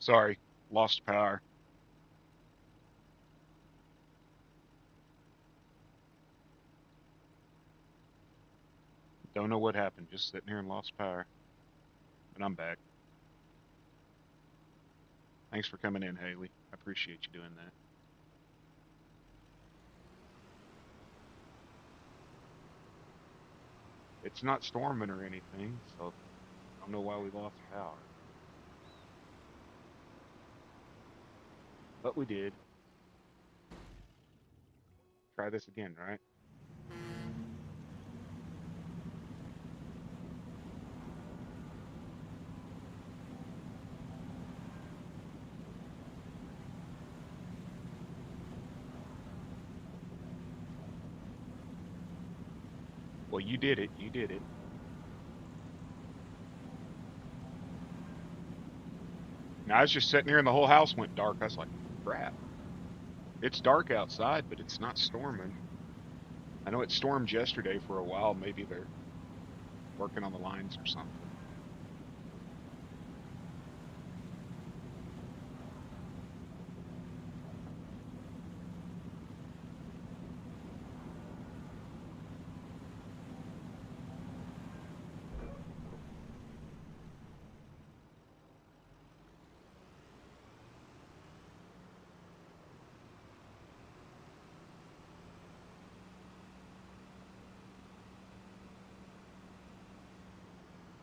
Sorry, lost power. Don't know what happened. Just sitting here and lost power. And I'm back. Thanks for coming in, Haley. I appreciate you doing that. It's not storming or anything, so I don't know why we lost power. But we did. Try this again, right? Well, you did it. You did it. Now, I was just sitting here and the whole house went dark. I was like, crap. It's dark outside, but it's not storming. I know it stormed yesterday for a while. Maybe they're working on the lines or something.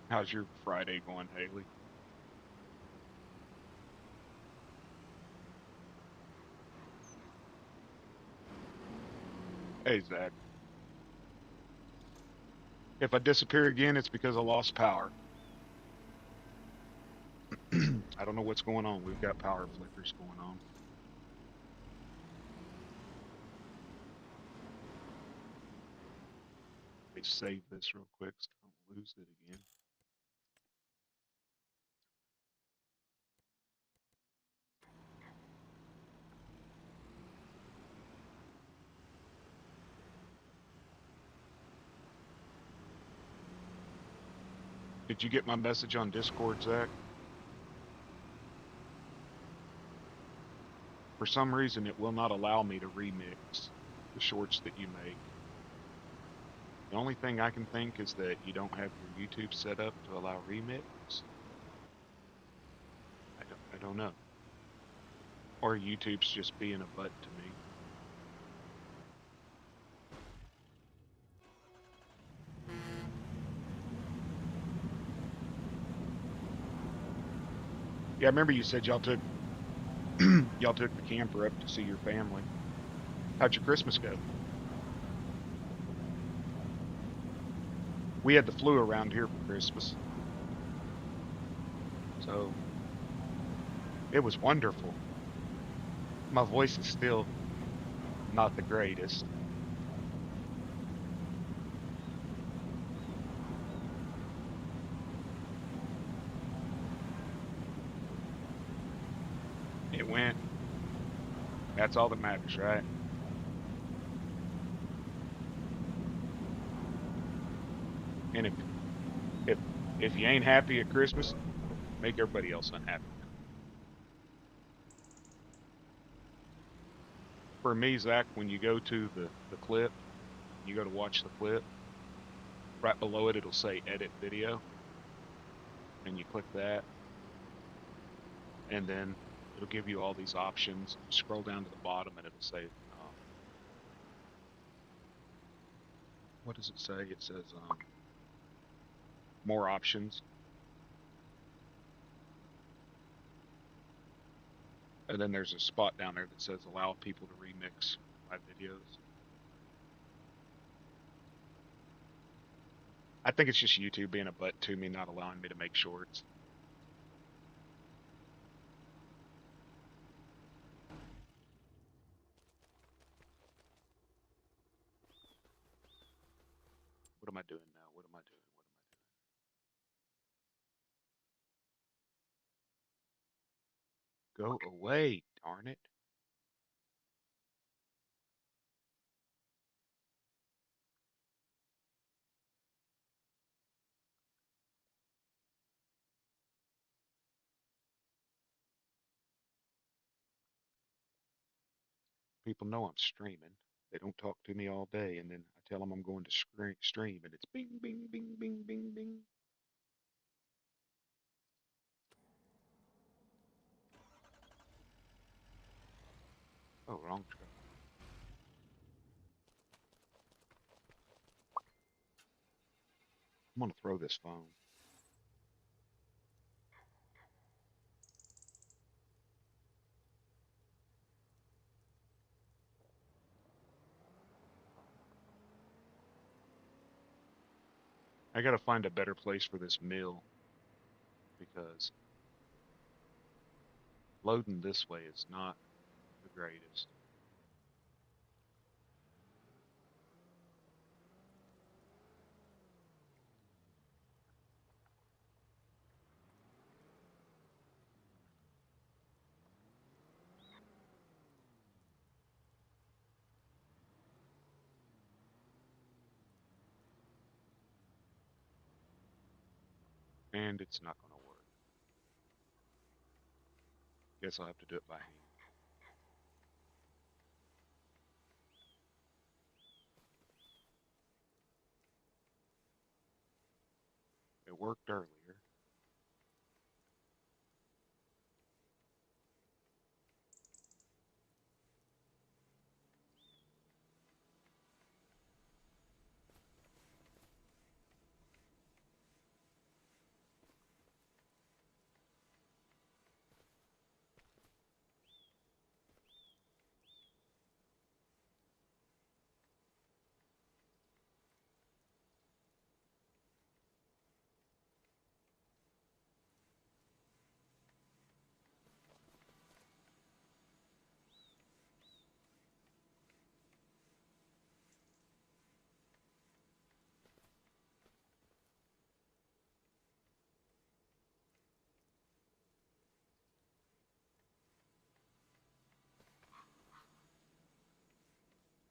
How's your Friday going, Haley? Hey, Zach. If I disappear again, it's because I lost power. I don't know what's going on. We've got power flickers going on. Let me save this real quick so I don't lose it again. Did you get my message on Discord, Zach? For some reason, it will not allow me to remix the shorts that you make. The only thing I can think is that you don't have your YouTube set up to allow remix. I don't know. Or YouTube's just being a butt to me. Yeah, I remember you said y'all took y'all took the camper up to see your family. How'd your Christmas go? We had the flu around here for Christmas, so it was wonderful. My voice is still not the greatest. It went. That's all that matters, right? And if if you ain't happy at Christmas, make everybody else unhappy. For me, Zach, when you go to the clip, you go to watch the clip, right below it, it'll say edit video, and you click that, and then it'll give you all these options. You scroll down to the bottom, and it'll say, what does it say? It says more options, and then there's a spot down there that says allow people to remix my videos. I think it's just YouTube being a butt to me, not allowing me to make shorts. What am I doing now? What am I doing? What am I doing? Go away, darn it. people know I'm streaming. They don't talk to me all day, and then I tell them I'm going to stream, and it's bing, bing, bing, bing, bing, bing. Oh, wrong truck. I'm gonna throw this phone. I gotta find a better place for this mill because loading this way is not the greatest. And it's not gonna work. Guess I'll have to do it by hand. It worked earlier.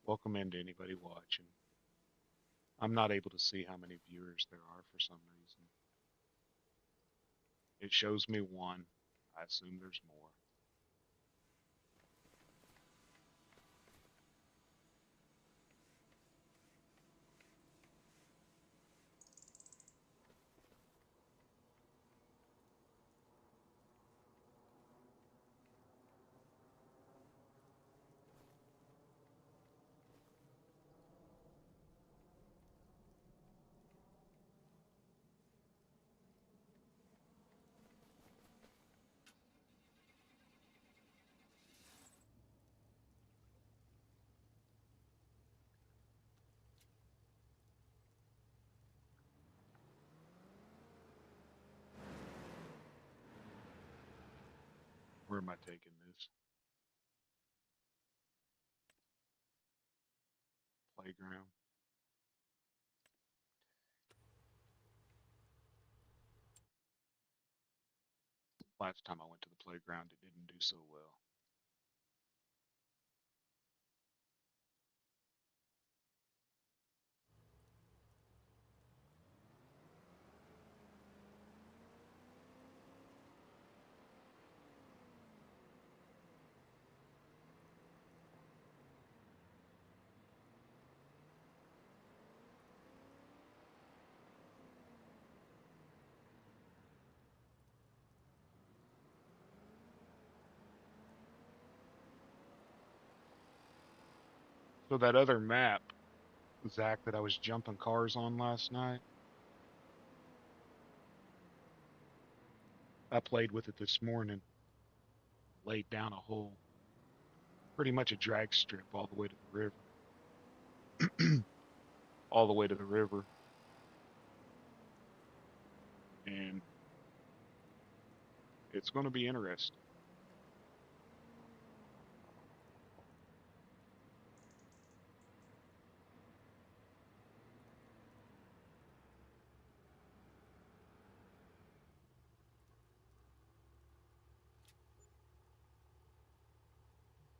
Welcome in to anybody watching. I'm not able to see how many viewers there are for some reason. It shows me one. I assume there's more. Where am I taking this? Playground. Last time I went to the playground, it didn't do so well. So that other map, Zach, that I was jumping cars on last night, I played with it this morning, laid down a whole, pretty much a drag strip all the way to the river, all the way to the river, and it's going to be interesting.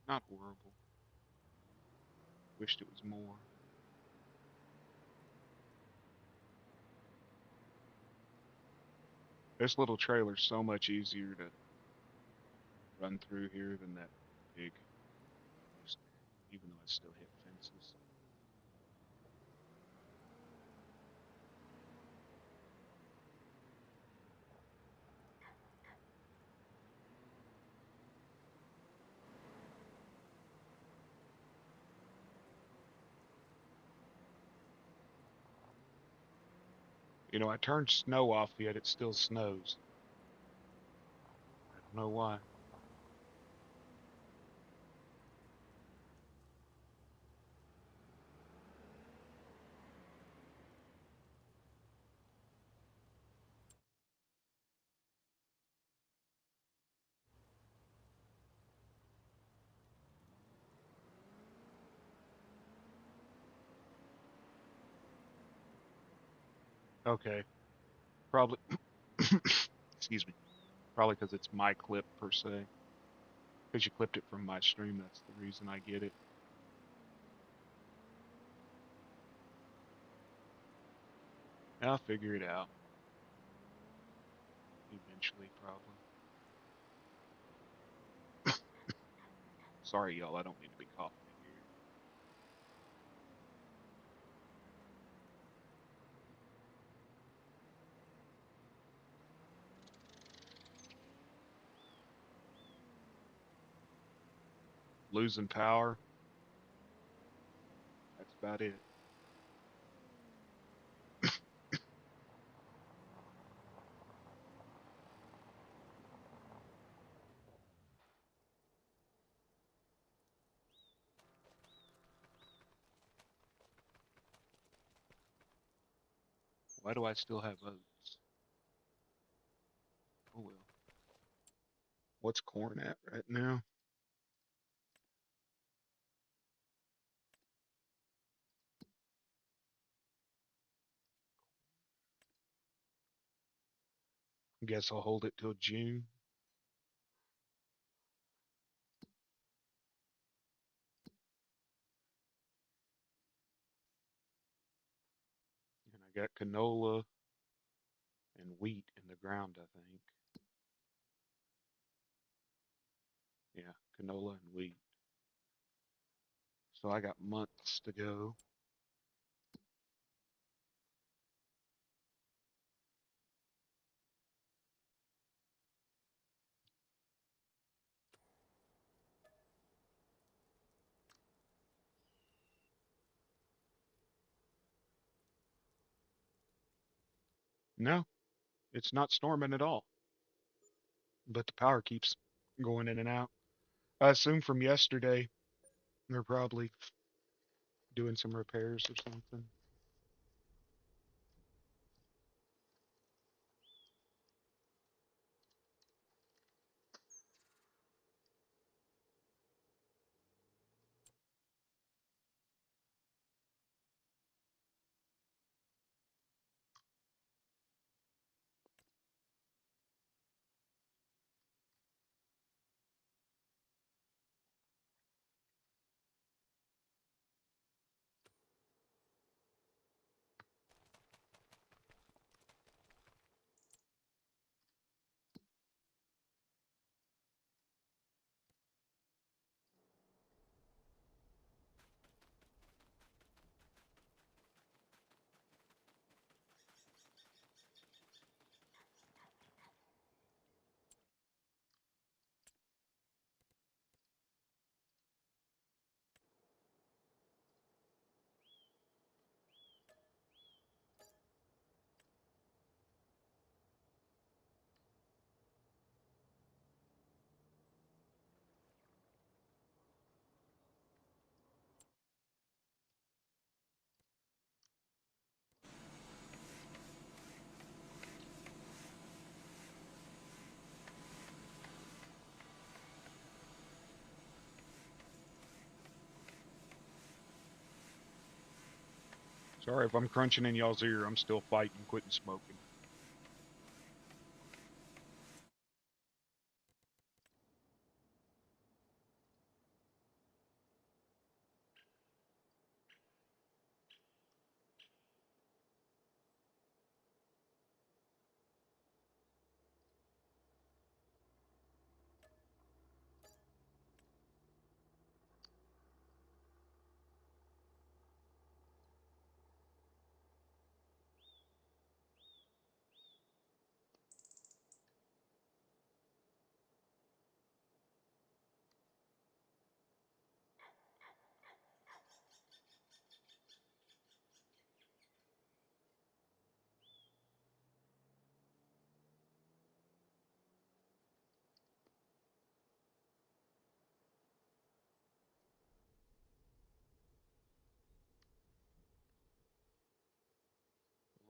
Not horrible. Wished it was more. This little trailer's so much easier to run through here than that big Mustang. even though I still hit fences. You know, I turned snow off, yet it still snows. I don't know why. Okay, probably. Excuse me. Probably because it's my clip per se. Because you clipped it from my stream, that's the reason I get it. I'll figure it out. Eventually, probably. Sorry, y'all. I don't mean to be coughing in here. Losing power. That's about it. Why do I still have oats? Oh well. What's corn at right now? Guess I'll hold it till June. And I got canola and wheat in the ground, I think. Yeah, canola and wheat. So I got months to go. No, it's not storming at all. But the power keeps going in and out. I assume from yesterday they're probably doing some repairs or something. Sorry if I'm crunching in y'all's ear. I'm still fighting quitting smoking.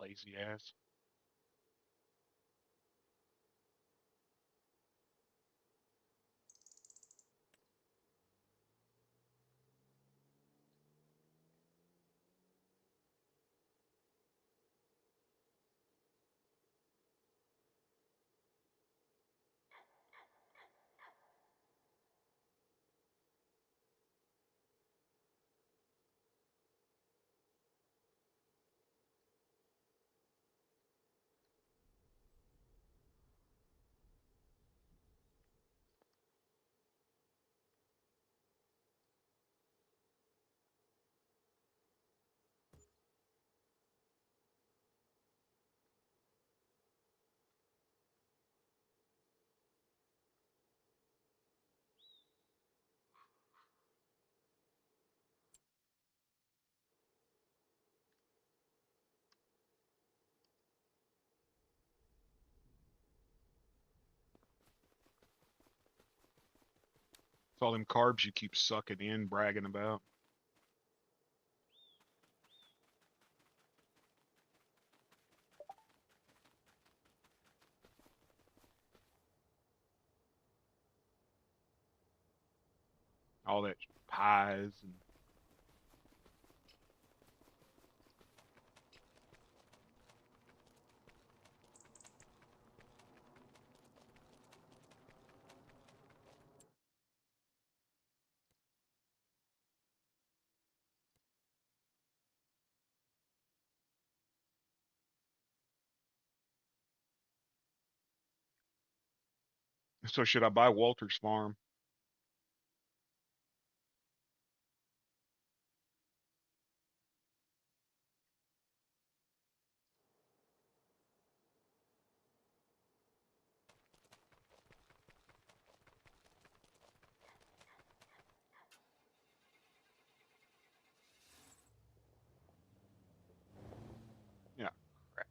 Lazy ass. It's all them carbs you keep sucking in, bragging about. All that pies and so should I buy Walter's farm? Yeah. Crap.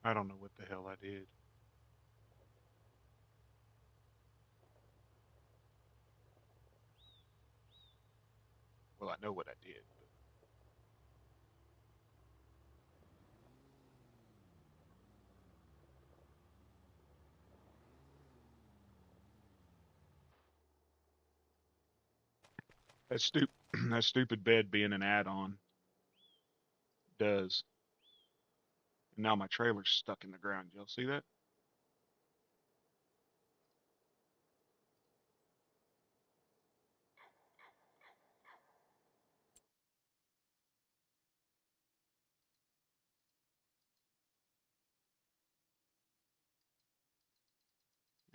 I don't know what the hell I did. Well, I know what I did, but that stupid that stupid bed being an add-on does. And now my trailer's stuck in the ground. Y'all see that?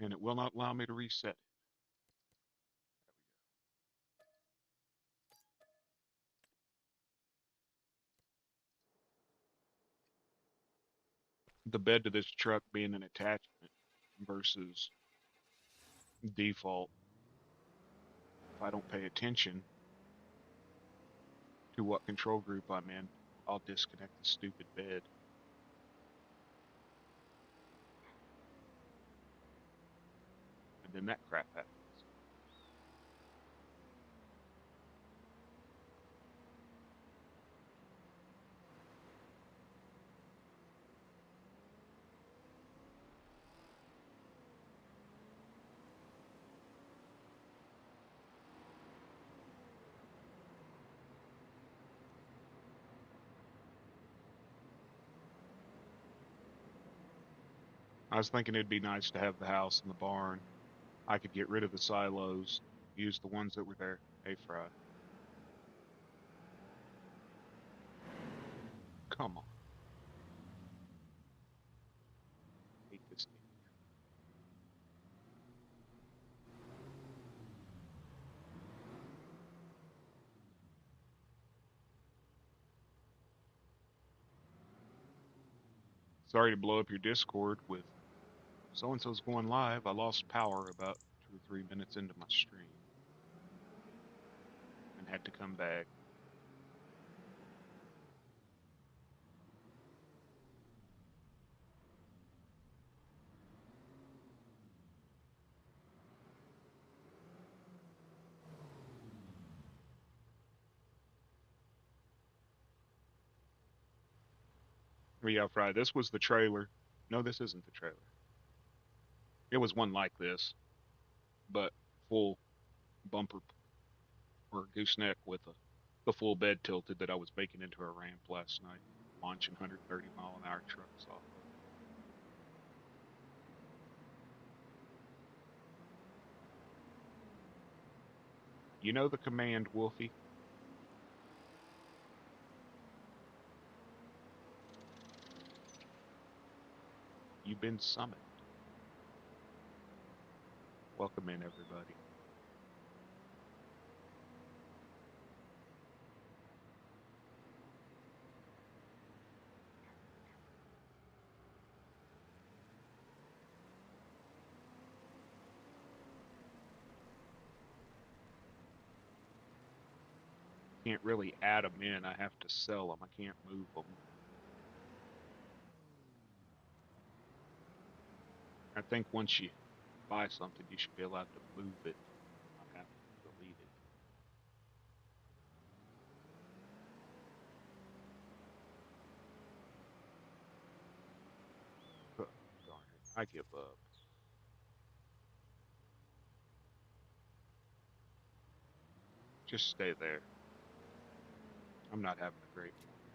And it will not allow me to reset it. The bed to this truck being an attachment versus default. If I don't pay attention to what control group I'm in, I'll disconnect the stupid bed. And then that crap happens. I was thinking it'd be nice to have the house and the barn. I could get rid of the silos, use the ones that were there. Hey, Fry. Come on. I hate this game. Sorry to blow up your Discord with so and so's going live. I lost power about 2 or 3 minutes into my stream and had to come back. Yeah, Fry. This was the trailer. No, this isn't the trailer. It was one like this, but full bumper or gooseneck with the full bed tilted that I was making into a ramp last night, launching 130-mile-an-hour trucks off of. You know the command, Wolfie? You've been summoned. Welcome in, everybody. Can't really add them in. I have to sell them. I can't move them. I think once you buy something, you should be allowed to move it, not have to delete it. Huh, darn it. I give up. Just stay there. I'm not having a great morning.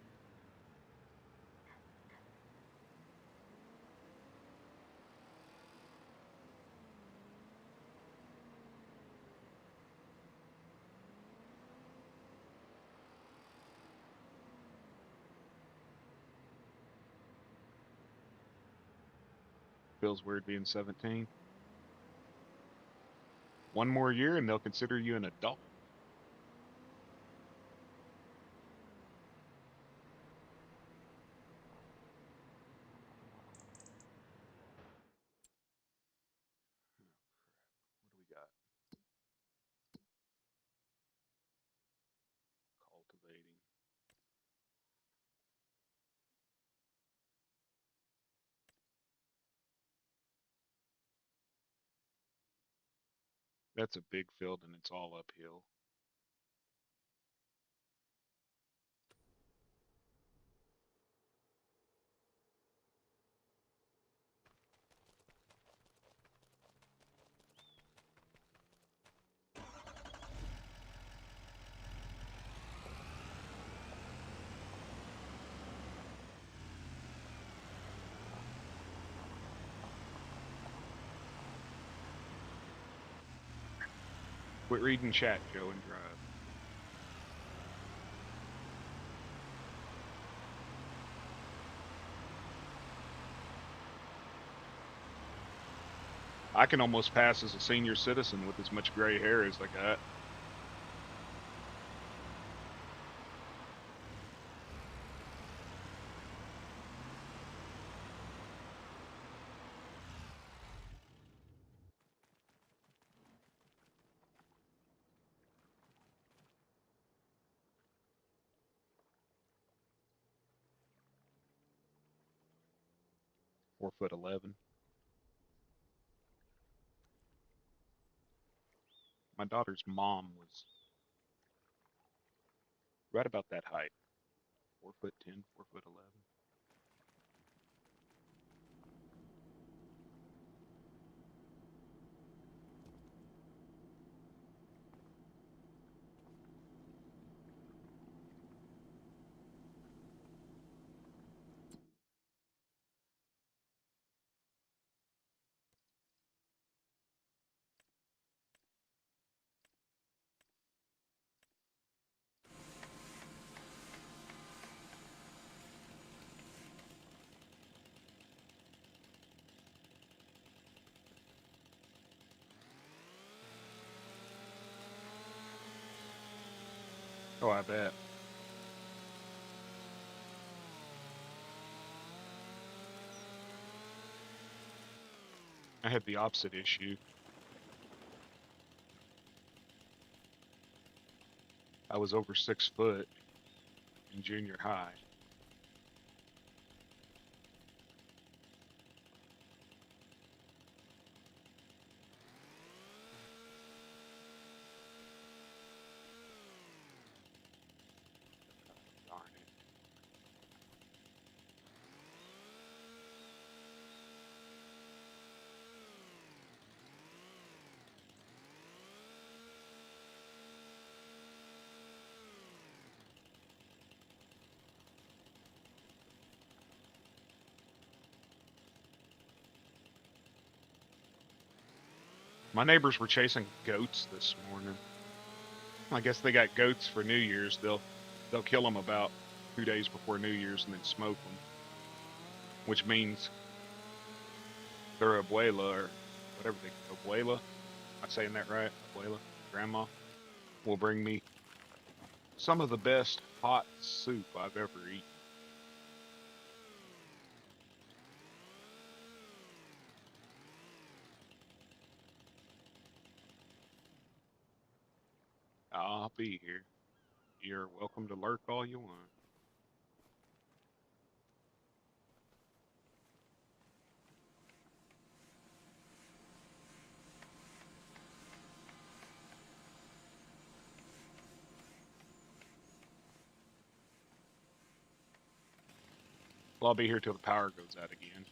Feels weird being 17. One more year and they'll consider you an adult. What do we got? Cultivating. That's a big field and it's all uphill. Quit reading chat, Joe, and drive. I can almost pass as a senior citizen with as much gray hair as I got. .4'11". My daughter's mom was right about that height. 4'10", 4'11". Oh, I bet. I had the opposite issue. I was over 6 foot in junior high. Darn it. My neighbors were chasing goats this morning. I guess they got goats for New Year's. They'll kill them about 2 days before New Year's and then smoke them, which means their abuela or whatever abuela. Am I saying that right? Abuela, grandma, will bring me some of the best hot soup I've ever eaten. I'll be here. You're welcome to lurk all you want. Well, I'll be here till the power goes out again.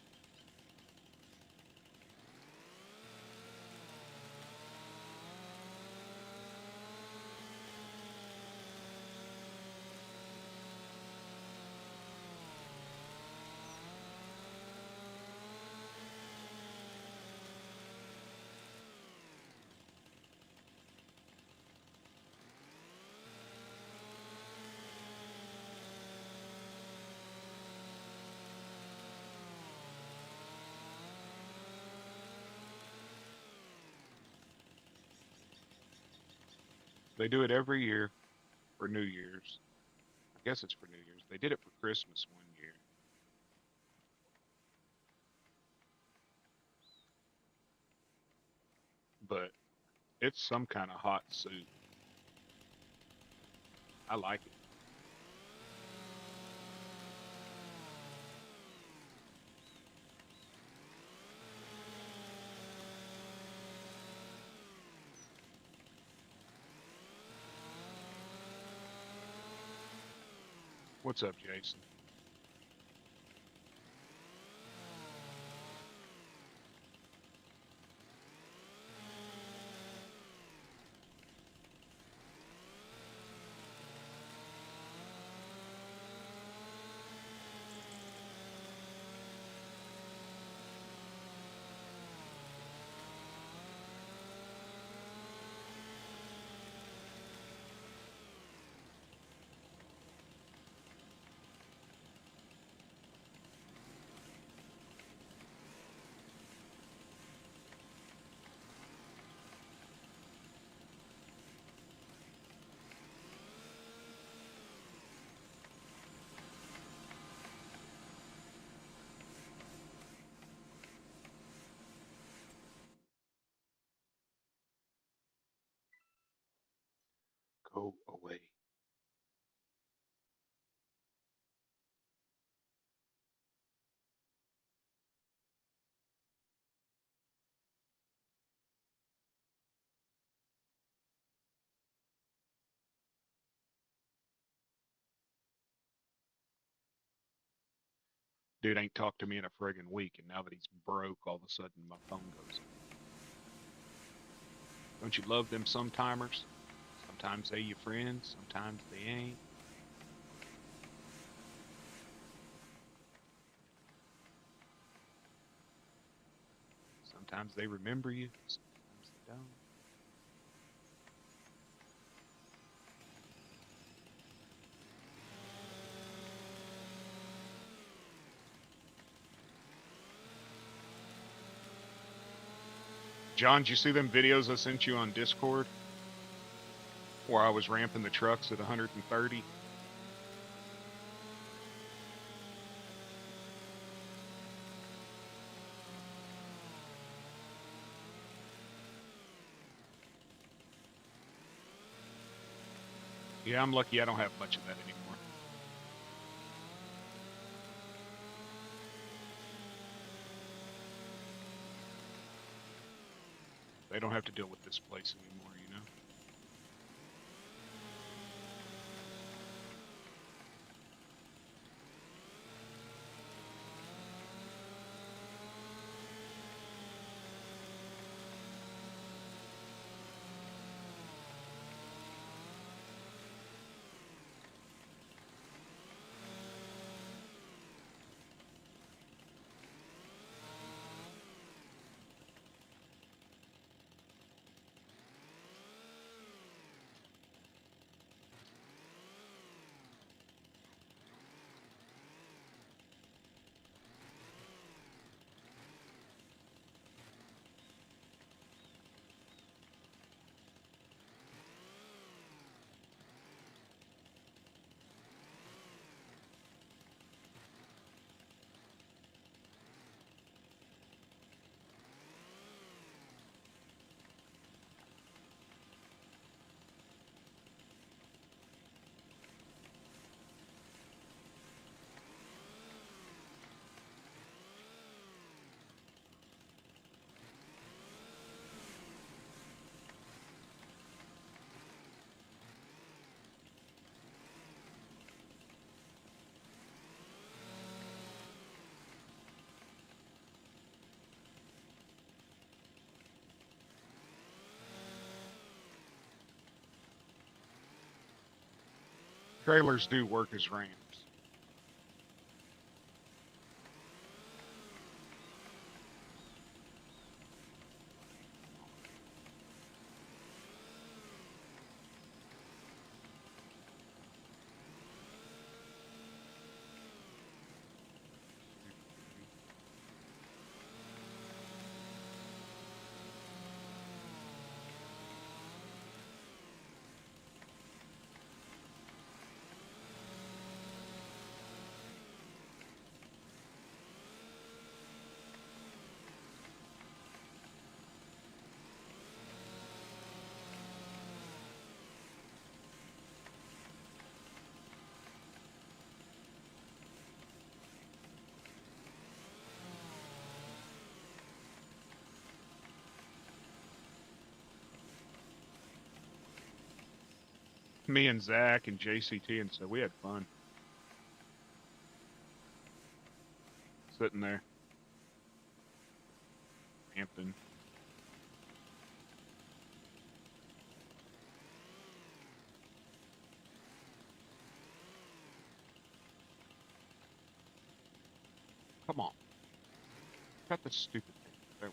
They do it every year for New Year's. I guess it's for New Year's. They did it for Christmas one year. But it's some kind of hot soup. I like it. What's up, Jason? Go away. Dude ain't talked to me in a friggin' week, and now that he's broke, all of a sudden my phone goes. Don't you love them sometimers? Sometimes they your friends, sometimes they ain't. Sometimes they remember you, sometimes they don't. John, did you see them videos I sent you on Discord? Where I was ramping the trucks at 130? Yeah, I'm lucky I don't have much of that anymore. They don't have to deal with this place anymore, you know? trailers do work as ramps. Me and Zach and JCT, and so we had fun sitting there, camping. Come on, got this stupid thing. There.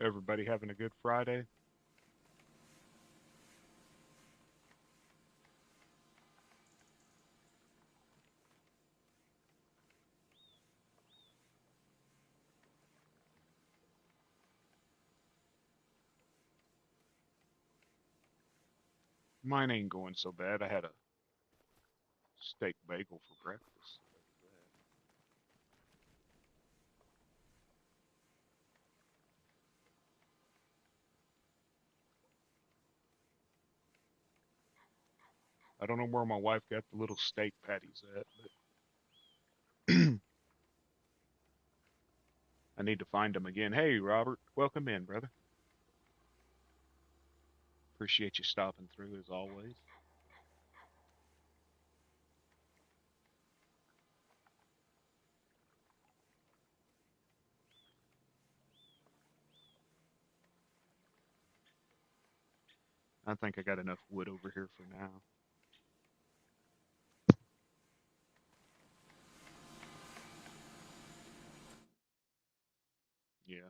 Everybody having a good Friday? Mine ain't going so bad. I had a steak bagel for breakfast. I don't know where my wife got the little steak patties at, but I need to find them again. Hey, Robert, welcome in, brother. Appreciate you stopping through as always. I think I got enough wood over here for now. Yeah.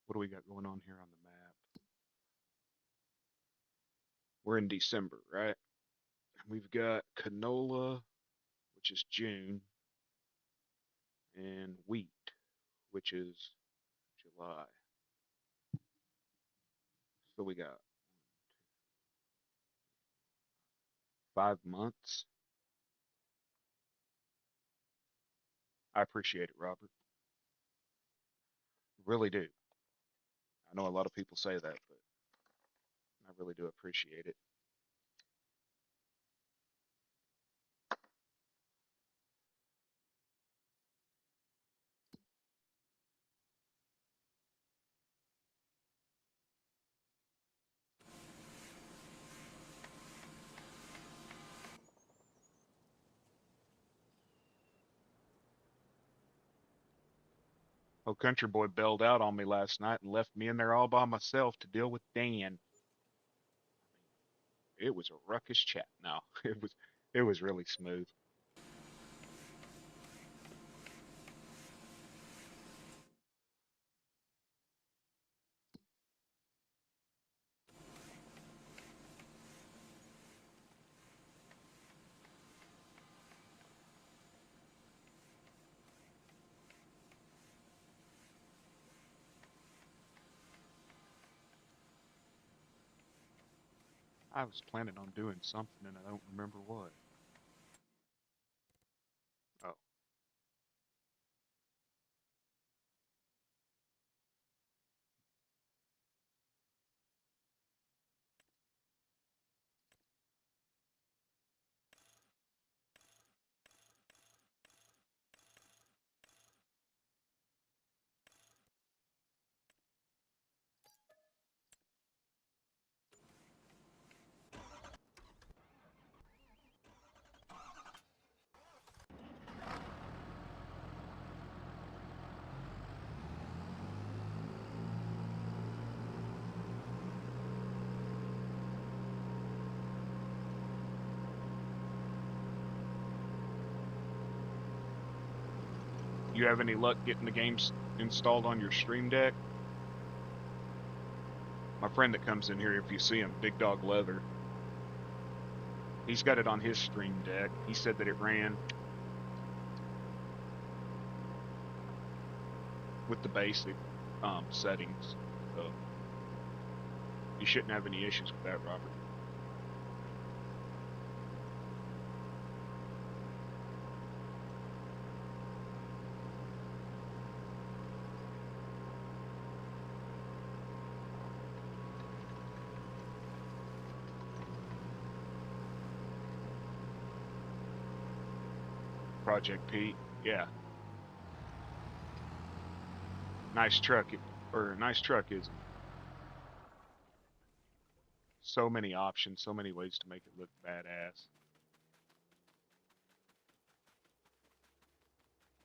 What do we got going on here on the map? We're in December, right? We've got canola, which is June, and wheat, which is July. So we got 5 months. I appreciate it, Robert. Really do. I know a lot of people say that, but I really do appreciate it. Old country boy bailed out on me last night and left me in there all by myself to deal with Dan. It was a ruckus chat. No, it was really smooth. I was planning on doing something and I don't remember what. Oh, you have any luck getting the games installed on your Stream Deck? My friend that comes in here, if you see him, Big Dog Leather, he's got it on his Stream Deck. He said that it ran with the basic settings. So you shouldn't have any issues with that, Robert. Project Pete, yeah, nice truck, or nice truck is so many options, so many ways to make it look badass.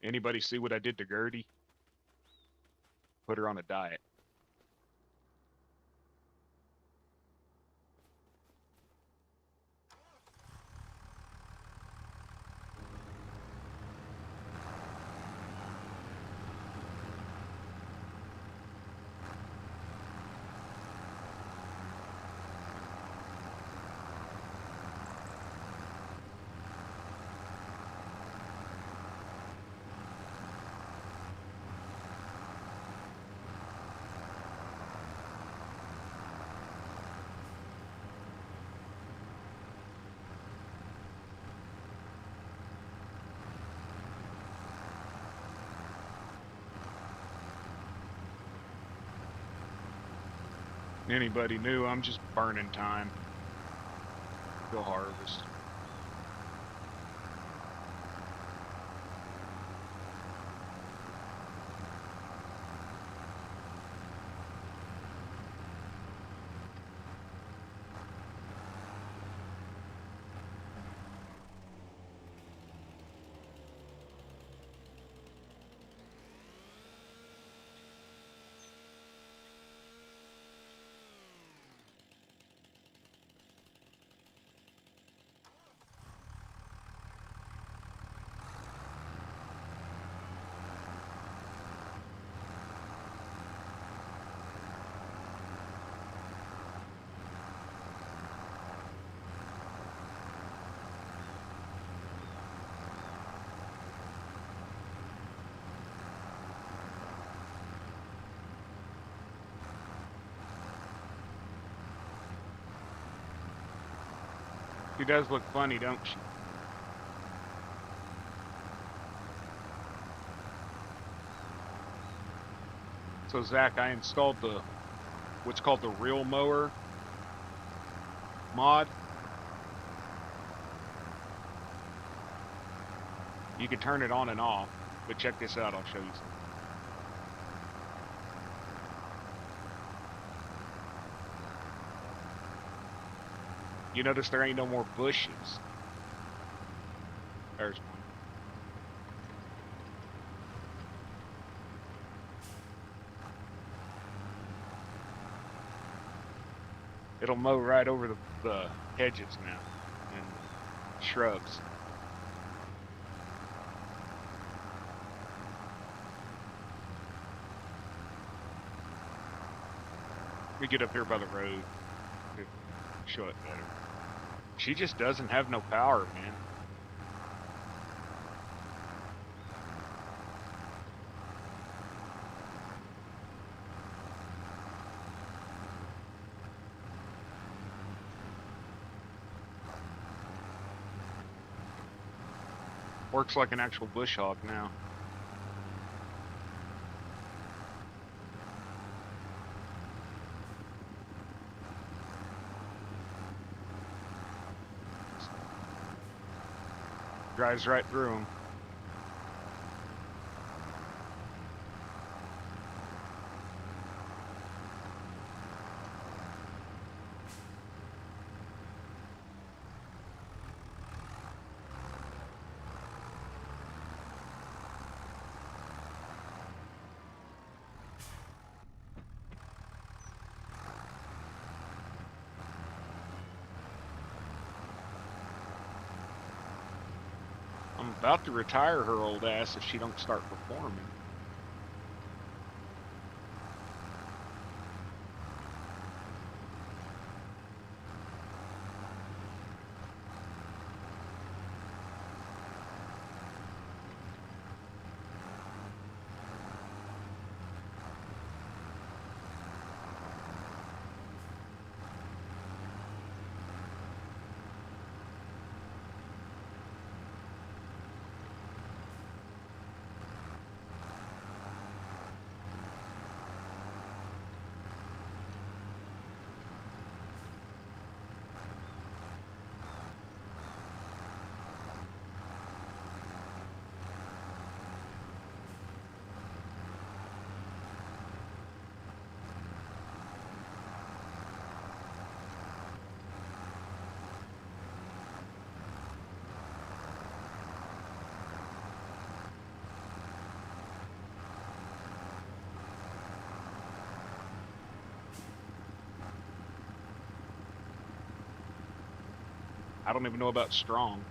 Anybody see what I did to Gertie? Put her on a diet. Anybody new, I'm just burning time. Go harvest. She does look funny, don't she? So Zach, I installed the what's called the Real Mower mod. You can turn it on and off, but check this out, I'll show you something. You notice there ain't no more bushes. There's one. It'll mow right over the hedges now and shrubs. We get up here by the road to show it better. She just doesn't have no power, man. Works like an actual bush hog now. Drives right through them. I'm about to retire her old ass if she don't start performing. I don't even know about strong.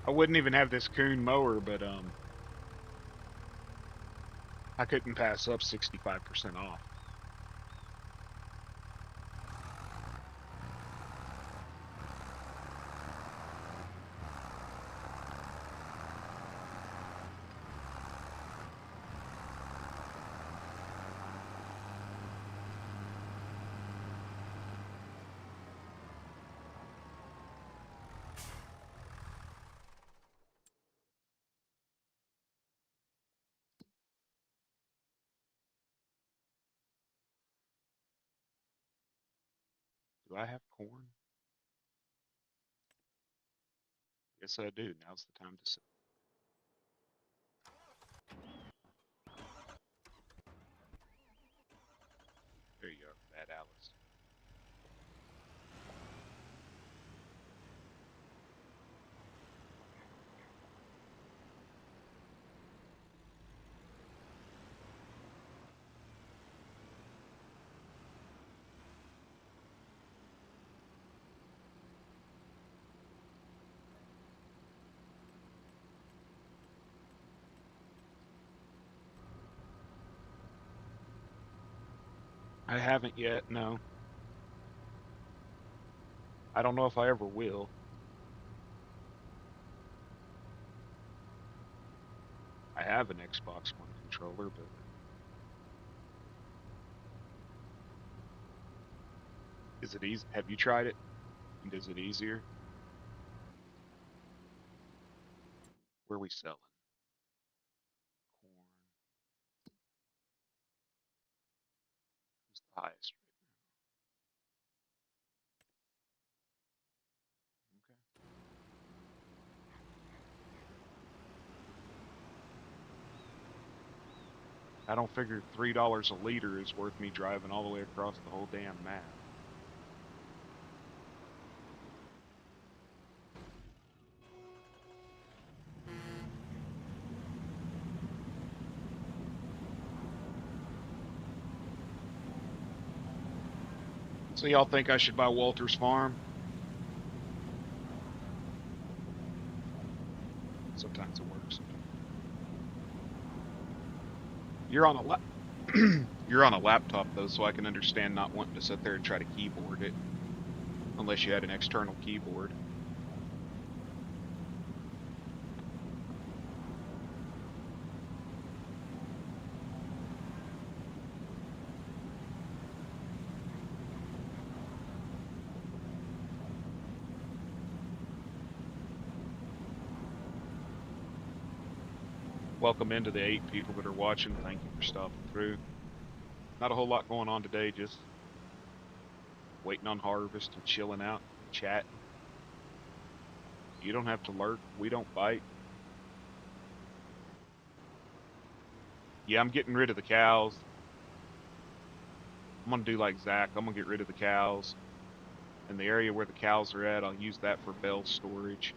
I wouldn't even have this coon mower, but I couldn't pass up 65% off. Do I have corn? Yes, I do. Now's the time to say. There you go, Bad Alice. I haven't yet, no. I don't know if I ever will. have an Xbox One controller, but is it easy? Have you tried it? And is it easier? Where are we selling? Corn. Who's the highest right now? Okay. I don't figure $3 a liter is worth me driving all the way across the whole damn map. So y'all think I should buy Walter's Farm? Sometimes it works. You're on a you're on a laptop though, so I can understand not wanting to sit there and try to keyboard it, unless you had an external keyboard. Welcome into the 8 people that are watching. Thank you for stopping through. Not a whole lot going on today, just waiting on harvest and chilling out, chatting. You don't have to lurk. We don't bite. Yeah, I'm getting rid of the cows. I'm going to do like Zach. I'm going to get rid of the cows. And the area where the cows are at, I'll use that for bale storage.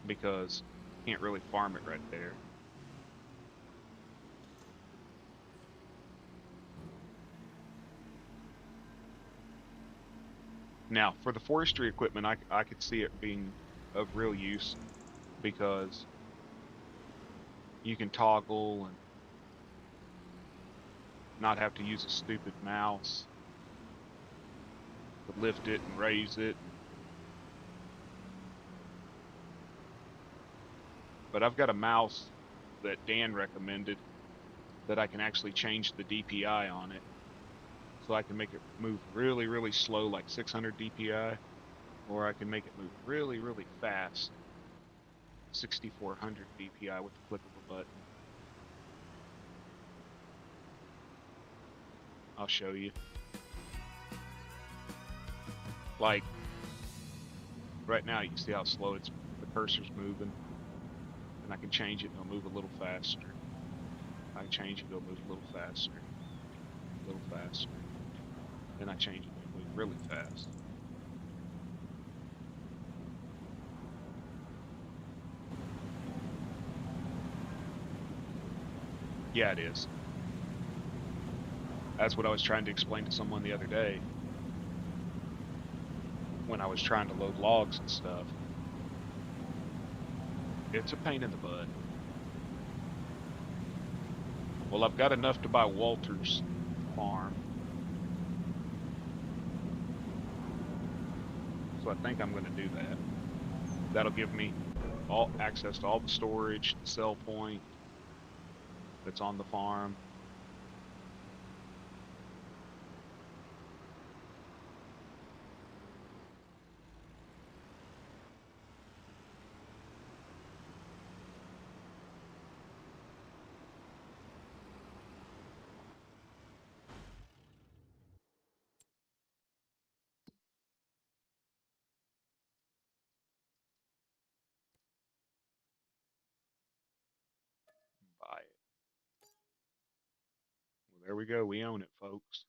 Because you can't really farm it right there. Now, for the forestry equipment, I could see it being of real use because you can toggle and not have to use a stupid mouse to lift it and raise it. But I've got a mouse that Dan recommended that I can actually change the DPI on it. So I can make it move really, really slow, like 600 DPI, or I can make it move really, really fast, 6400 DPI with the click of a button. I'll show you. Like, right now, you can see how slow the cursor's moving. And I can change it and it'll move a little faster. I change it, it'll move a little faster. A little faster. Then I change it, it'll move really fast. Yeah, it is. That's what I was trying to explain to someone the other day when I was trying to load logs and stuff. It's a pain in the butt. Well, I've got enough to buy Walter's Farm. So I think I'm going to do that. That'll give me all access to all the storage, the sell point that's on the farm. Buy it. Well, there we go. We own it, folks.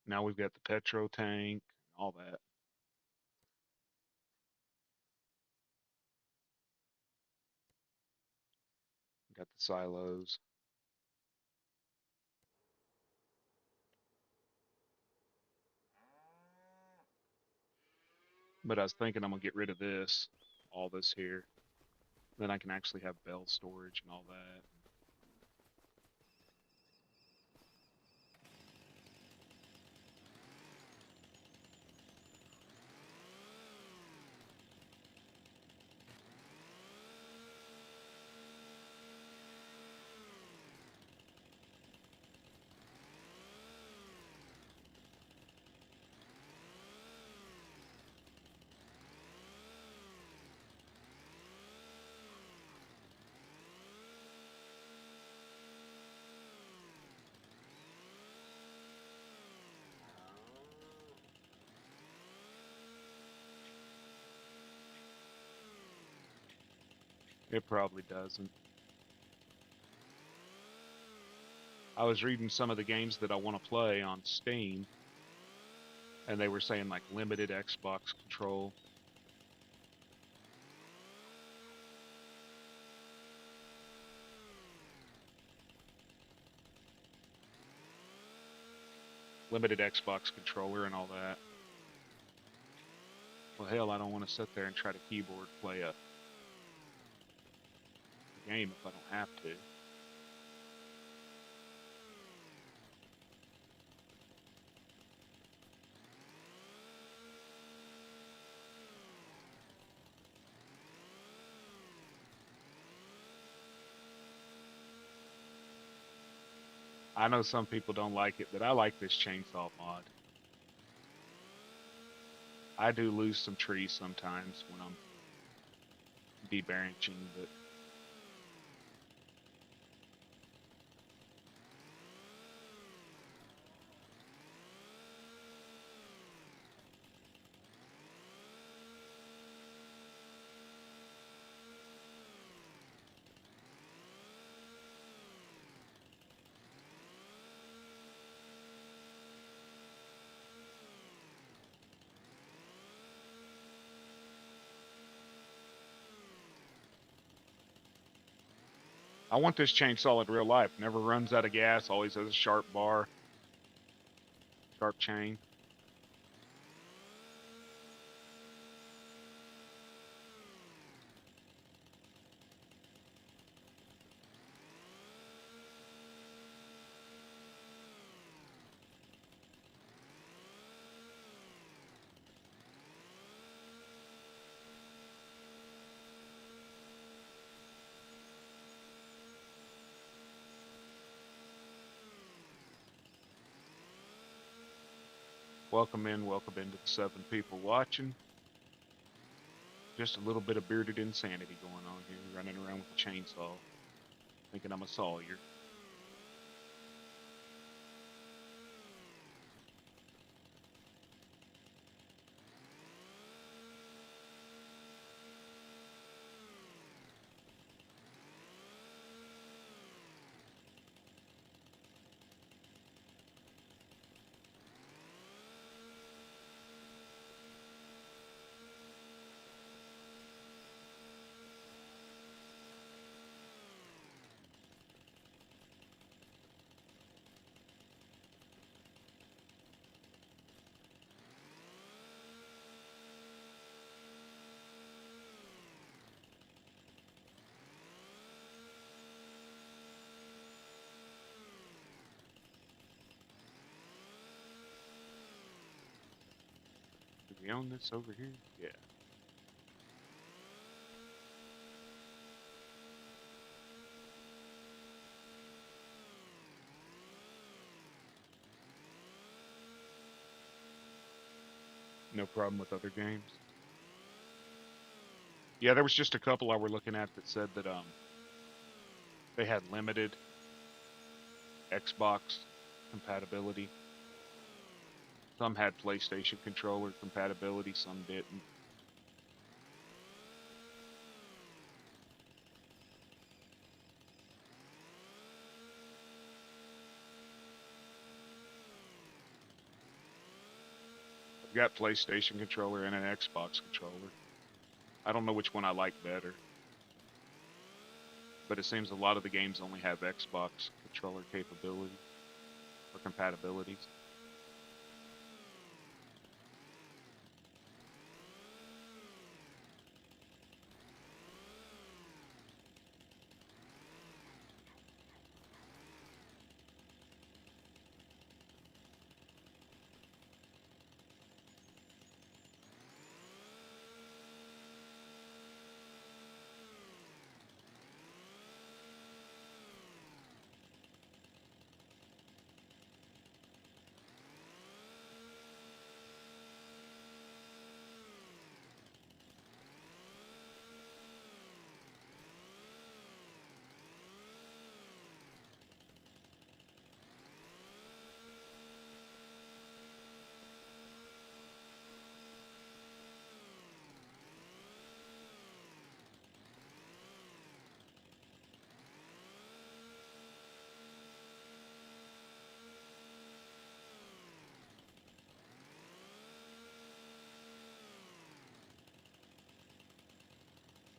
Now we've got the petro tank, all that. Got the silos. But I was thinking I'm gonna get rid of this, all this here. Then I can actually have bale storage and all that. It probably doesn't. I was reading some of the games that I want to play on Steam, and they were saying like limited Xbox control. Limited Xbox controller and all that. Well, hell, I don't want to sit there and try to keyboard play a game if I don't have to. I know some people don't like it, but I like this chainsaw mod. I do lose some trees sometimes when I'm debranching, but I want this chainsaw in real life. Never runs out of gas, always has a sharp bar, sharp chain. Welcome into the 7 people watching. Just a little bit of bearded insanity going on here, running around with a chainsaw, thinking I'm a Sawyer. Do we own this over here? Yeah. No problem with other games. Yeah, there was just a couple I were looking at that said that they had limited Xbox compatibility. Some had PlayStation controller compatibility, some didn't. I've got PlayStation controller and an Xbox controller. I don't know which one I like better, but it seems a lot of the games only have Xbox controller capability or compatibilities.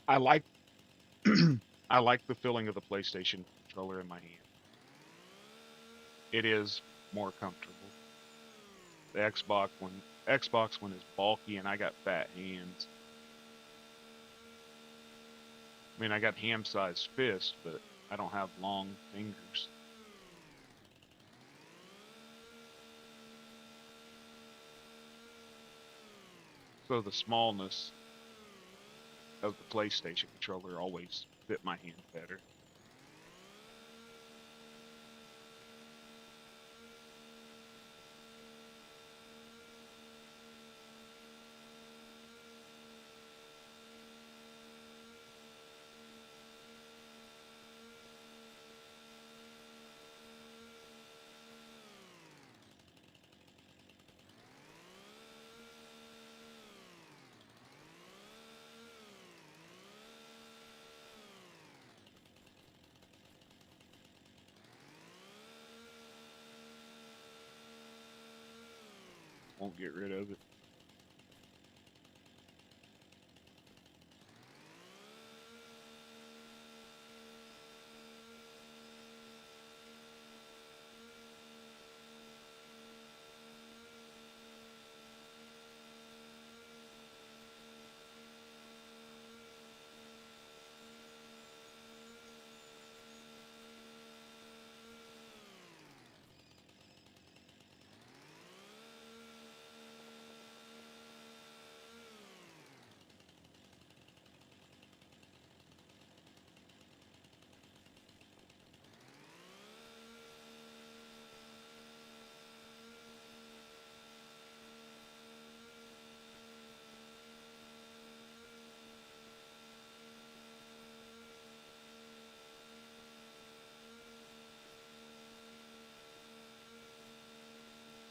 I like I like the feeling of the PlayStation controller in my hand. It is more comfortable. The Xbox one is bulky and I got fat hands. I mean, I got ham-sized fists, but I don't have long fingers. So the smallness of the PlayStation controller always fit my hand better. Won't get rid of it.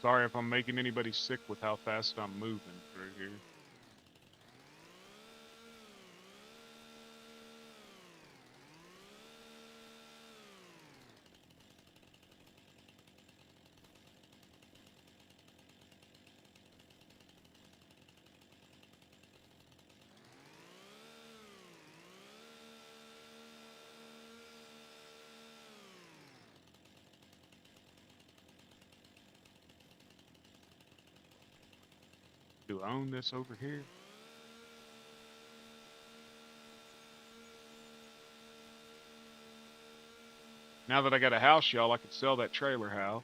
Sorry if I'm making anybody sick with how fast I'm moving through here. Do I own this over here? Now that I got a house, y'all, I could sell that trailer house.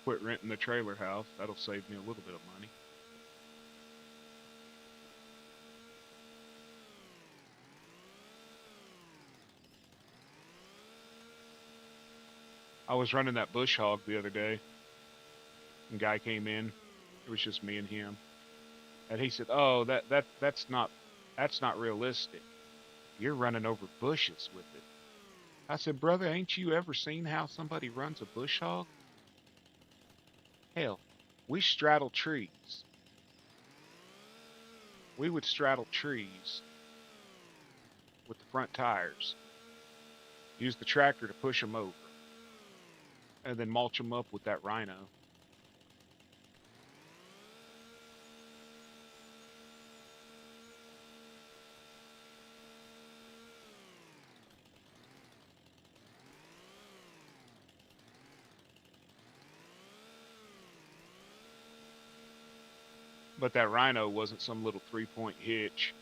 Quit renting the trailer house. That'll save me a little bit of money. I was running that bush hog the other day. And guy came in. It was just me and him. And he said, "Oh, that's not realistic. You're running over bushes with it." I said, "Brother, ain't you ever seen how somebody runs a bush hog? Hell, we straddle trees. We would straddle trees with the front tires. Use the tractor to push them over, and then mulch them up with that rhino." But that rhino wasn't some little 3-point hitch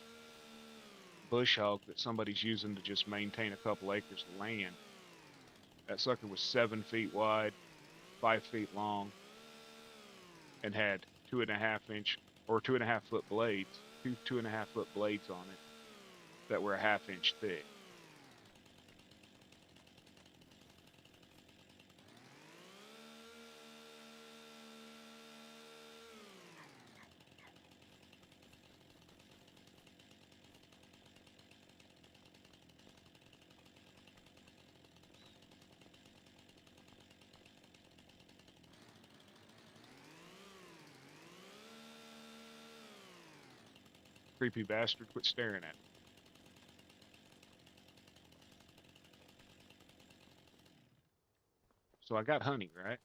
bush hog that somebody's using to just maintain a couple acres of land. That sucker was 7 feet wide, 5 feet long, and had 2.5 inch or 2.5 foot blades, 2.5 foot blades on it that were a half inch thick. Creepy bastard, quit staring at me. So I got honey, right?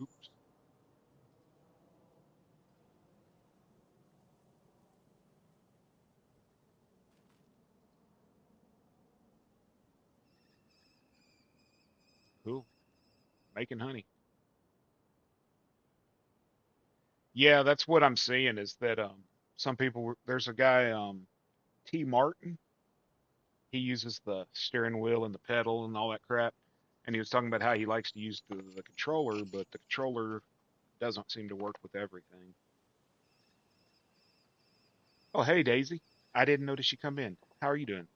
Oops. Cool. Making honey. Yeah, that's what I'm seeing is that some people there's a guy T Martin. He uses the steering wheel and the pedal and all that crap. And he was talking about how he likes to use the controller, but the controller doesn't seem to work with everything. Oh, hey, Daisy. I didn't notice you come in. How are you doing?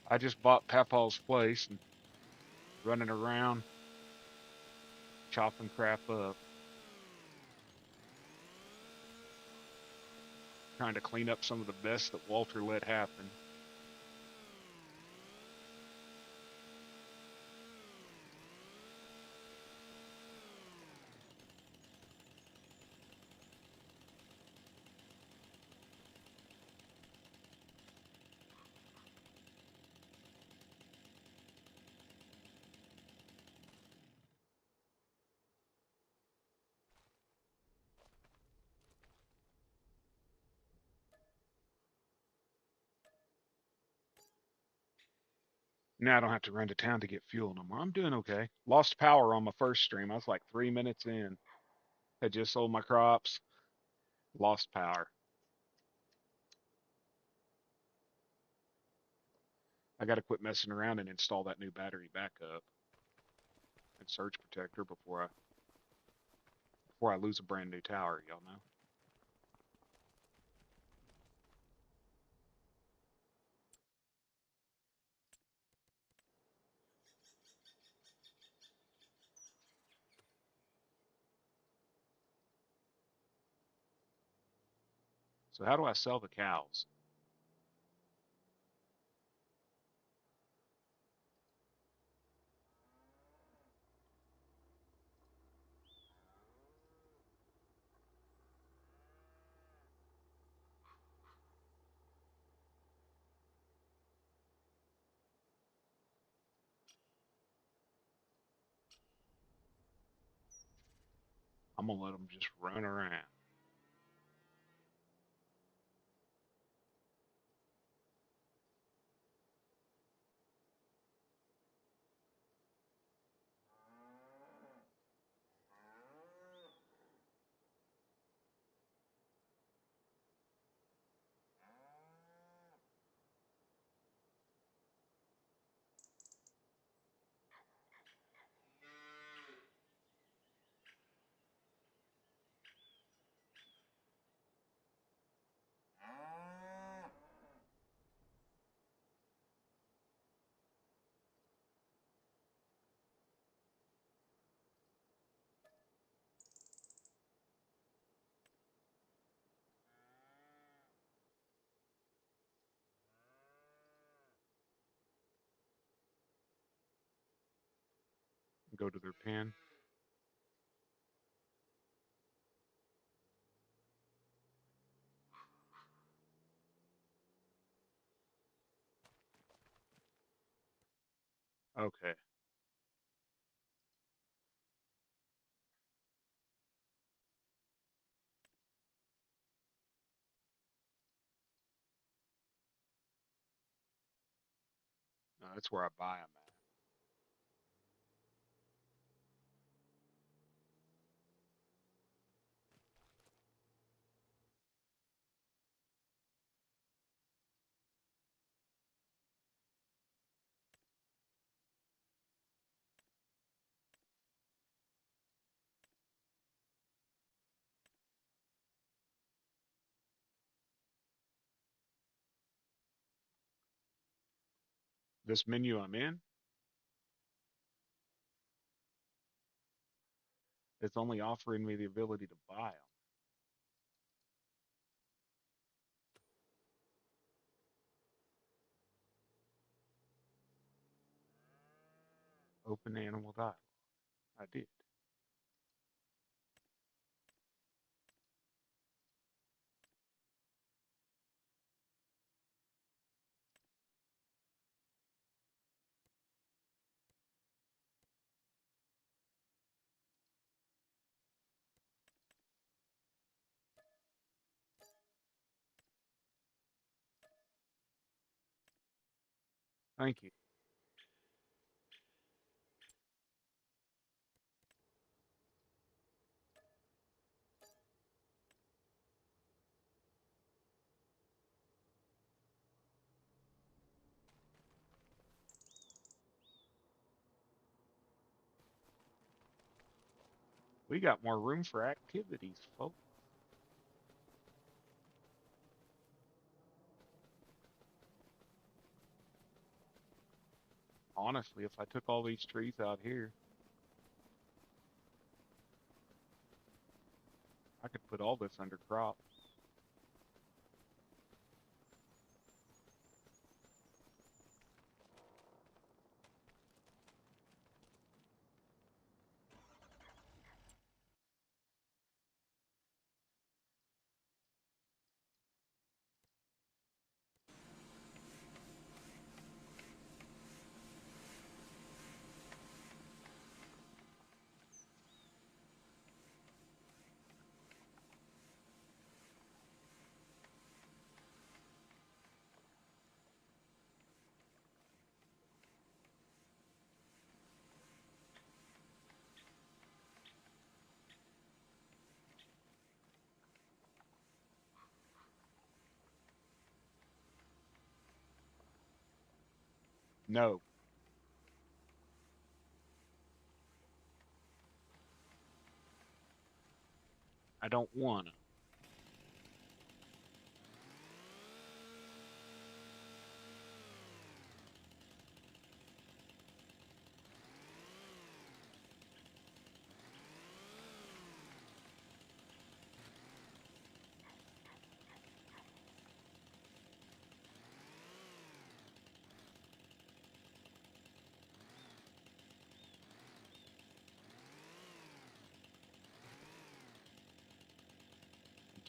I just bought Papaw's place and running around chopping crap up, trying to clean up some of the mess that Walter let happen. Now I don't have to run to town to get fuel no more. I'm doing okay. Lost power on my first stream. I was like 3 minutes in. Had just sold my crops. Lost power. I got to quit messing around and install that new battery backup and surge protector before I lose a brand new tower. Y'all know. So how do I sell the cows? I'm gonna let them just run around. Go to their pen. Okay. That's where I buy them at. This menu I'm in, it's only offering me the ability to buy them. Open animal dialogue. I did. Thank you. We got more room for activities, folks. Honestly, if I took all these trees out here, I could put all this under crop. No, I don't wanna.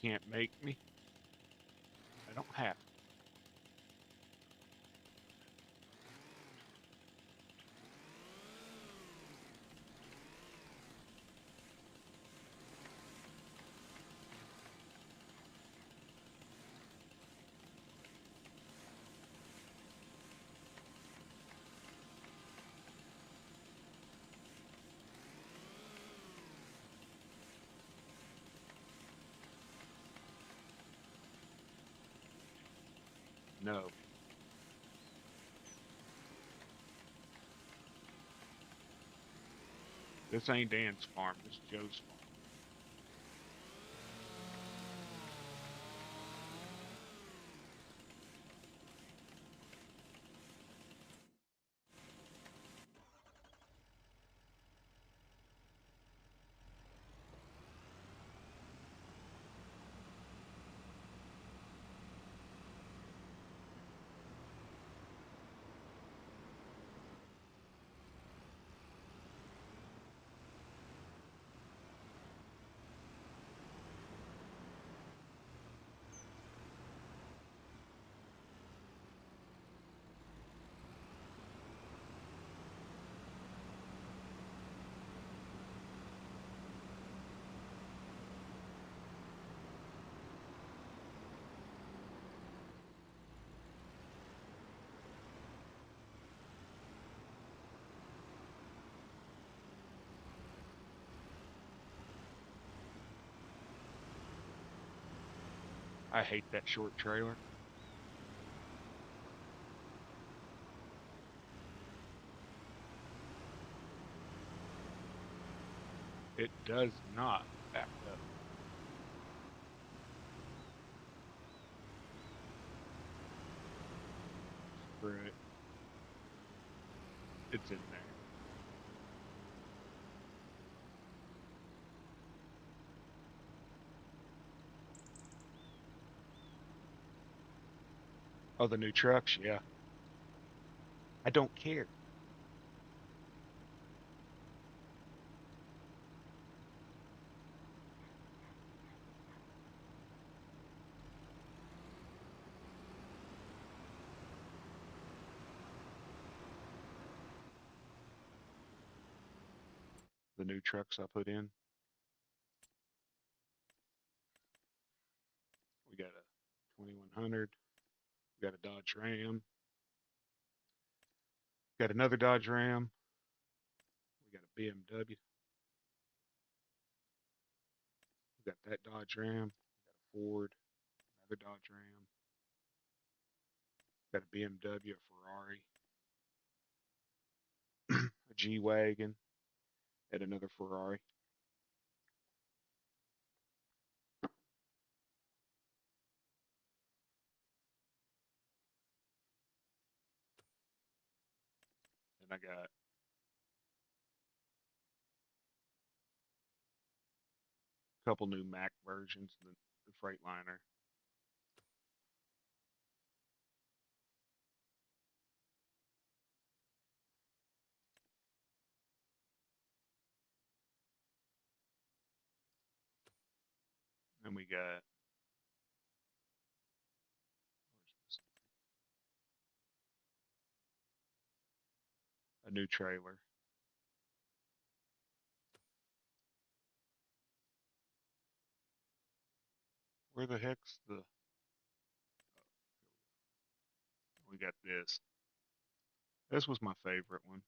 You can't make me. I don't have. No, this ain't Dan's farm. This is Joe's farm. I hate that short trailer. It does not back up. Screw it. It's in there. Oh, the new trucks, yeah. I don't care. the new trucks I put in. We got a 2100. We got a Dodge Ram. Got another Dodge Ram. We got a BMW. We got that Dodge Ram. We got a Ford. Another Dodge Ram. Got a BMW, a Ferrari, a G Wagon, and another Ferrari. And I got a couple new Mac versions, the Freightliner. And we got a new trailer. Where the heck's the? We got this. This was my favorite one.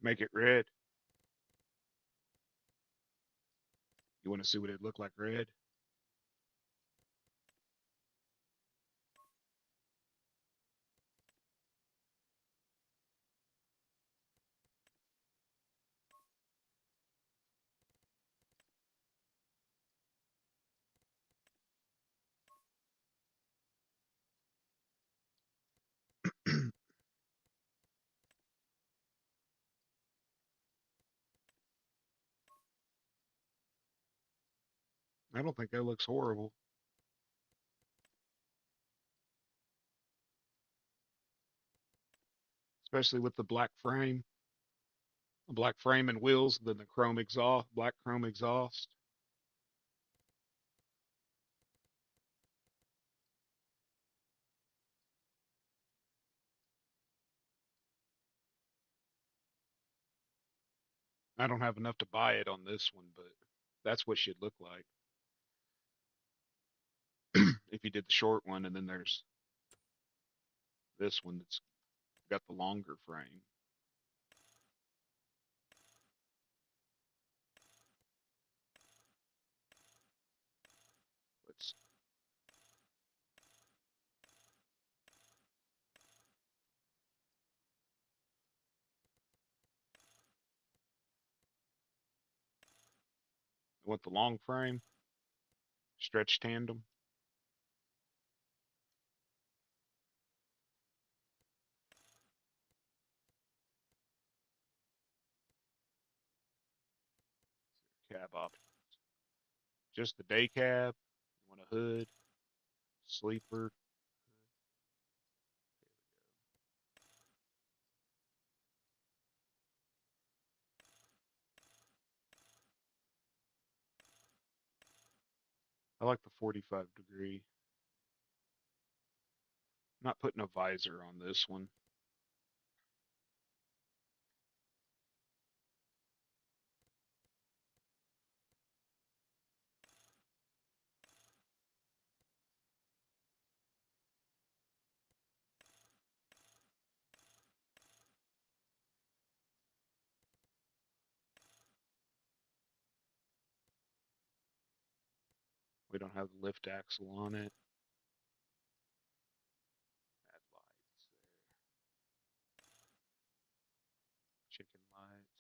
Make it red. You want to see what it looked like red? I don't think that looks horrible, especially with the black frame and wheels, then the chrome exhaust, black chrome exhaust. I don't have enough to buy it on this one, but that's what should look like if you did the short one, and then there's this one that's got the longer frame. Let's I want the long frame, stretch tandem. Cab option. Just the day cab. You want a hood, sleeper. I like the 45 degree. Not putting a visor on this one. We don't have the lift axle on it. Add lights there. Chicken lights.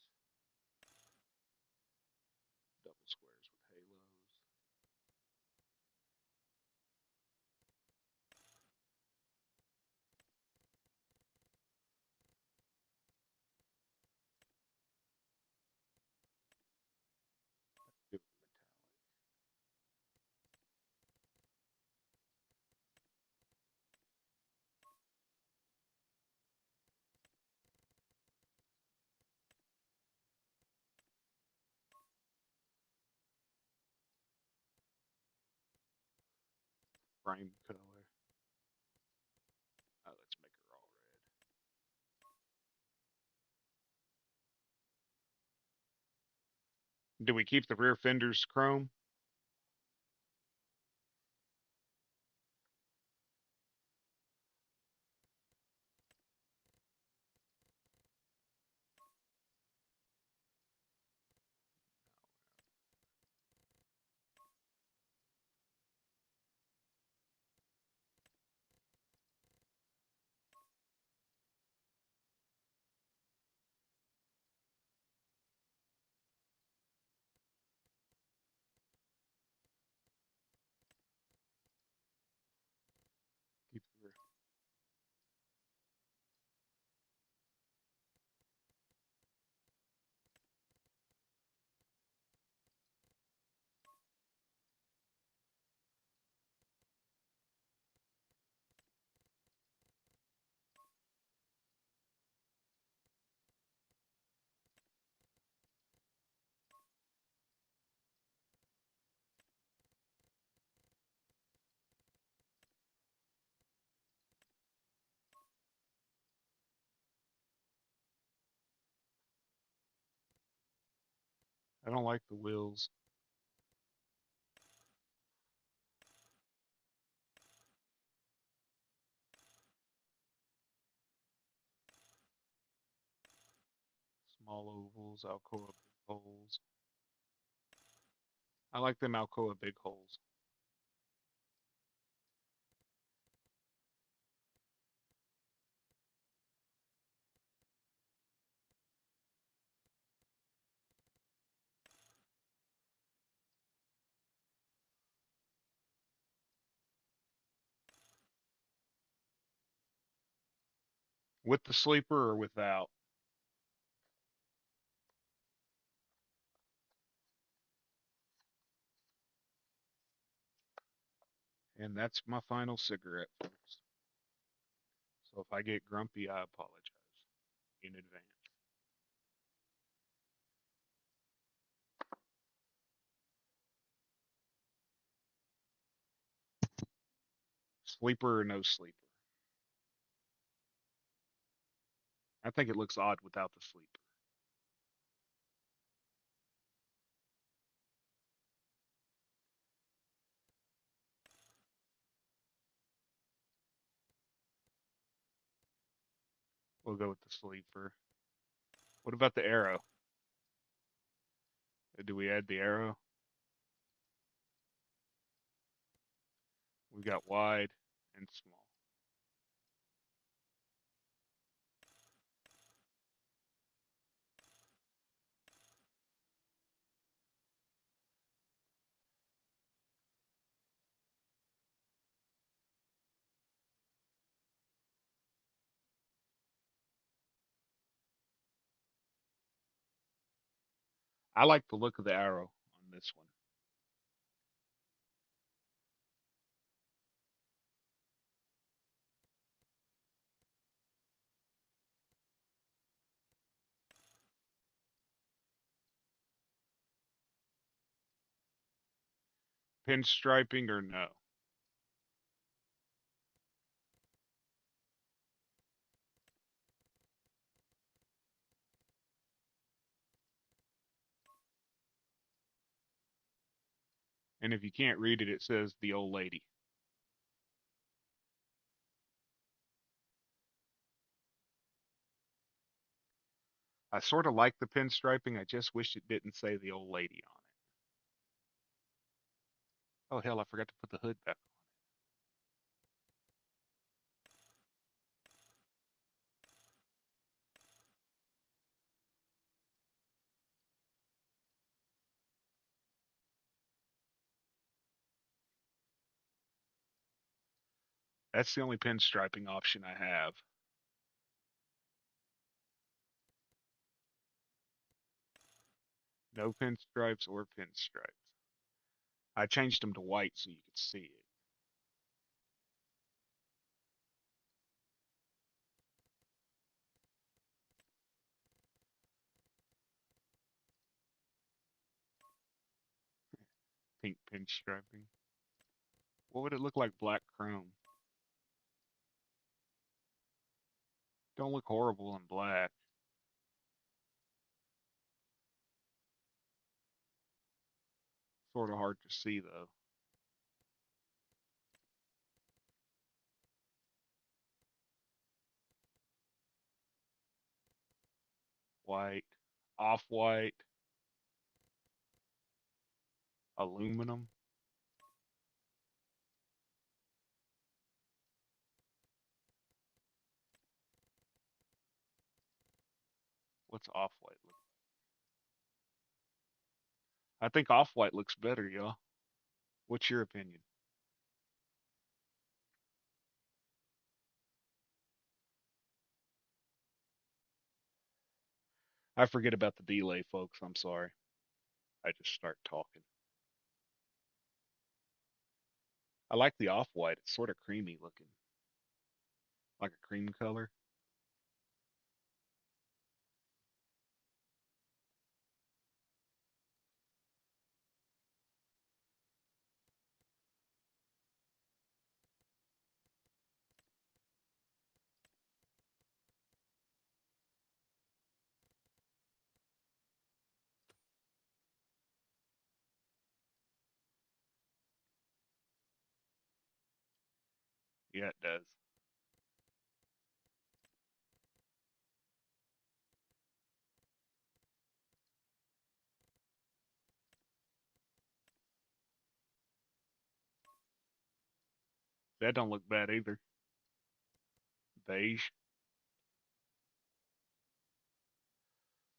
Double squares with halos. Give it metallic. Frame color. Let's make her all red. Do we keep the rear fenders chrome? Keep the rear. I don't like the wheels. Small ovals, Alcoa big holes. I like them Alcoa big holes. With the sleeper or without? And that's my final cigarette, folks. So if I get grumpy, I apologize in advance. Sleeper or no sleeper? I think it looks odd without the sleeper. We'll go with the sleeper. What about the arrow? Do we add the arrow? We got wide and small. I like the look of the arrow on this one. Pinstriping or no? And if you can't read it, it says the old lady. I sort of like the pinstriping. I just wish it didn't say the old lady on it. Oh, hell, I forgot to put the hood back on. That's the only pinstriping option I have. No pinstripes or pinstripes. I changed them to white so you could see it. Pink pinstriping. What would it look like black chrome? Don't look horrible in black. Sort of hard to see though. White, off-white, aluminum. What's off-white look? I think off-white looks better, y'all. What's your opinion? I forget about the delay, folks. I'm sorry. I just start talking. I like the off-white. It's sort of creamy looking, like a cream color. Yeah, it does. That don't look bad either. Beige.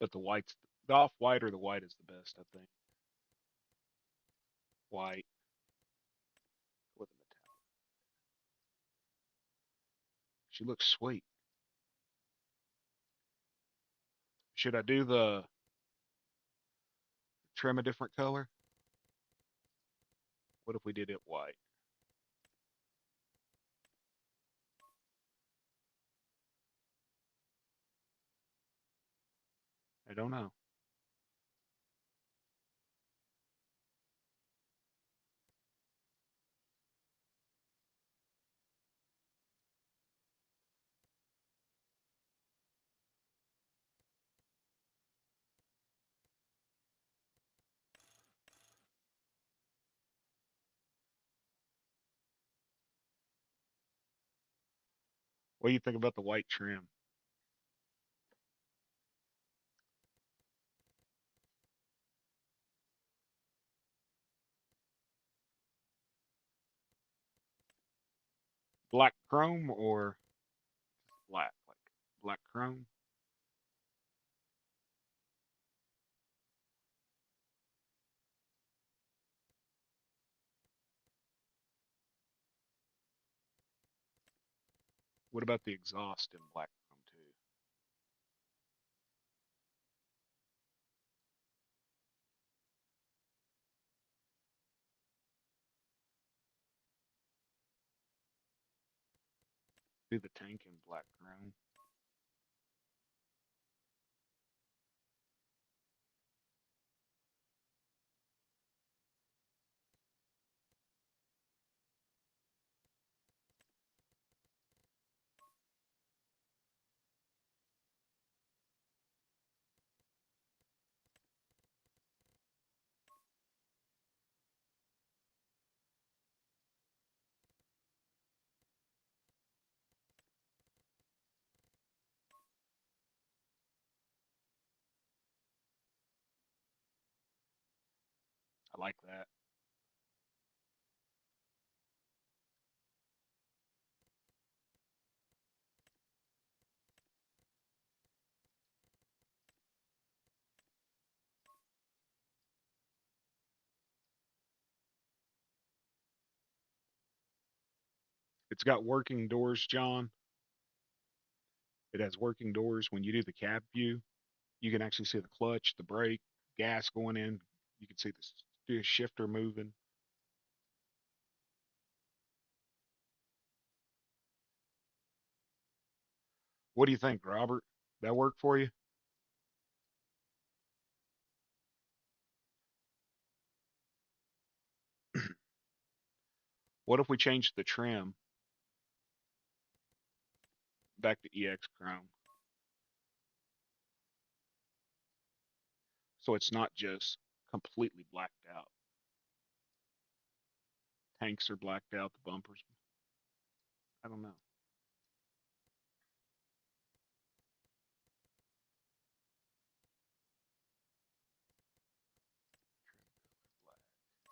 But the off white or the white is the best, I think. White with a metallic. She looks sweet. Should I do the trim a different color? What if we did it white? I don't know. What do you think about the white trim? Black chrome or black? Like black chrome? What about the exhaust in black chrome too? Do the tank in black chrome? I like that. It's got working doors, John. It has working doors. When you do the cab view, you can actually see the clutch, the brake, gas going in. You can see the shifter moving. What do you think, Robert? That work for you? What if we change the trim back to EX Chrome so it's not just completely blacked out? Tanks are blacked out, the bumpers. I don't know. Black tank.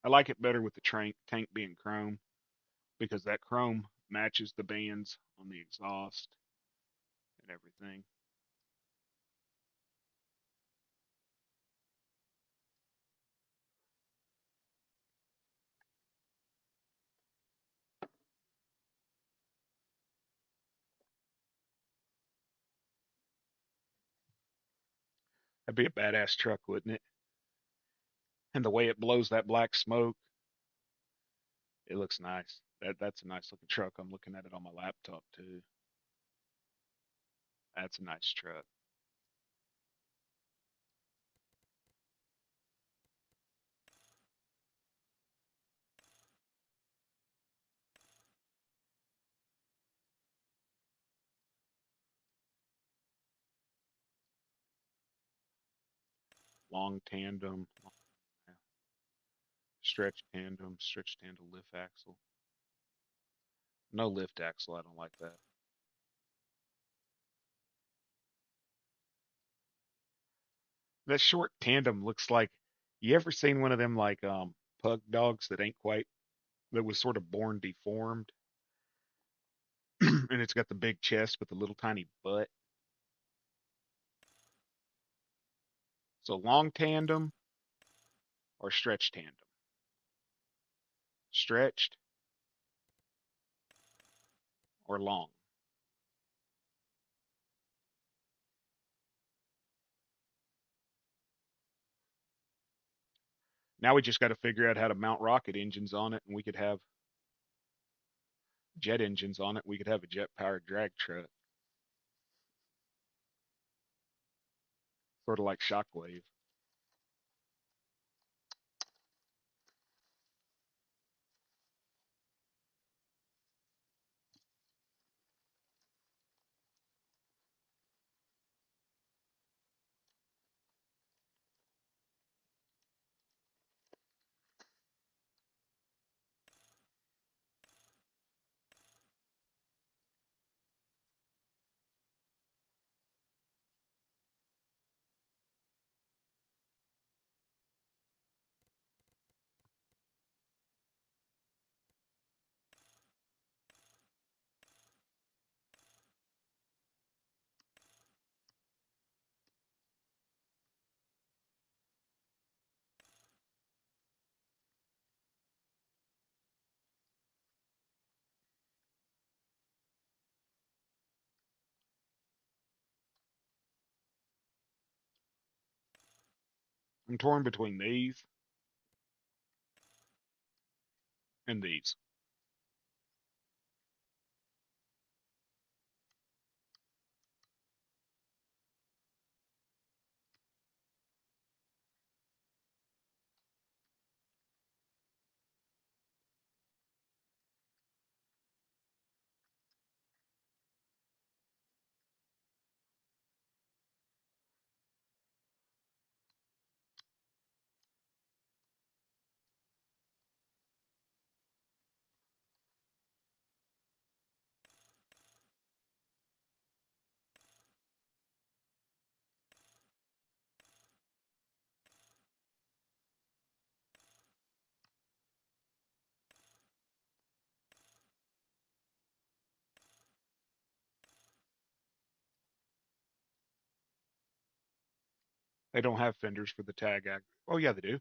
I like it better with the tank being chrome because that chrome matches the bands on the exhaust and everything. That'd be a badass truck, wouldn't it? And the way it blows that black smoke, it looks nice. That's a nice looking truck. I'm looking at it on my laptop too. That's a nice truck. Long tandem, stretch tandem lift axle. No lift axle. I don't like that. That short tandem looks like, you ever seen one of them like pug dogs that ain't quite, that was sort of born deformed, and it's got the big chest with the little tiny butt. So long tandem or stretch tandem. Stretched or long. Now we just got to figure out how to mount rocket engines on it, and we could have jet engines on it. We could have a jet powered drag truck, sort of like Shockwave. I'm torn between these and these. They don't have fenders for the tag. Oh yeah, they do.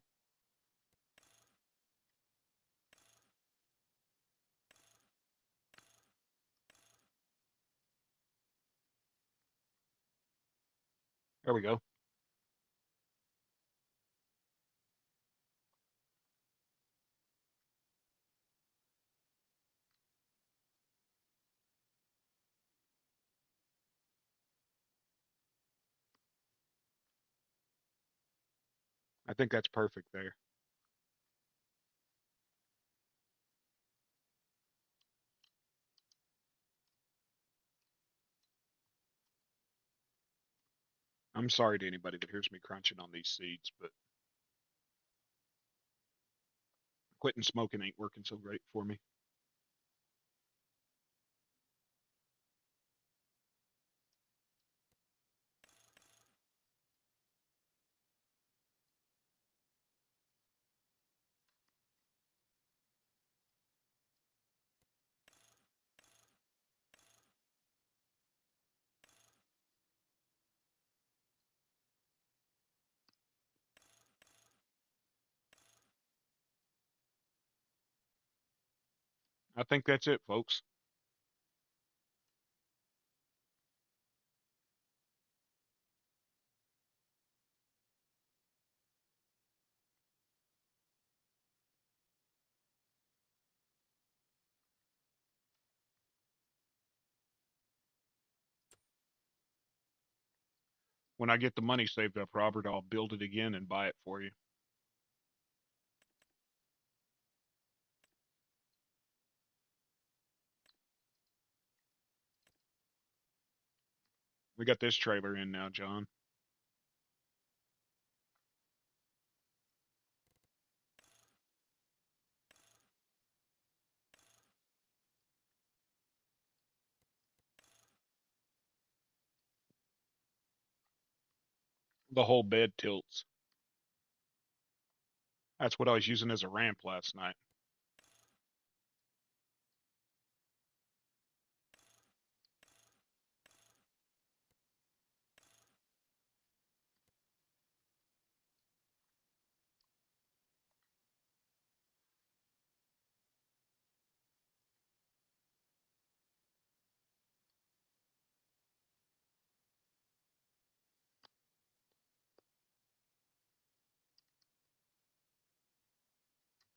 There we go. I think that's perfect there. I'm sorry to anybody that hears me crunching on these seeds, but quitting smoking ain't working so great for me. I think that's it, folks. When I get the money saved up, Robert, I'll build it again and buy it for you. We got this trailer in now, John. The whole bed tilts. That's what I was using as a ramp last night.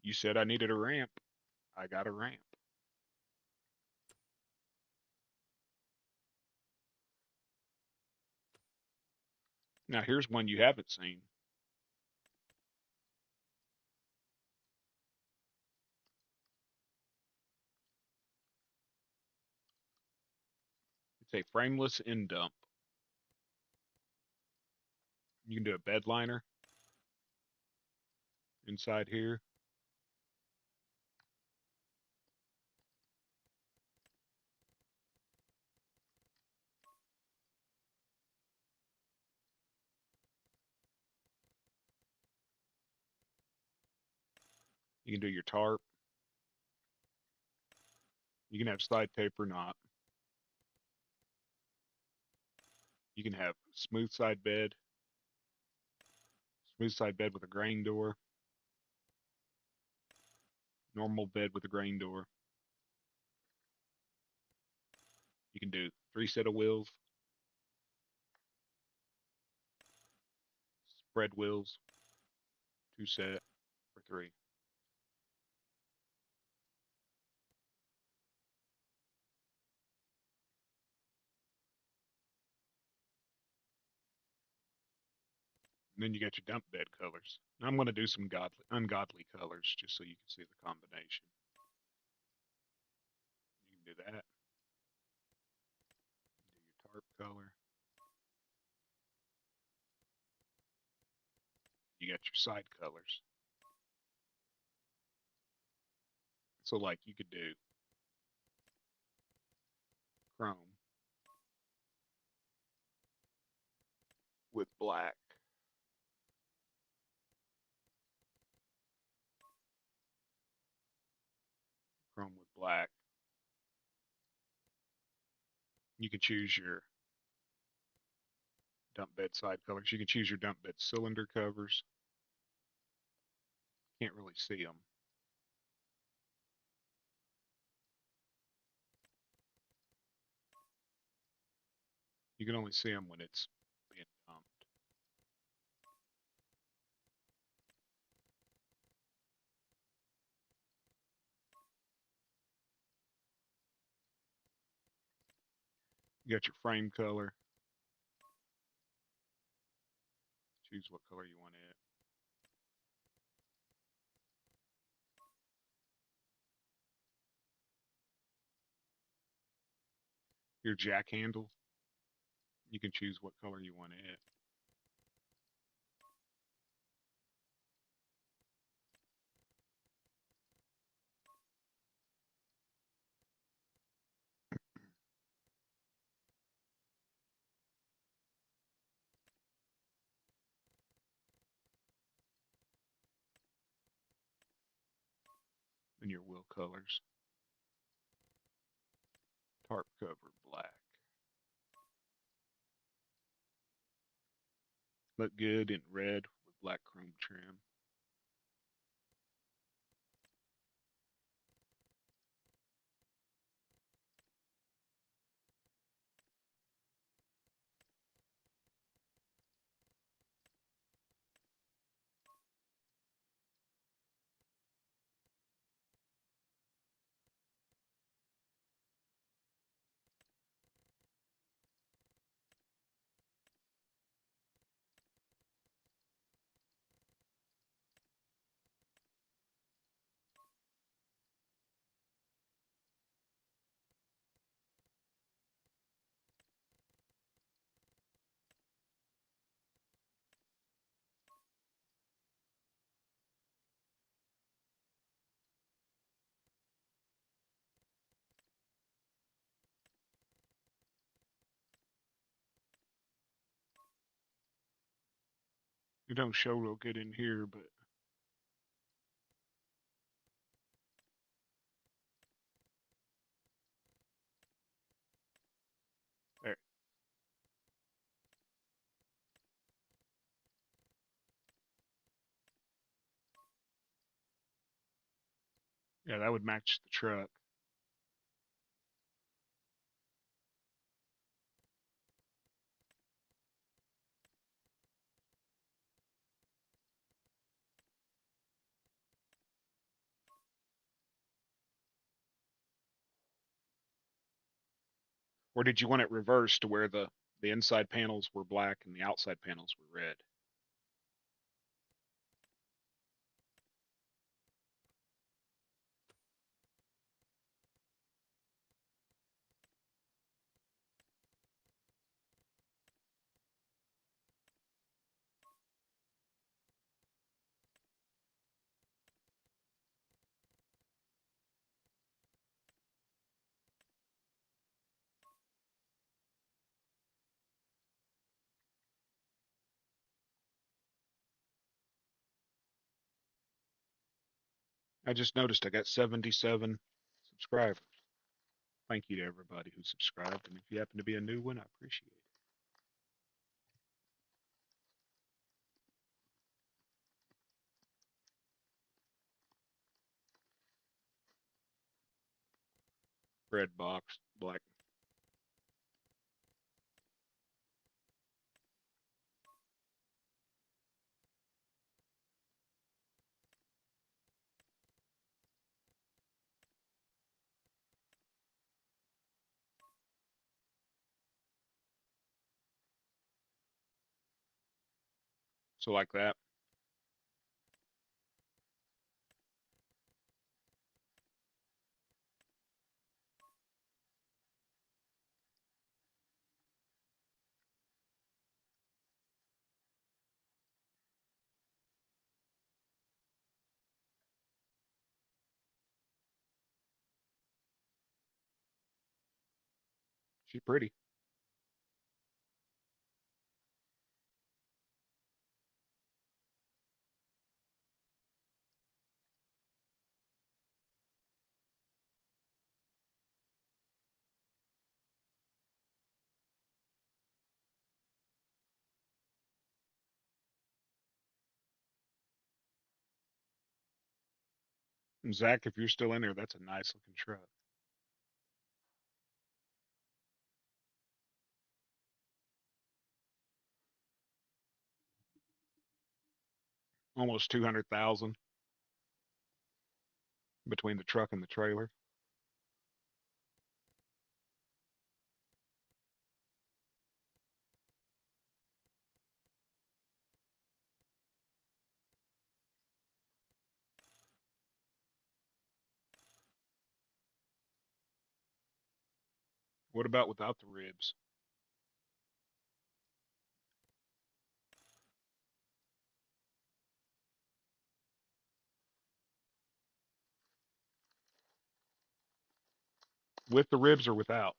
You said I needed a ramp. I got a ramp. Now here's one you haven't seen. It's a frameless end dump. You can do a bed liner inside here. You can do your tarp. You can have side tape or not. You can have smooth side bed with a grain door, normal bed with a grain door. You can do 3 set of wheels, spread wheels, 2 set or 3. And then you got your dump bed colors. Now I'm going to do some ungodly colors just so you can see the combination. You can do that. Do your tarp color. You got your side colors. So like you could do chrome with black, chrome with black. You can choose your dump bed side colors. You can choose your dump bed cylinder covers. Can't really see them. You can only see them when it's being dumped. You got your frame color. Choose what color you want it. Your jack handle. You can choose what color you want it. And your wheel colors. Tarp cover black. Look good in red with black chrome trim. It don't show real good in here, but there. Yeah, that would match the truck. Or did you want it reversed to where the inside panels were black and the outside panels were red? I just noticed I got 77 subscribers. Thank you to everybody who subscribed, and if you happen to be a new one, I appreciate it. Red box, black. So like that. She's pretty. And Zach, if you're still in there, that's a nice looking truck. Almost 200,000 between the truck and the trailer. What about without the ribs? With the ribs or without?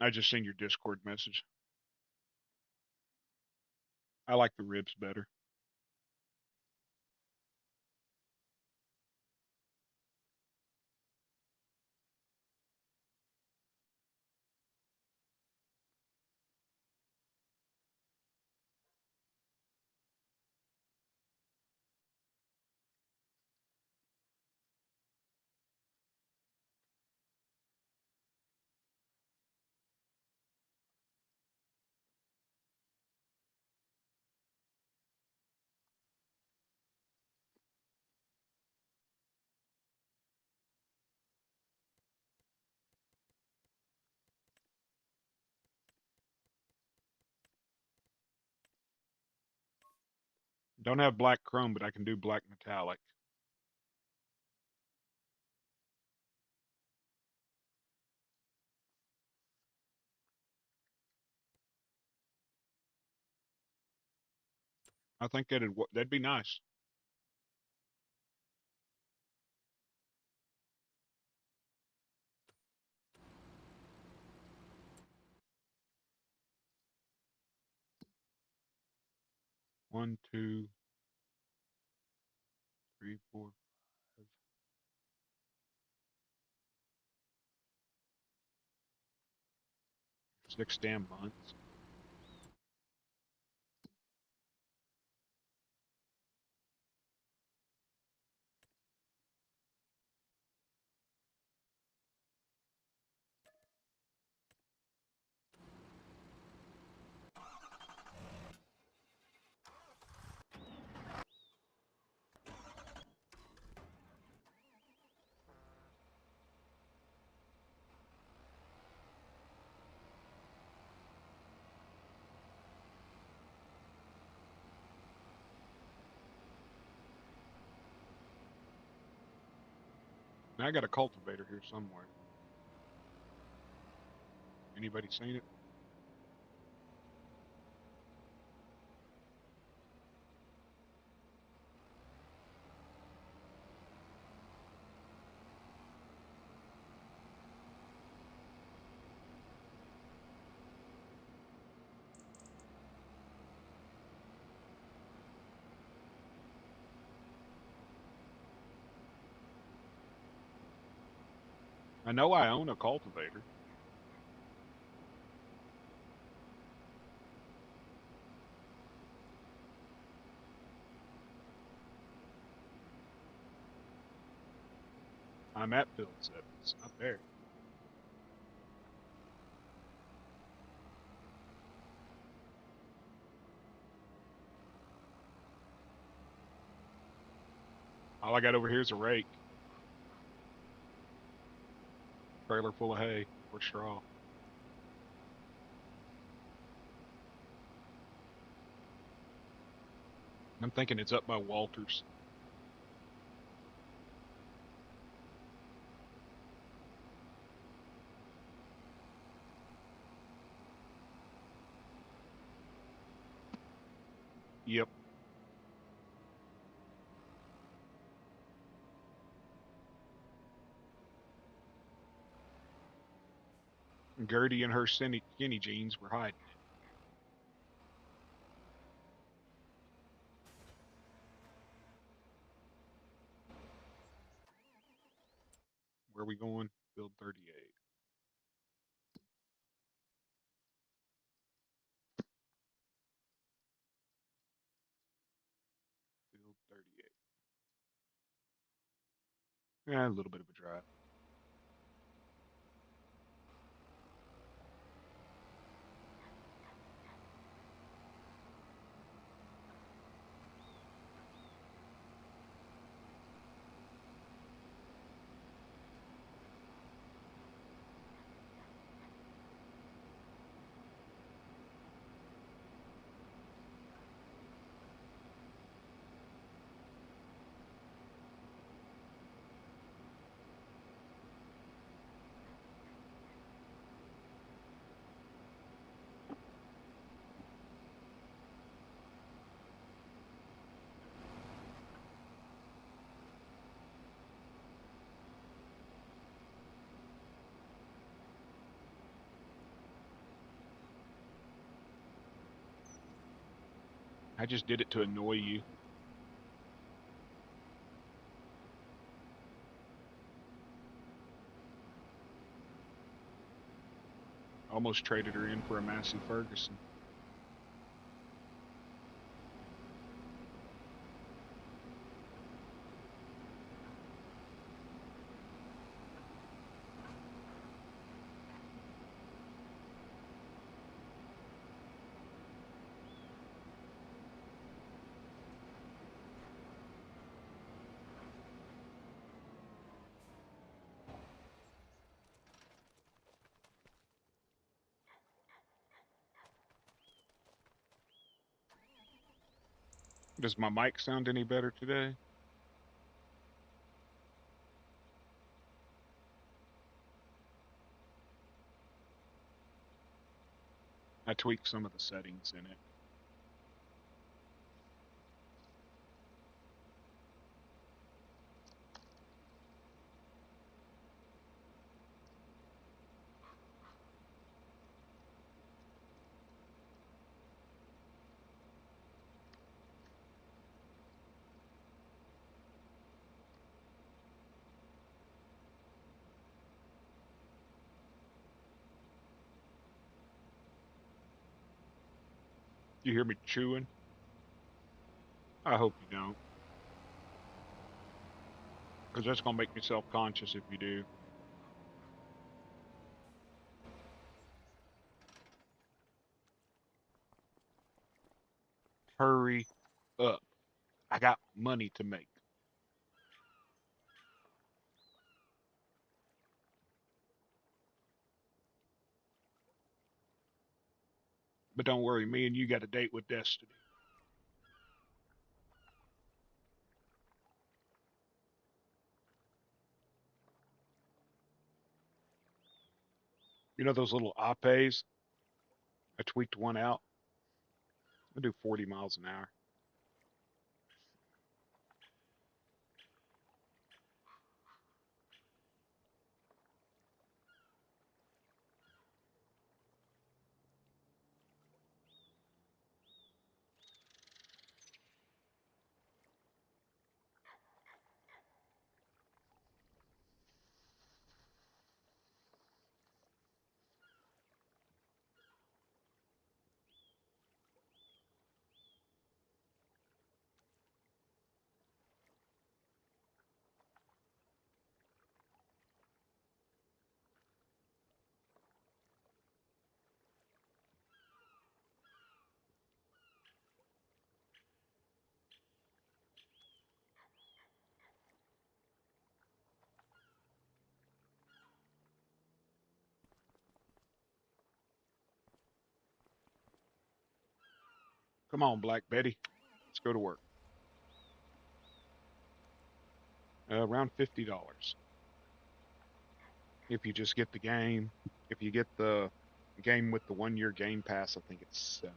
I just seen your Discord message. I like the ribs better. Don't have black chrome, but I can do black metallic. I think that'd be nice. One, two, three, four, 6 damn months. Now I got a cultivator here somewhere. Anybody seen it? I know I own a cultivator. I'm at field 7. It's not there. All I got over here is a rake. Trailer full of hay or straw. I'm thinking it's up by Walters. Yep. Gertie and her skinny jeans were hiding it. Where are we going? Field 38. Field 38. Yeah, a little bit of a drive. I just did it to annoy you. Almost traded her in for a Massey Ferguson. Does my mic sound any better today? I tweaked some of the settings in it. You hear me chewing? I hope you don't, because that's going to make me self-conscious if you do. Hurry up. I got money to make. But don't worry, me and you got a date with Destiny. You know those little Apes? I tweaked one out. I do 40 miles an hour. Come on, Black Betty. Let's go to work. Around $50. If you just get the game. If you get the game with the 1 year Game Pass, I think it's 7.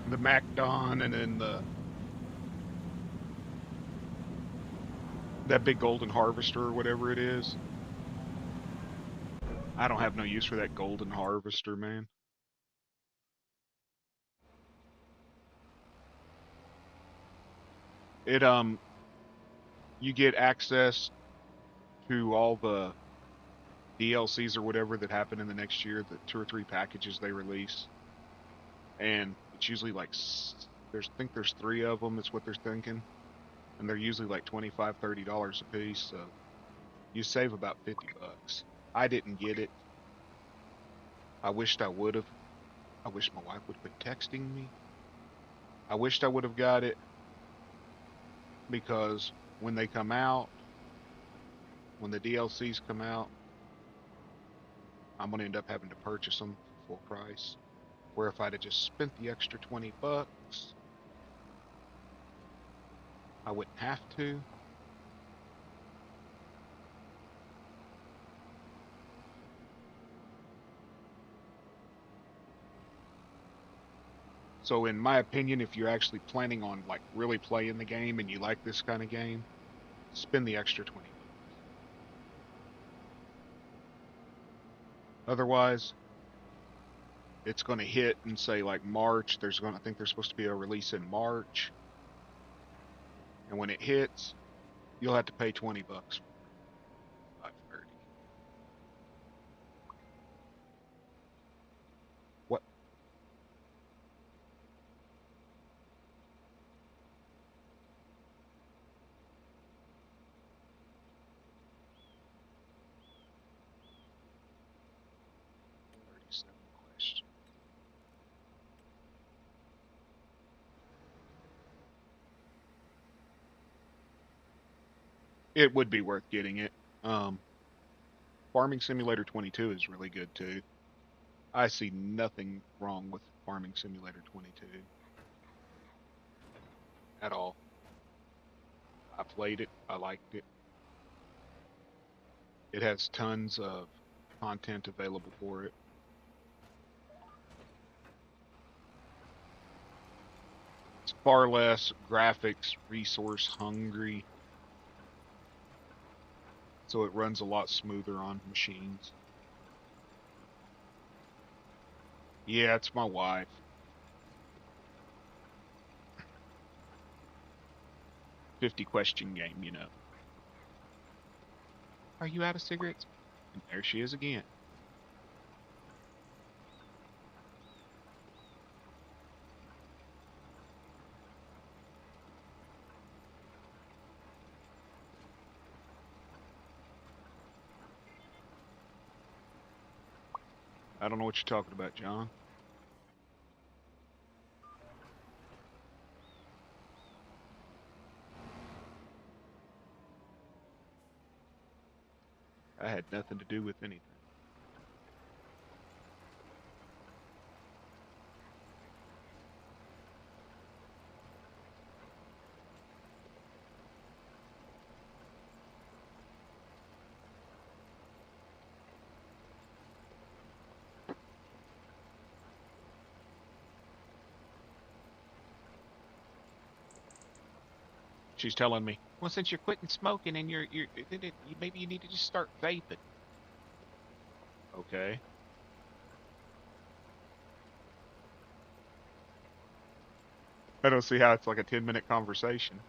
The MacDon and then that big golden harvester or whatever it is. I don't have no use for that golden harvester, man. It you get access to all the DLCs or whatever that happen in the next year, the 2 or 3 packages they release, and it's usually like there's I think there's 3 of them. Is what they're thinking, and they're usually like $25-$30 a piece. So you save about $50. I didn't get it. I wished I would have. I wish my wife would quit texting me. I wished I would have got it because when they come out, when the DLCs come out, I'm gonna end up having to purchase them for full price. Where if I'd have just spent the extra $20, I wouldn't have to. So in my opinion, if you're actually planning on like really playing the game and you like this kind of game, spend the extra 20 bucks. Otherwise, it's going to hit and say like March. I think there's supposed to be a release in March, and when it hits, you'll have to pay $20. 530. What? $37 question. It would be worth getting it. Farming Simulator 22 is really good too. I see nothing wrong with Farming Simulator 22 at all. I played it. I liked it. It has tons of content available for it. It's far less graphics resource hungry, so it runs a lot smoother on machines. Yeah, it's my wife. $50 question game, you know. Are you out of cigarettes? And there she is again. I don't know what you're talking about, John. I had nothing to do with anything. She's telling me, well, since you're quitting smoking and maybe you need to just start vaping. Okay. I don't see how it's like a 10-minute conversation.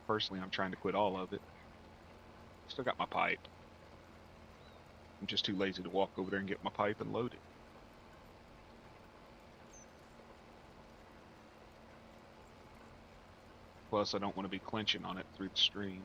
Personally, I'm trying to quit all of it. Still got my pipe. I'm just too lazy to walk over there and get my pipe and load it. Plus, I don't want to be clenching on it through the stream.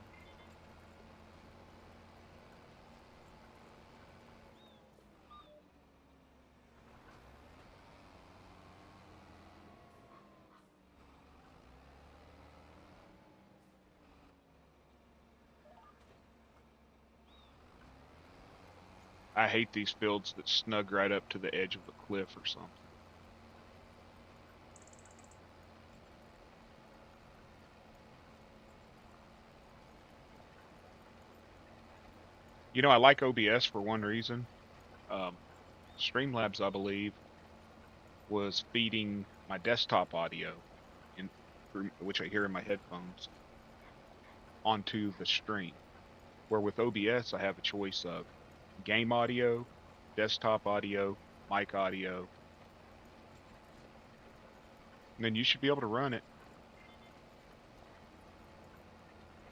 I hate these fields that snug right up to the edge of the cliff or something. You know, I like OBS for one reason. Um, Streamlabs, I believe, was feeding my desktop audio, in, which I hear in my headphones, onto the stream. Where with OBS, I have a choice of game audio, desktop audio, mic audio, and then you should be able to run it.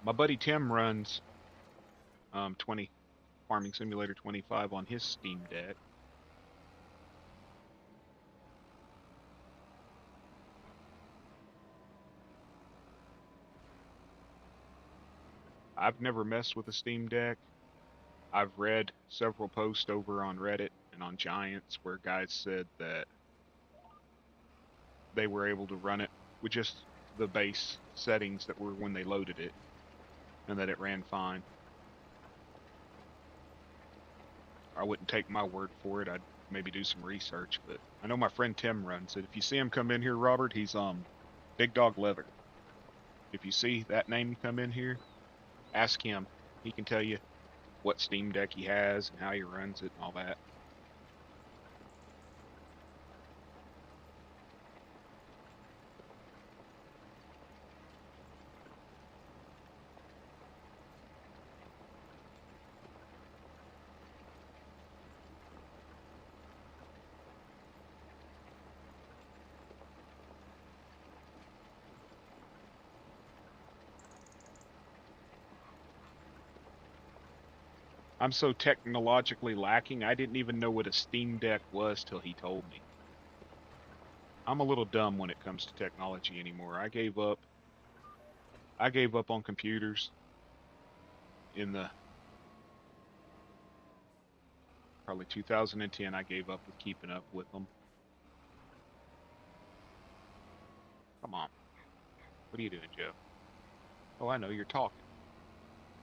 My buddy Tim runs 20 Farming Simulator 25 on his Steam Deck. I've never messed with a Steam Deck. I've read several posts over on Reddit and on Giants where guys said that they were able to run it with just the base settings that were when they loaded it, and that it ran fine. I wouldn't take my word for it. I'd maybe do some research, but I know my friend Tim runs it. If you see him come in here, Robert, he's Big Dog Leather. If you see that name come in here, ask him. He can tell you what Steam Deck he has and how he runs it and all that. I'm so technologically lacking, I didn't even know what a Steam Deck was till he told me. I'm a little dumb when it comes to technology anymore. I gave up. I gave up on computers in the probably 2010. I gave up with keeping up with them. Come on. What are you doing, Joe? Oh, I know you're talking,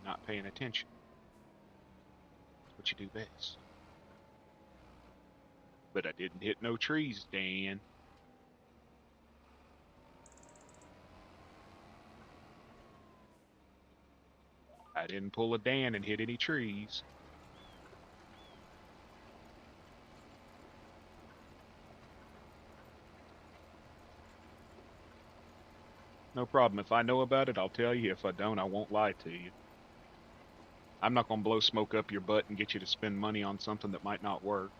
not paying attention. That's what you do best. But I didn't hit no trees, Dan. I didn't pull a Dan and hit any trees. No problem. If I know about it, I'll tell you. If I don't, I won't lie to you. I'm not going to blow smoke up your butt and get you to spend money on something that might not work.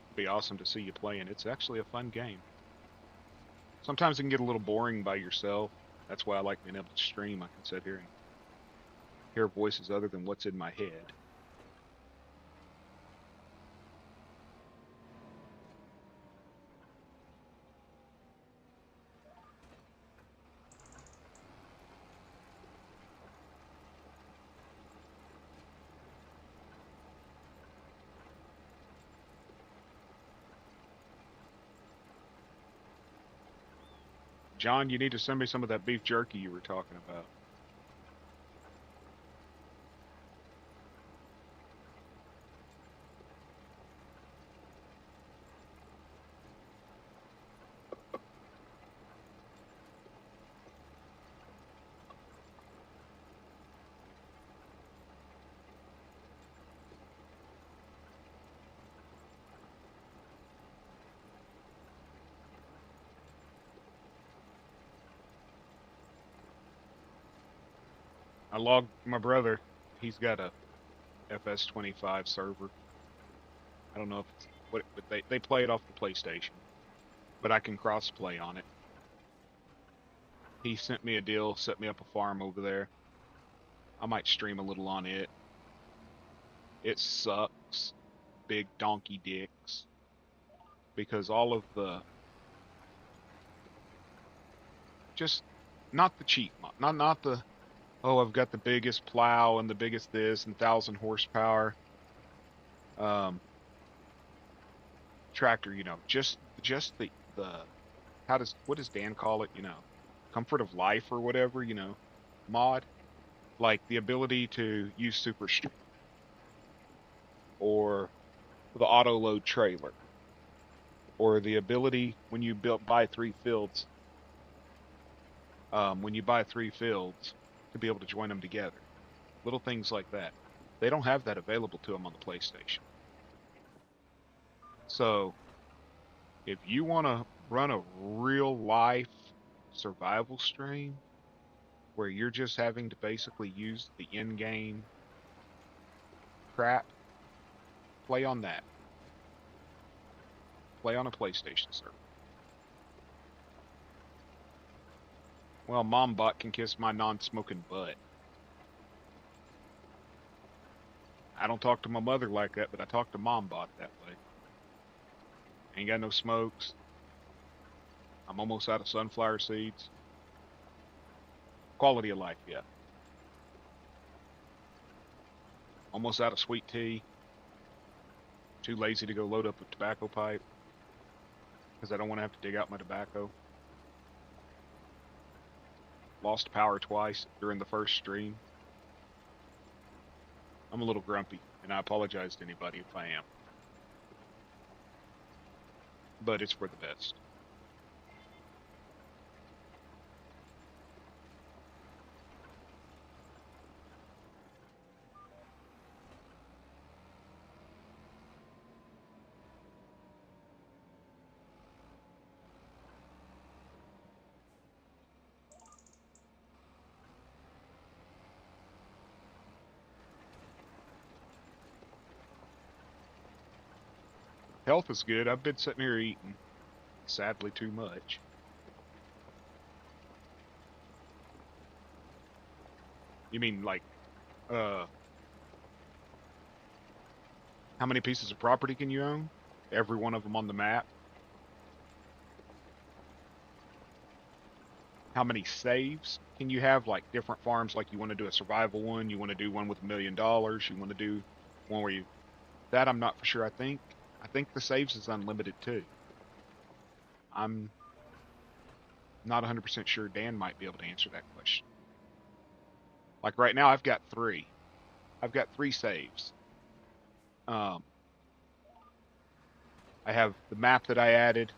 It'd be awesome to see you playing. It's actually a fun game. Sometimes it can get a little boring by yourself. That's why I like being able to stream. I can sit here and hear voices other than what's in my head. John, you need to send me some of that beef jerky you were talking about. I logged my brother. He's got a FS25 server. I don't know if it's what, but they play it off the PlayStation, but I can cross play on it. He sent me a deal, set me up a farm over there. I might stream a little on it. It sucks, big donkey dicks, because all of the just not the cheap, not the oh I've got the biggest plow and the biggest this and 1,000 horsepower tractor. Just the what does Dan call it? Comfort of life or whatever. Mod, like the ability to use super strength or the auto load trailer, or the ability when you buy 3 fields, to be able to join them together. Little things like that. They don't have that available to them on the PlayStation. So if you want to run a real life survival stream where you're just having to basically use the in-game crap, play on that. Play on a PlayStation server. Well, MomBot can kiss my non-smoking butt. I don't talk to my mother like that, but I talk to MomBot that way. Ain't got no smokes. I'm almost out of sunflower seeds. Quality of life, yeah. Almost out of sweet tea. Too lazy to go load up a tobacco pipe because I don't want to have to dig out my tobacco. Lost power twice during the first stream. I'm a little grumpy, and I apologize to anybody if I am. But it's for the best. Health is good. I've been sitting here eating, sadly, too much. You mean like, uh, how many pieces of property can you own? Every one of them on the map? How many saves can you have? Like different farms, like you want to do a survival one, you want to do one with $1 million, you want to do one where you, that I'm not for sure. I think the saves is unlimited too. I'm not 100% sure. Dan might be able to answer that question. Like right now, I've got three. I've got three saves. Um, I have the map that I added.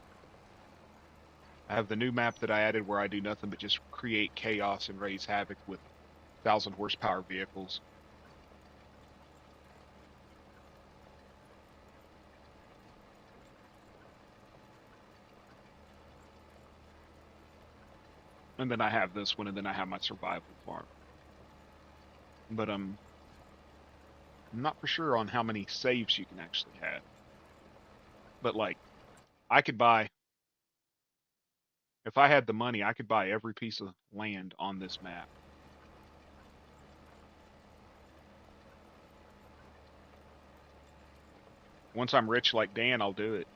I have the new map that I added where I do nothing but just create chaos and raise havoc with 1,000 horsepower vehicles. And then I have this one, and then I have my survival farm. But I'm not for sure on how many saves you can actually have. But like, I could buy, if I had the money, I could buy every piece of land on this map. Once I'm rich like Dan, I'll do it.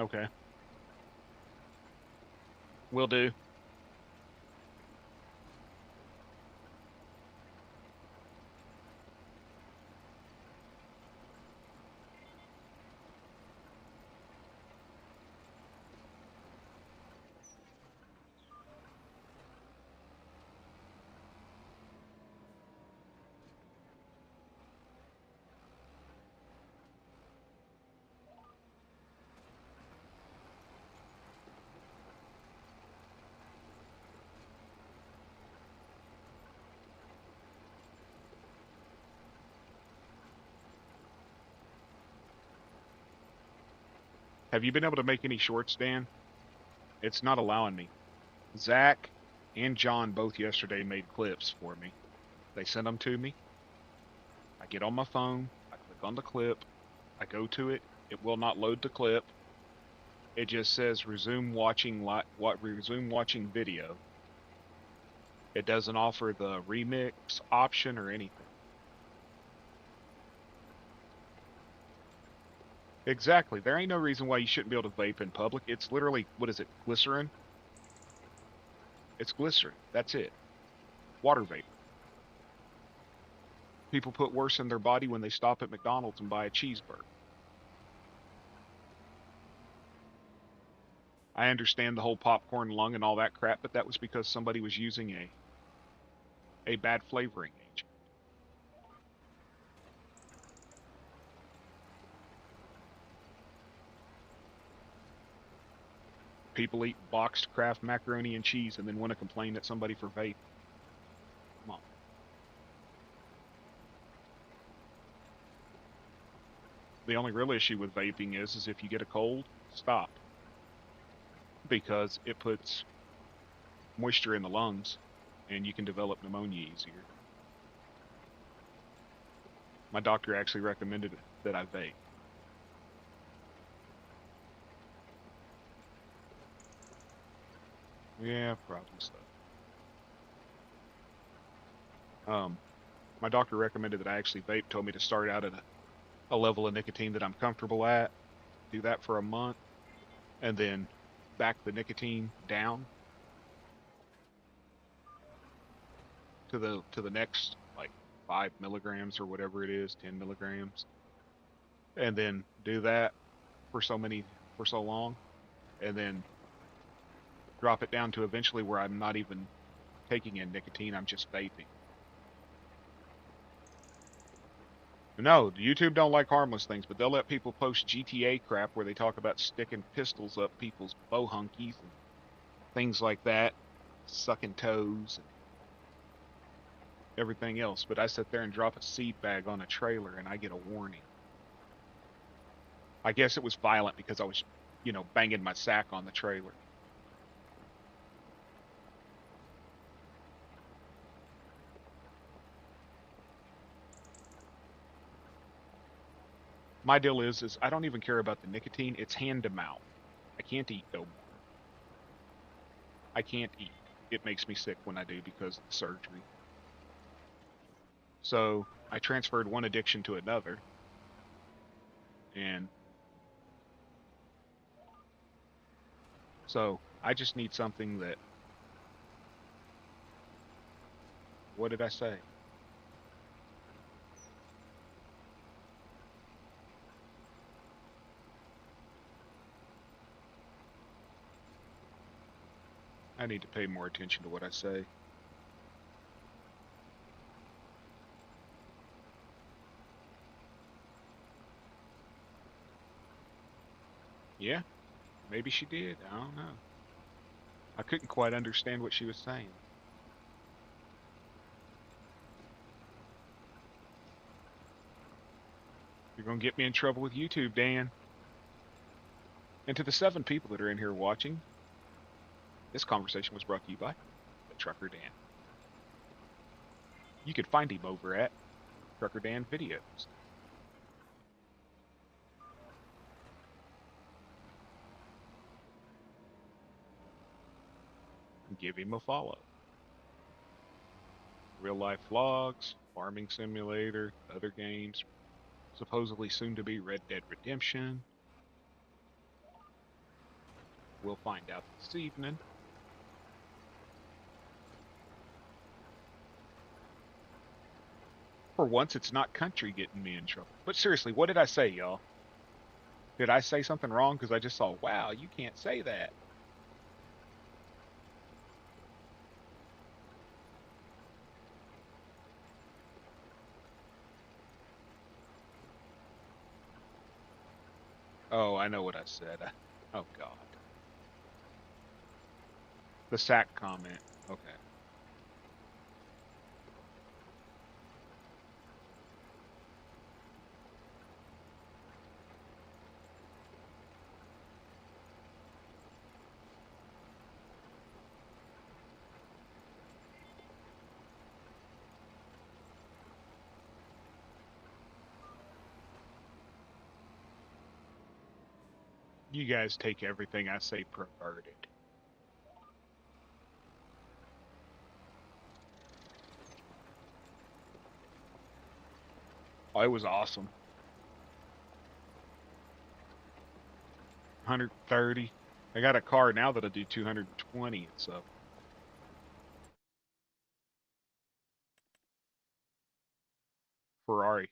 Okay. Will do. Have you been able to make any shorts, Dan? It's not allowing me. Zach and John both yesterday made clips for me. They sent them to me. I get on my phone. I click on the clip. I go to it. It will not load the clip. It just says resume watching resume watching video. It doesn't offer the remix option or anything. Exactly. There ain't no reason why you shouldn't be able to vape in public. It's literally, what is it, glycerin? It's glycerin. That's it. Water vapor. People put worse in their body when they stop at McDonald's and buy a cheeseburger. I understand the whole popcorn lung and all that crap, but that was because somebody was using a bad flavoring agent. People eat boxed Kraft macaroni and cheese and then want to complain at somebody for vape. Come on. The only real issue with vaping is if you get a cold, stop. Because it puts moisture in the lungs and you can develop pneumonia easier. My doctor actually recommended that I vape. Yeah, probably so. My doctor recommended that I actually vape, told me to start out at a level of nicotine that I'm comfortable at, do that for a month, and then back the nicotine down. to the next like 5 milligrams or whatever it is, 10 milligrams, and then do that for so long, and then drop it down to eventually where I'm not even taking in nicotine, I'm just vaping. No, YouTube don't like harmless things, but they'll let people post GTA crap where they talk about sticking pistols up people's bow hunkies and things like that, sucking toes and everything else. But I sit there and drop a seed bag on a trailer and I get a warning. I guess it was violent because I was, banging my sack on the trailer. My deal is I don't even care about the nicotine. It's hand to mouth. I can't eat no more. I can't eat. It makes me sick when I do because of the surgery. So I transferred one addiction to another. And so I just need something that, what did I say? I need to pay more attention to what I say. Yeah, maybe she did. I don't know. I couldn't quite understand what she was saying. You're going to get me in trouble with YouTube, Dan. And to the 7 people that are in here watching, this conversation was brought to you by the Trucker Dan. You can find him over at Trucker Dan Videos. And give him a follow. Real life vlogs, Farming Simulator, other games, supposedly soon to be Red Dead Redemption. We'll find out this evening. For once, it's not country getting me in trouble. But seriously, what did I say, y'all? Did I say something wrong? Because I just saw, wow, you can't say that. Oh, I know what I said. Oh, God. The sack comment. Okay. You guys take everything I say perverted. Oh, it was awesome. 130. I got a car now that'll do 220. So Ferrari.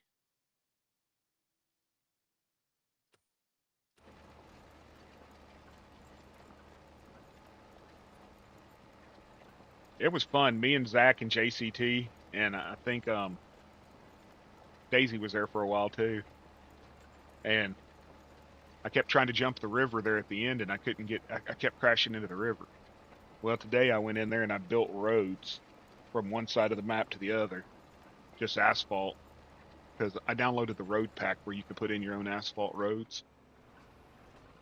It was fun. Me and Zach and JCT, and I think Daisy was there for a while too. And I kept trying to jump the river there at the end, and I couldn't get. I kept crashing into the river. Well, today I went in there and I built roads from one side of the map to the other, just asphalt, because I downloaded the road pack where you can put in your own asphalt roads,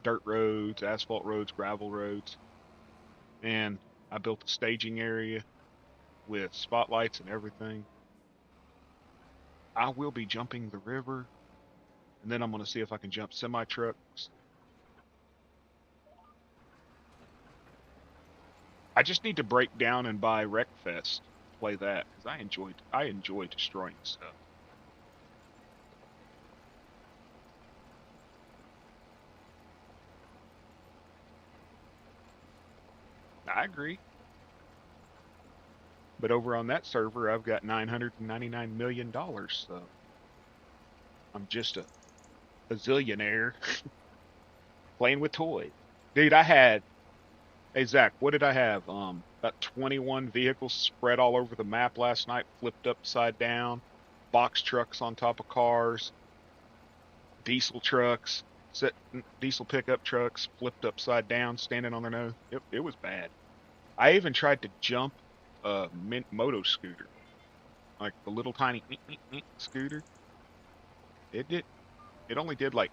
dirt roads, asphalt roads, gravel roads, and I built a staging area with spotlights and everything. I will be jumping the river, and then I'm going to see if I can jump semi trucks. I just need to break down and buy Wreckfest to play that because I enjoy destroying stuff. I agree. But over on that server, I've got $999 million. So I'm just a zillionaire playing with toys. Dude, hey Zach, what did I have? About 21 vehicles spread all over the map last night, flipped upside down, box trucks on top of cars, diesel trucks, diesel pickup trucks flipped upside down, standing on their nose. It was bad. I even tried to jump a moto scooter, like the little tiny scooter. It did. It only did like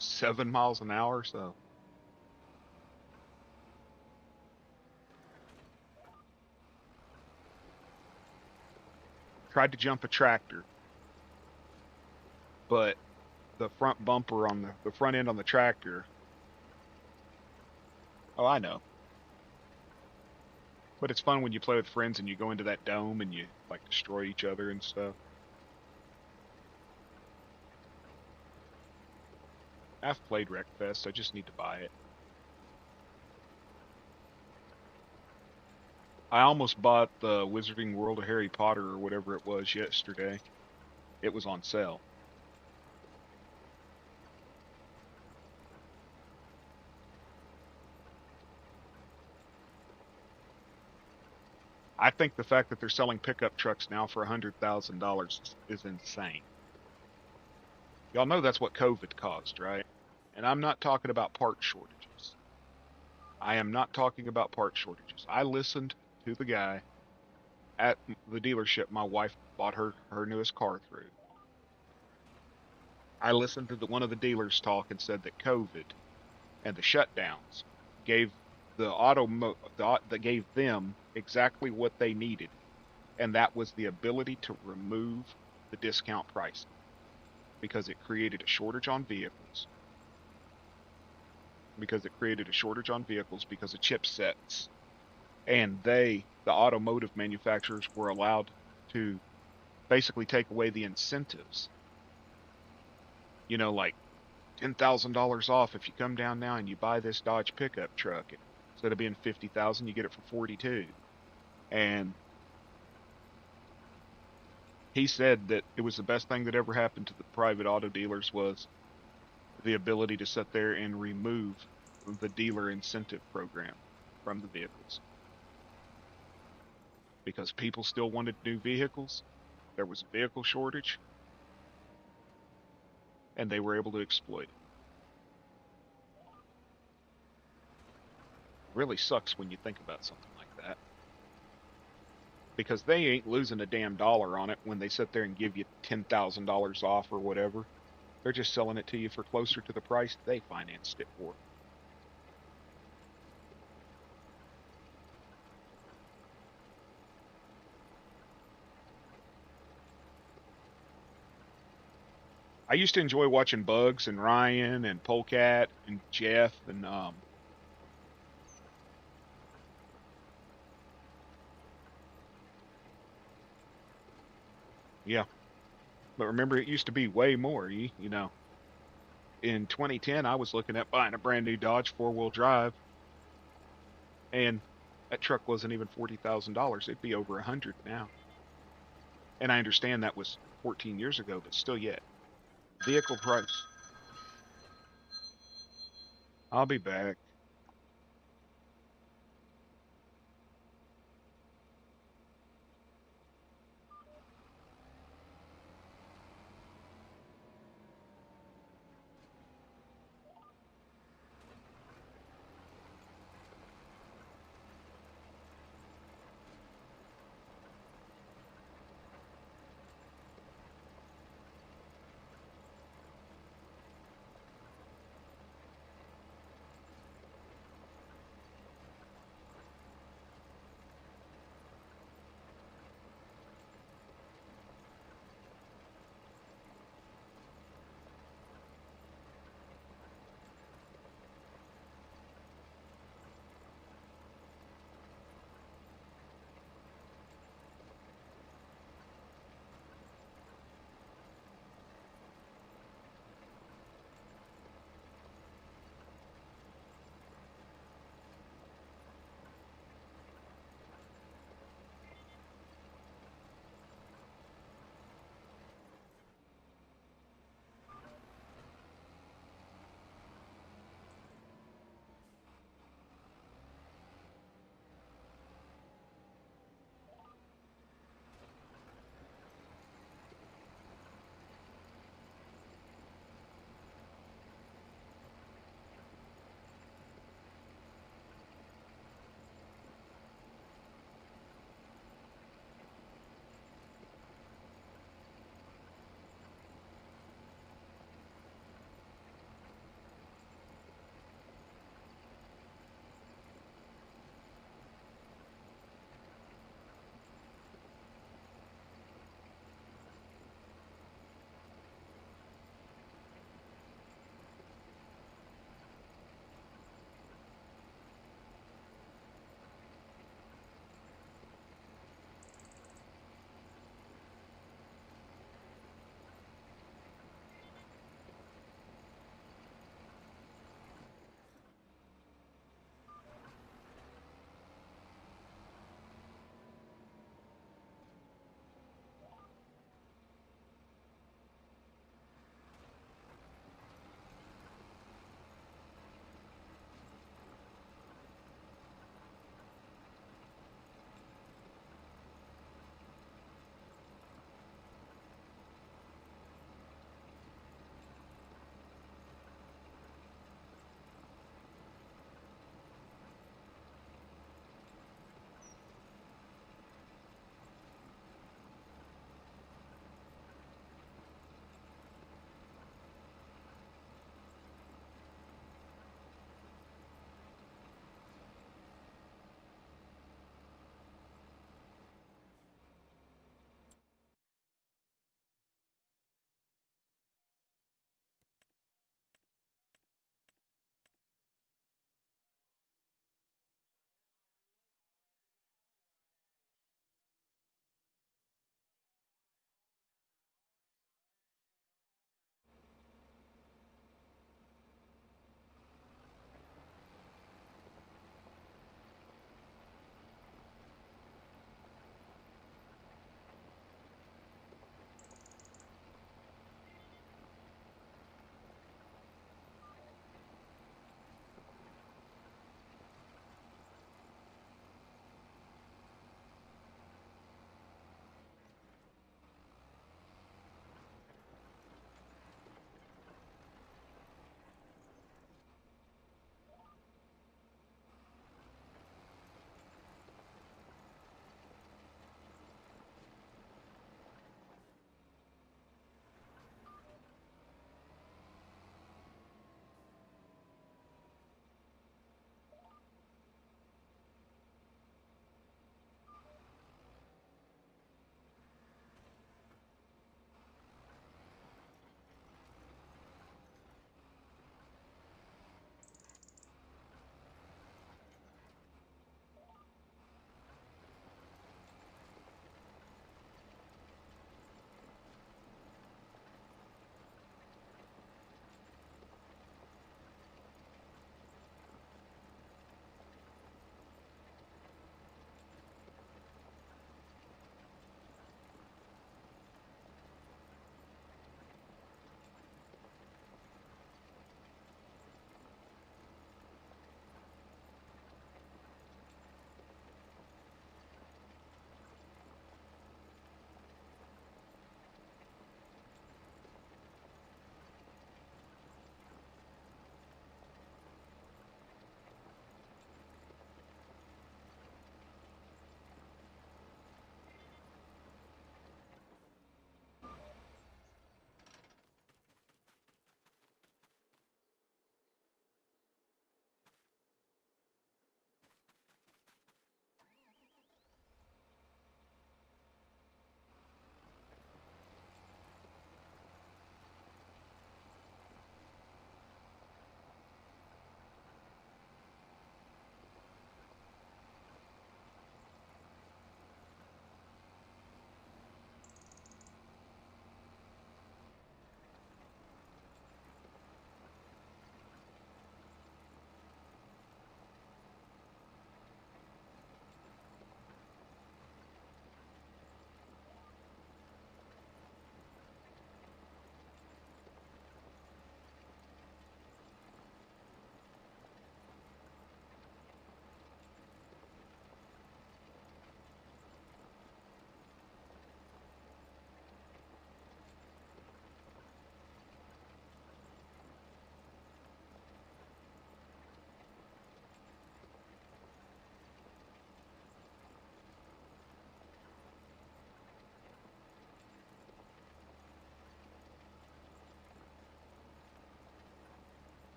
7 miles an hour. So tried to jump a tractor, but the front bumper on the front end on the tractor. Oh, I know. But it's fun when you play with friends and you go into that dome and you like destroy each other and stuff. I've played Wreckfest. I just need to buy it. I almost bought the Wizarding World of Harry Potter or whatever it was yesterday. It was on sale. I think the fact that they're selling pickup trucks now for $100,000 is insane. Y'all know that's what COVID caused, right? And I'm not talking about part shortages. I am not talking about part shortages. I listened to the guy at the dealership my wife bought her newest car through. I listened to one of the dealers talk and said that COVID and the shutdowns gave that gave them exactly what they needed, and that was the ability to remove the discount pricing because it created a shortage on vehicles. Because it created a shortage on vehicles because of chipsets, and the automotive manufacturers were allowed to basically take away the incentives. Like $10,000 off if you come down now and you buy this Dodge pickup truck. Instead of being 50,000, you get it for 42. And he said that it was the best thing that ever happened to the private auto dealers was the ability to sit there and remove the dealer incentive program from the vehicles. Because people still wanted new vehicles, there was a vehicle shortage, and they were able to exploit it. Really sucks when you think about something like that. Because they ain't losing a damn dollar on it when they sit there and give you $10,000 off or whatever. They're just selling it to you for closer to the price they financed it for. I used to enjoy watching Bugs and Ryan and Polecat and Jeff and yeah. But remember, it used to be way more. In 2010, I was looking at buying a brand new Dodge four-wheel drive, and that truck wasn't even $40,000. It'd be over 100 now. And I understand that was 14 years ago, but still, yet vehicle price. I'll be back.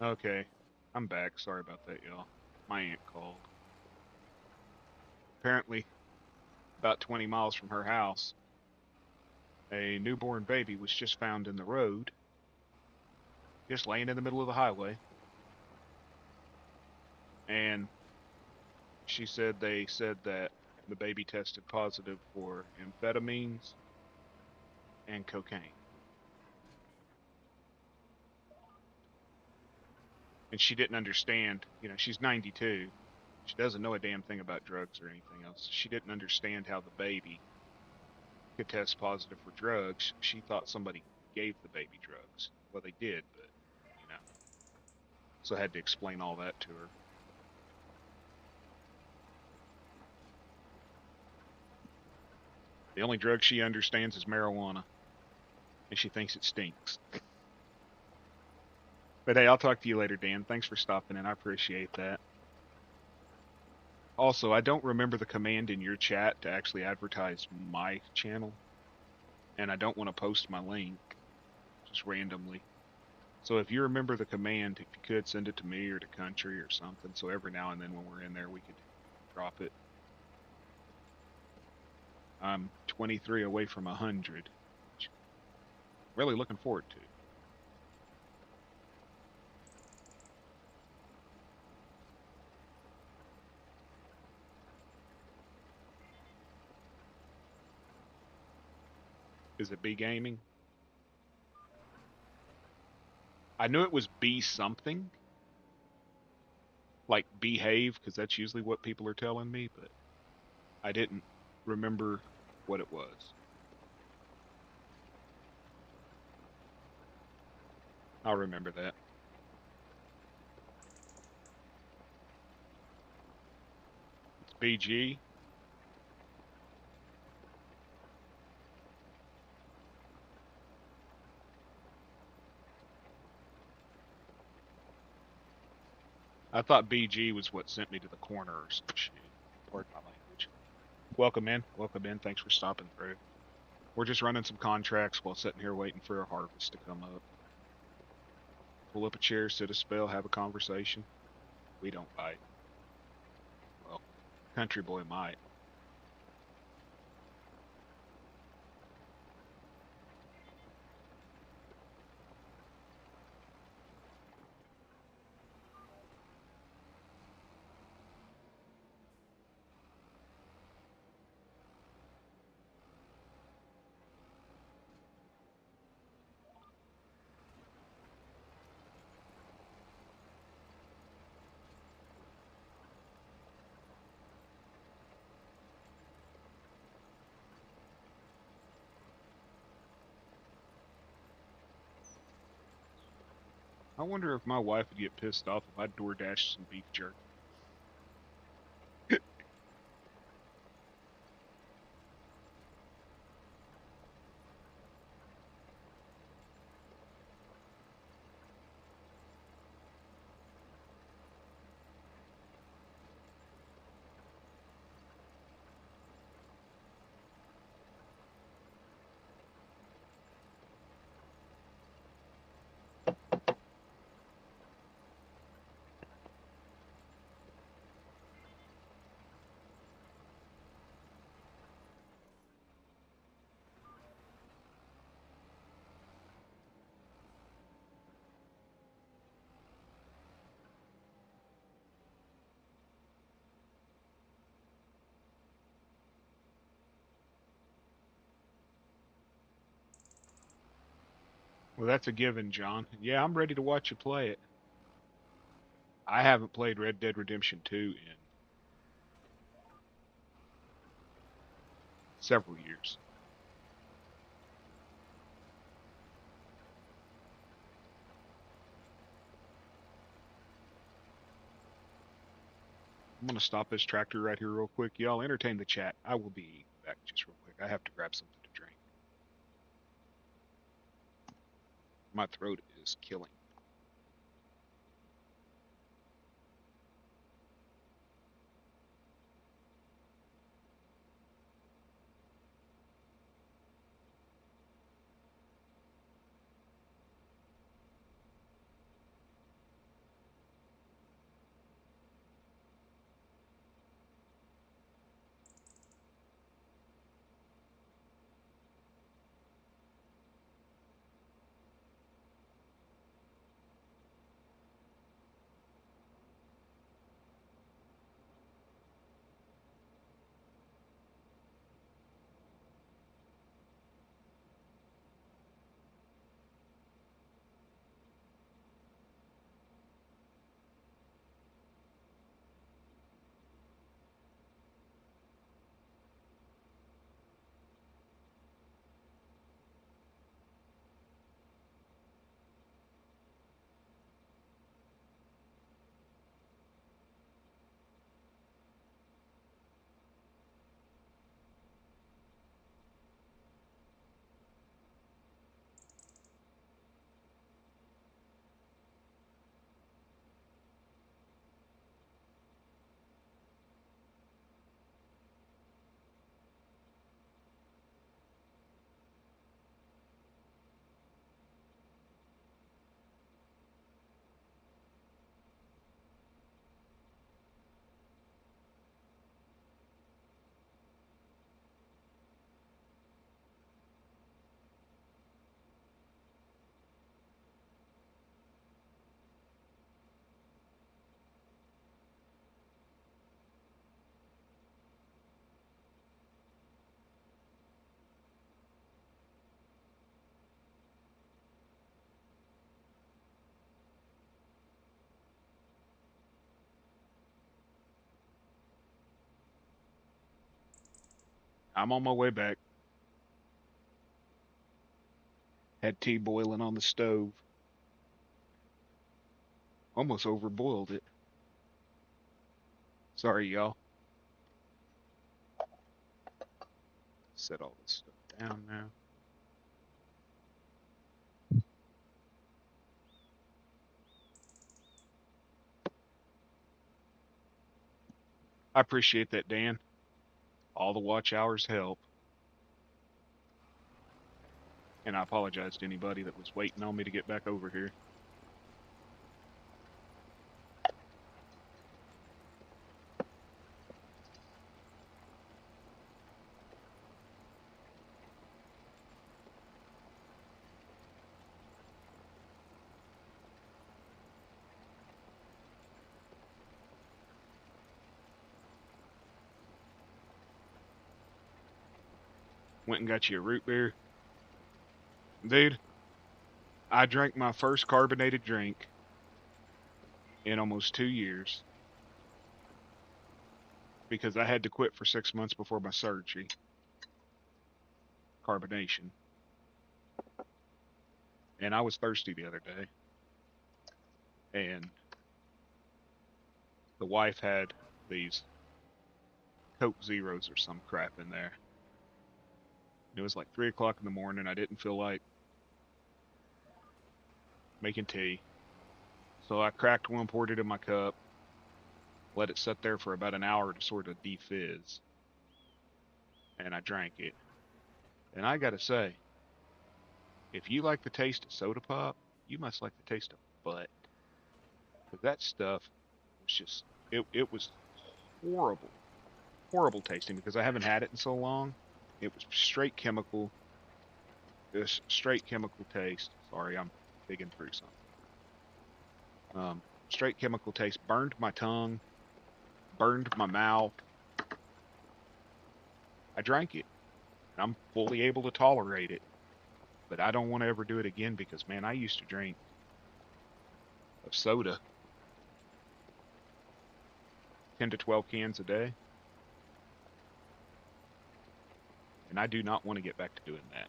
Okay, I'm back. Sorry about that, y'all. My aunt called. Apparently, about 20 miles from her house, a newborn baby was just found in the road, just laying in the middle of the highway. And she said they said that the baby tested positive for amphetamines and cocaine. And she didn't understand, she's 92. She doesn't know a damn thing about drugs or anything else. She didn't understand how the baby could test positive for drugs. She thought somebody gave the baby drugs. Well, they did, but, you know, so I had to explain all that to her. The only drug she understands is marijuana, and she thinks it stinks. But hey, I'll talk to you later, Dan. Thanks for stopping in. I appreciate that. Also, I don't remember the command in your chat to actually advertise my channel, and I don't want to post my link just randomly. So if you remember the command, if you could send it to me or to Country or something, so every now and then when we're in there, we could drop it. I'm 23 away from 100. Really looking forward to. Is it B Gaming? I knew it was B something, like behave, because that's usually what people are telling me, but I didn't remember what it was. I'll remember that. It's BG. I thought BG was what sent me to the corner or some shit. Pardon my language. Welcome in. Welcome in. Thanks for stopping through. We're just running some contracts while sitting here waiting for a harvest to come up. Pull up a chair, sit a spell, have a conversation. We don't bite. Well, Country Boy might. I wonder if my wife would get pissed off if I DoorDash some beef jerky. Well, that's a given, John. Yeah, I'm ready to watch you play it. I haven't played Red Dead Redemption 2 in several years. I'm going to stop this tractor right here real quick. Y'all entertain the chat. I will be back just real quick. I have to grab something to drink. My throat is killing. I'm on my way back. Had tea boiling on the stove. Almost overboiled it. Sorry, y'all. Set all this stuff down now. I appreciate that, Dan. All the watch hours help. And I apologize to anybody that was waiting on me to get back over here. Went and got you a root beer. Dude, I drank my first carbonated drink in almost 2 years because I had to quit for 6 months before my surgery. Carbonation. And I was thirsty the other day. And the wife had these Coke Zeros or some crap in there. It was like 3 o'clock in the morning. I didn't feel like making tea. So I cracked one, poured it in my cup, let it sit there for about an hour to sort of defizz. And I drank it. And I gotta say, if you like the taste of soda pop, you must like the taste of butt. Because that stuff was just, it was horrible. Horrible tasting because I haven't had it in so long. It was straight chemical. This straight chemical taste. Sorry, I'm digging through something. Straight chemical taste burned my tongue, burned my mouth. I drank it. I'm fully able to tolerate it, but I don't want to ever do it again because, man, I used to drink a soda 10 to 12 cans a day, and I do not want to get back to doing that.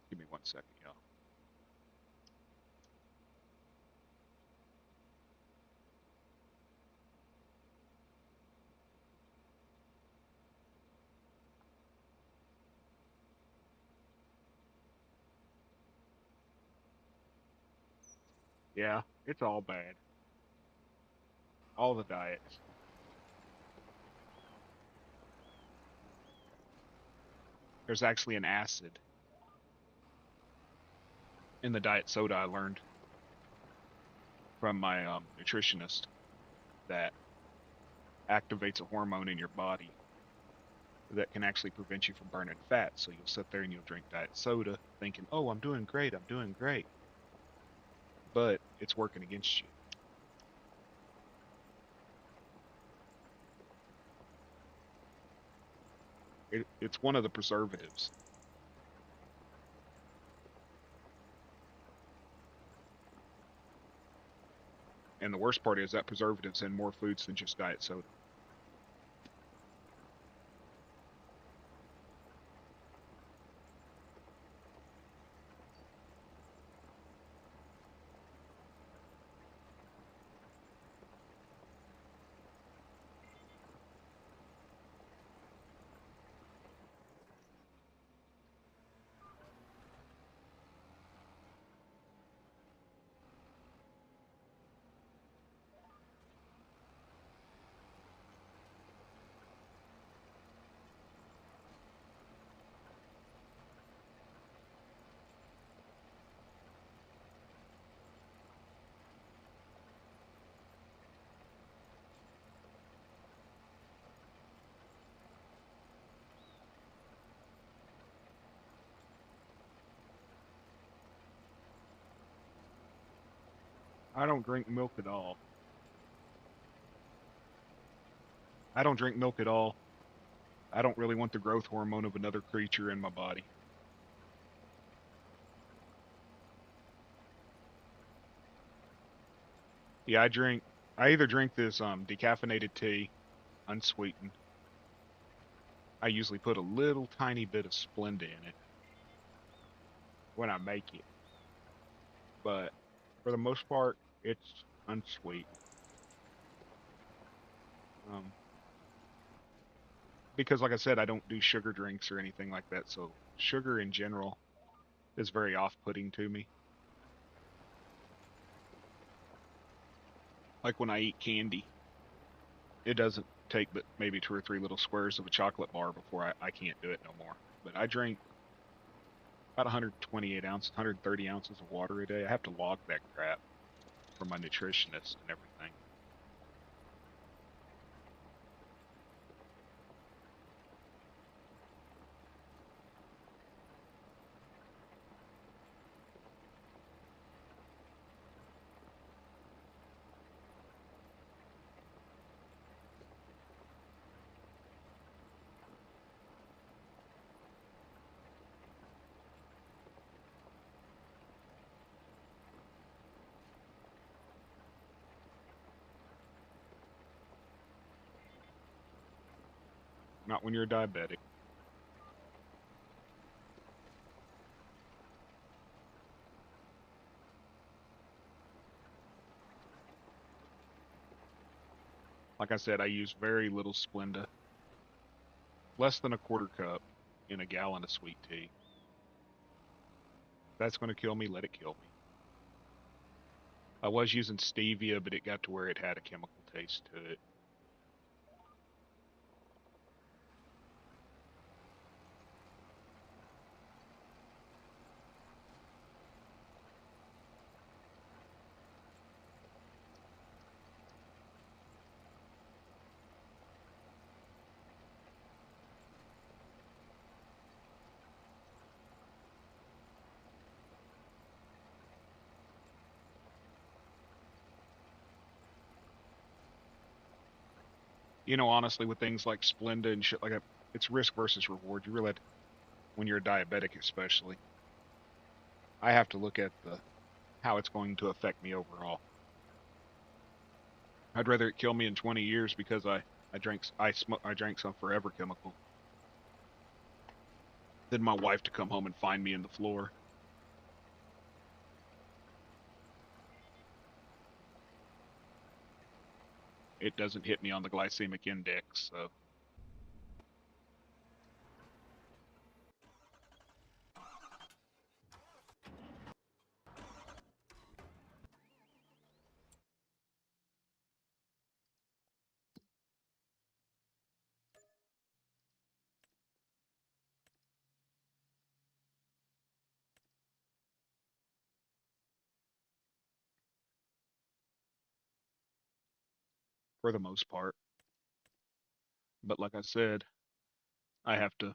Give me 1 second, y'all. Yeah, it's all bad. All the diets. There's actually an acid in the diet soda I learned from my nutritionist that activates a hormone in your body that can actually prevent you from burning fat. So you'll sit there and you'll drink diet soda thinking, oh, I'm doing great, I'm doing great. But it's working against you. It's one of the preservatives. And the worst part is that preservatives in more foods than just diet soda. I don't drink milk at all. I don't drink milk at all. I don't really want the growth hormone of another creature in my body. Yeah, I either drink this decaffeinated tea, unsweetened. I usually put a little tiny bit of Splenda in it when I make it, but for the most part, it's unsweetened. Um, because like I said, I don't do sugar drinks or anything like that, so sugar in general is very off-putting to me. Like when I eat candy, it doesn't take but maybe two or three little squares of a chocolate bar before I can't do it no more. But I drink about 128 ounces, 130 ounces of water a day. I have to log that crap for my nutritionist and everything. Not when you're diabetic. Like I said, I use very little Splenda, less than a quarter cup in a gallon of sweet tea. If that's going to kill me, let it kill me. I was using stevia, but it got to where it had a chemical taste to it. Honestly, with things like Splenda and shit like that, it's risk versus reward. You really have to, when you're a diabetic, especially. I have to look at the how it's going to affect me overall. I'd rather it kill me in 20 years because I drank some forever chemical than my wife to come home and find me in the floor. It doesn't hit me on the glycemic index, so for the most part. But like I said, I have to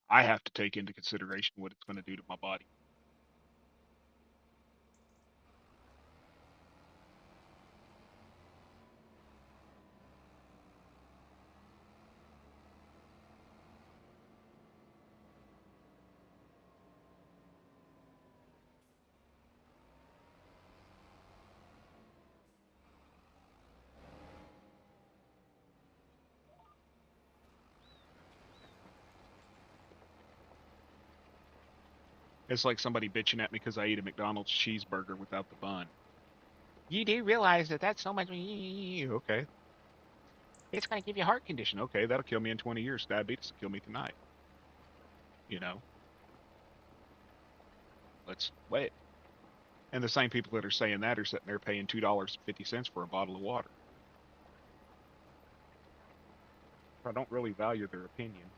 I have to take into consideration what it's going to do to my body. It's like somebody bitching at me because I eat a McDonald's cheeseburger without the bun. You do realize that that's so much. Okay, it's going to give you a heart condition. Okay, that'll kill me in 20 years. Diabetes will kill me tonight. You know, let's wait. And the same people that are saying that are sitting there paying $2.50 for a bottle of water. I don't really value their opinion.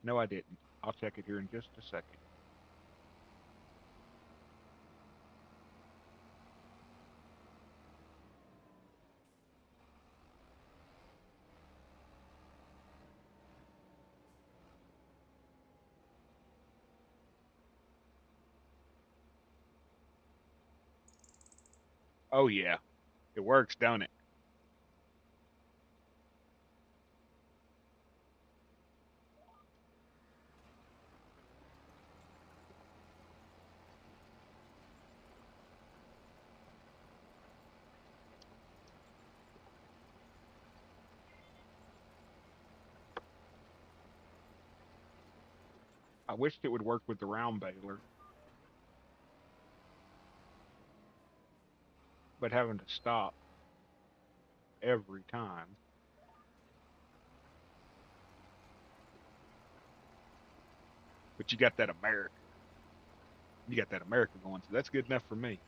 No, I didn't. I'll check it here in just a second. Oh yeah, it works, don't it? I wished it would work with the round baler, but having to stop every time. But you got that American. You got that American going, so that's good enough for me.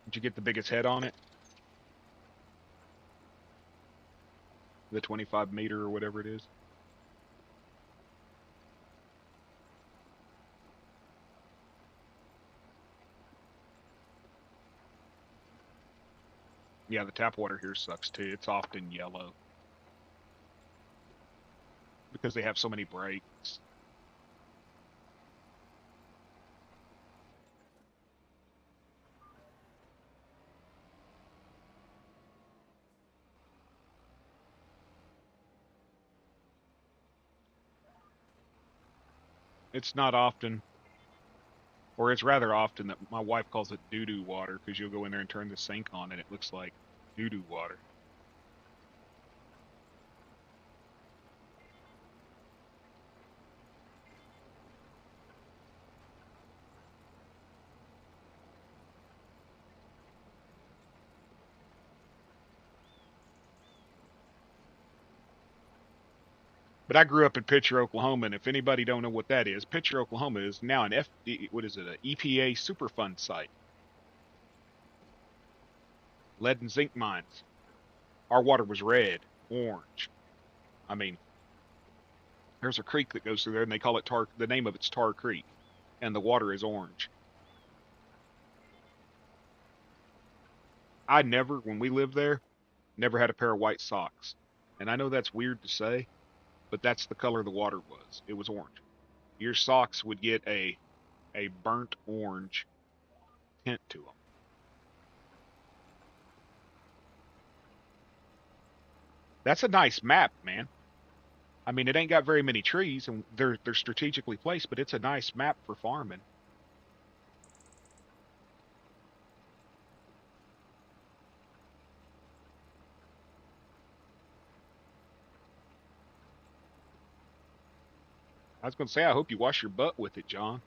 Did you get the biggest head on it? The 25 meter or whatever it is? Yeah, the tap water here sucks too. It's often yellow because they have so many breaks. It's not often, or it's rather often, that my wife calls it doo doo water because you'll go in there and turn the sink on and it looks like doo doo water. But I grew up in Pitcher, Oklahoma, and if anybody don't know what that is, Pitcher, Oklahoma is now an what is it, an EPA Superfund site. Lead and zinc mines. Our water was red, orange. I mean, there's a creek that goes through there, and they call it Tar. The name of it's Tar Creek, and the water is orange. I never, when we lived there, never had a pair of white socks, and I know that's weird to say, but that's the color the water was. It was orange. Your socks would get a burnt orange tint to them. That's a nice map, man. I mean, it ain't got very many trees, and they're strategically placed, but it's a nice map for farming. I was going to say, I hope you wash your butt with it, John.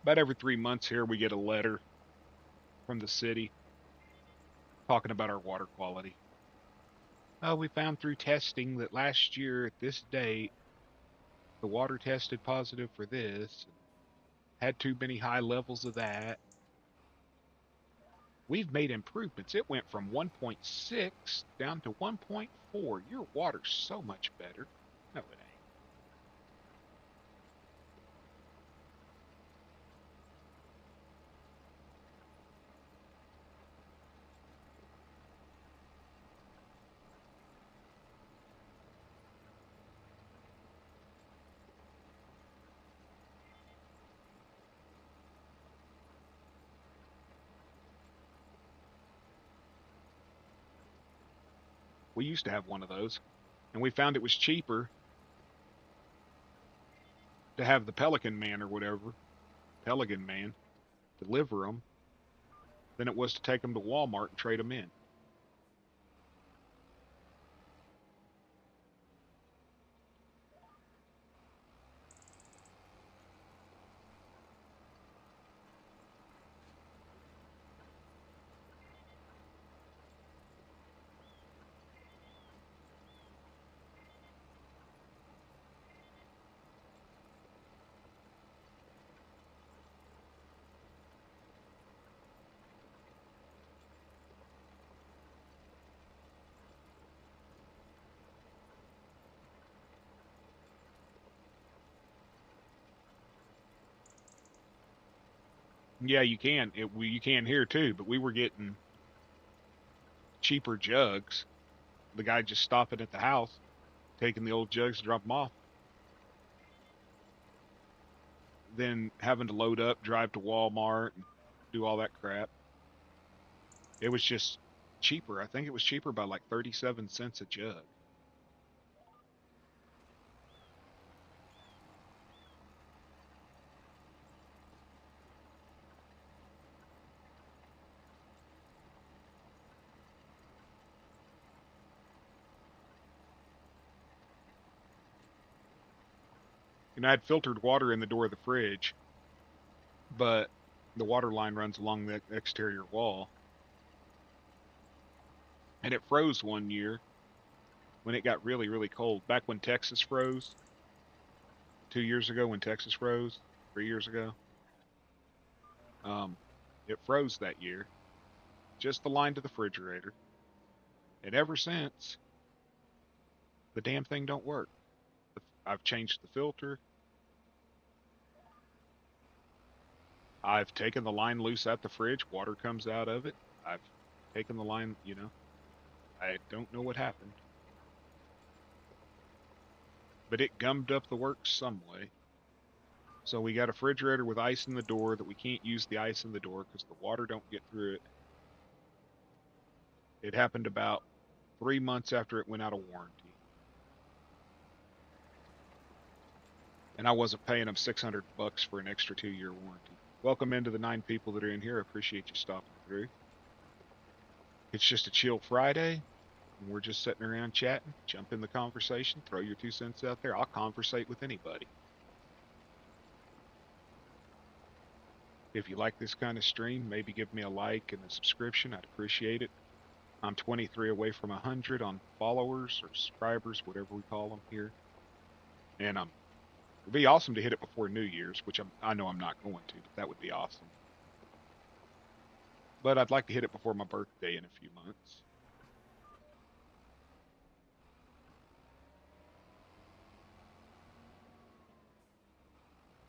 About every 3 months here, we get a letter from the city talking about our water quality. Oh, we found through testing that last year at this date, the water tested positive for this, had too many high levels of that. We've made improvements. It went from 1.6 down to 1.4. Your water's so much better. No, it ain't. We used to have one of those, and we found it was cheaper to have the Pelican Man or whatever, Pelican Man, deliver them than it was to take them to Walmart and trade them in. Yeah, you can. You can here too, but we were getting cheaper jugs. The guy just stopping at the house, taking the old jugs to drop them off, then having to load up, drive to Walmart, and do all that crap. It was just cheaper. I think it was cheaper by like 37 cents a jug. And I had filtered water in the door of the fridge, but the water line runs along the exterior wall. And it froze one year when it got really, really cold. Back when Texas froze, 2 years ago when Texas froze, 3 years ago. Um, it froze that year, just the line to the refrigerator. And ever since, the damn thing don't work. I've changed the filter. I've taken the line loose at the fridge. Water comes out of it. I've taken the line, I don't know what happened. But it gummed up the works some way. So we got a refrigerator with ice in the door that we can't use the ice in the door because the water don't get through it. It happened about 3 months after it went out of warranty. And I wasn't paying them $600 for an extra 2-year warranty. Welcome into the 9 people that are in here. I appreciate you stopping through. It's just a chill Friday, and we're just sitting around chatting. Jump in the conversation, throw your 2 cents out there. I'll conversate with anybody. If you like this kind of stream, maybe give me a like and a subscription. I'd appreciate it. I'm 23 away from 100 on followers or subscribers, whatever we call them here. And it'd be awesome to hit it before New Year's, which I know I'm not going to, but that would be awesome. But I'd like to hit it before my birthday in a few months.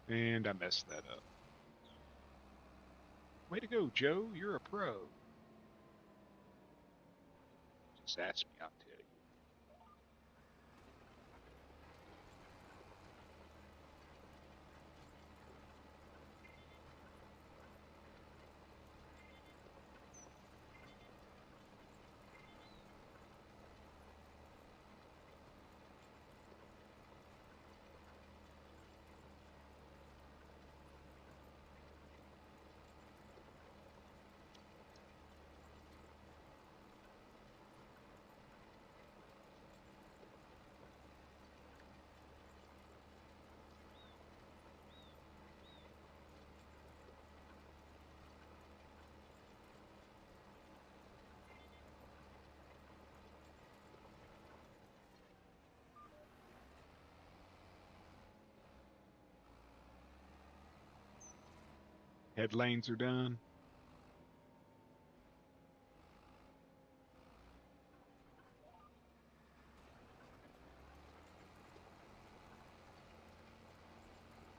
And I messed that up. Way to go, Joe. You're a pro. Just ask me, I'll tell you. Head lanes are done.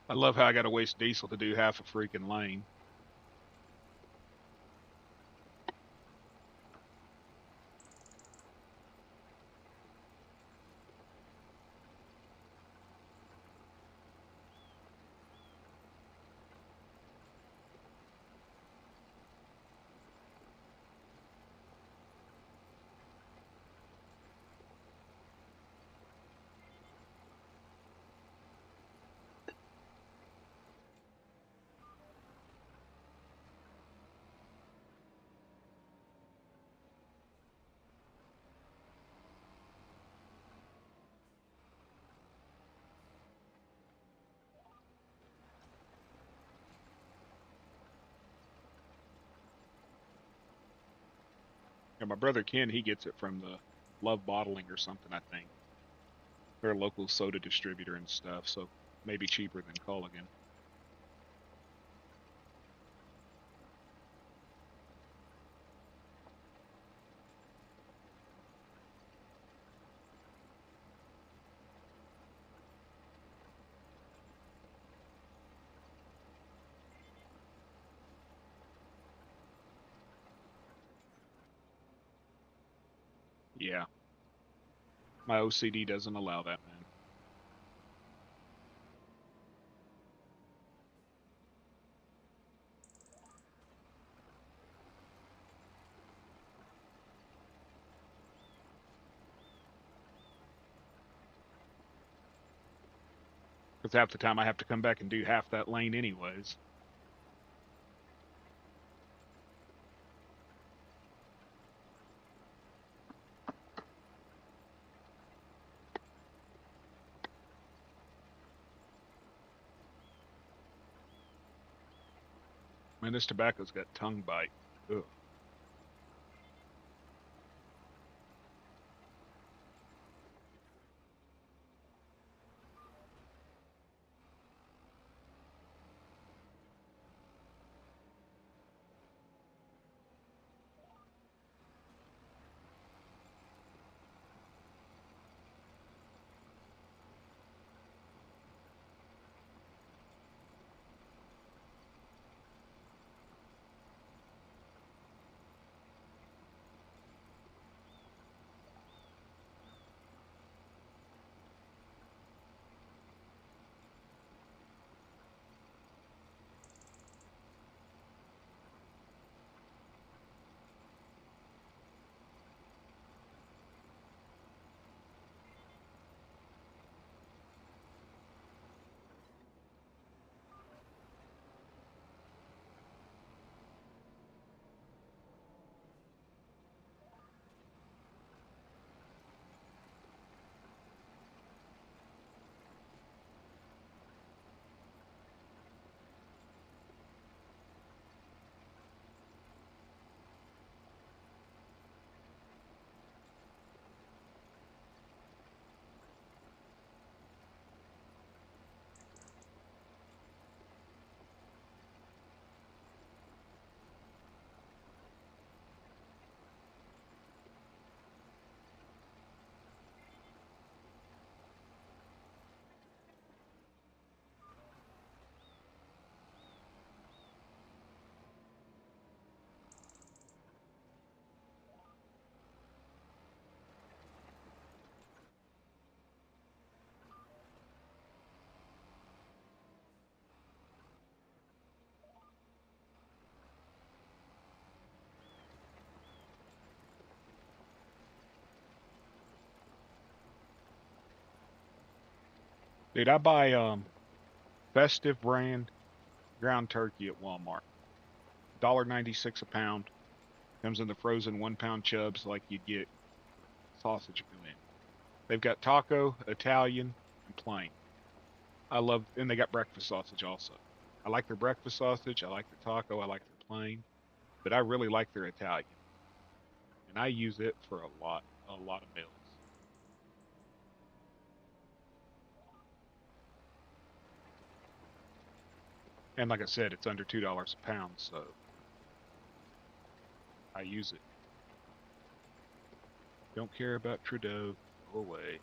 I love how I got to waste diesel to do half a freaking lane. And my brother Ken, he gets it from the Love Bottling or something, I think. They're a local soda distributor and stuff, so maybe cheaper than Culligan. Yeah, my OCD doesn't allow that, man. Because half the time I have to come back and do half that lane anyways. Man, this tobacco's got tongue bite. Ugh. Dude, I buy Festive brand ground turkey at Walmart. $1.96 a pound. Comes in the frozen 1 pound chubs like you'd get sausage meal in. They've got taco, Italian, and plain. I love, and they got breakfast sausage also. I like their breakfast sausage. I like their taco. I like their plain, but I really like their Italian, and I use it for a lot of meals. And like I said, it's under $2 a pound, so I use it. Don't care about Trudeau. Go away.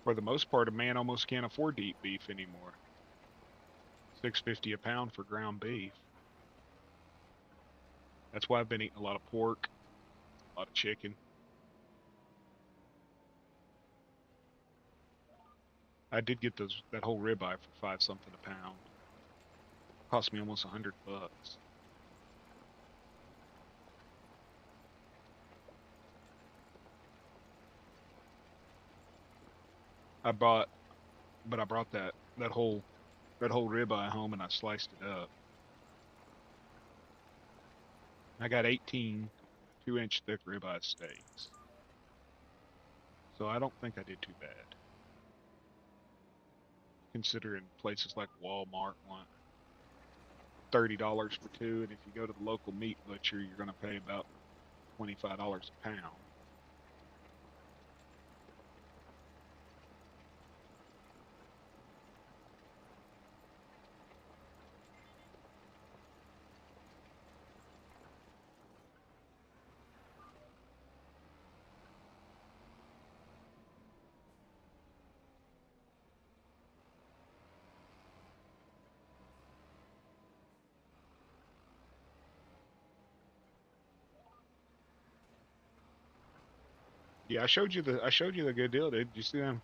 For the most part, a man almost can't afford to eat beef anymore. 6.50 a pound for ground beef. That's why I've been eating a lot of pork, a lot of chicken. I did get those that whole ribeye for 5 something a pound. Cost me almost $100. I bought, but I brought that whole ribeye home and I sliced it up. I got 18 2-inch thick ribeye steaks, so I don't think I did too bad. considering places like Walmart want $30 for two, and if you go to the local meat butcher, you're going to pay about $25 a pound. Yeah, I showed you the good deal, dude. Did you see them?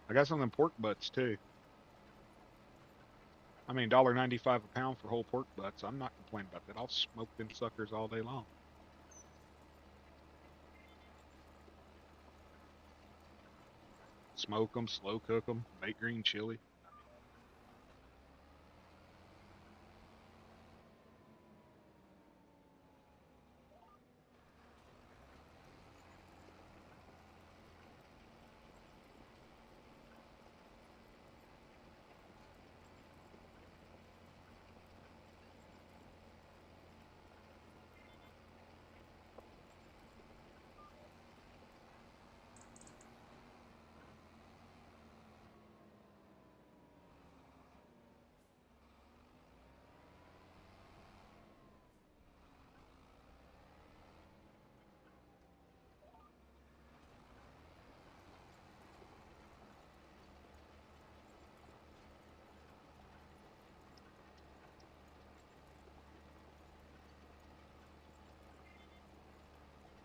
I got some of them pork butts too. I mean, $1.95 a pound for whole pork butts. I'm not complaining about that. I'll smoke them suckers all day long. Smoke them, slow cook them, make green chili.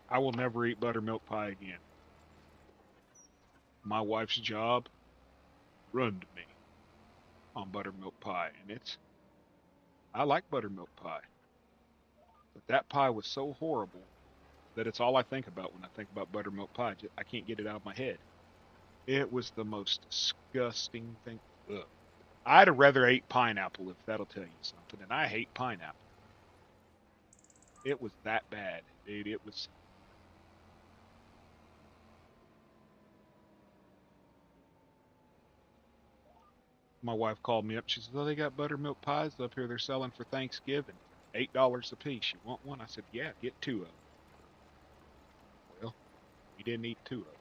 I will never eat buttermilk pie again. My wife's job ruined me on buttermilk pie, and I like buttermilk pie, but that pie was so horrible that it's all I think about when I think about buttermilk pie. I can't get it out of my head. It was the most disgusting thing. Ugh. I'd have rather ate pineapple if that'll tell you something, and I hate pineapple. It was that bad, dude. It was. My wife called me up. She said, "Oh, they got buttermilk pies up here. They're selling for Thanksgiving, $8 a piece. You want one?" I said, "Yeah, get two of them." Well, we didn't eat two of them.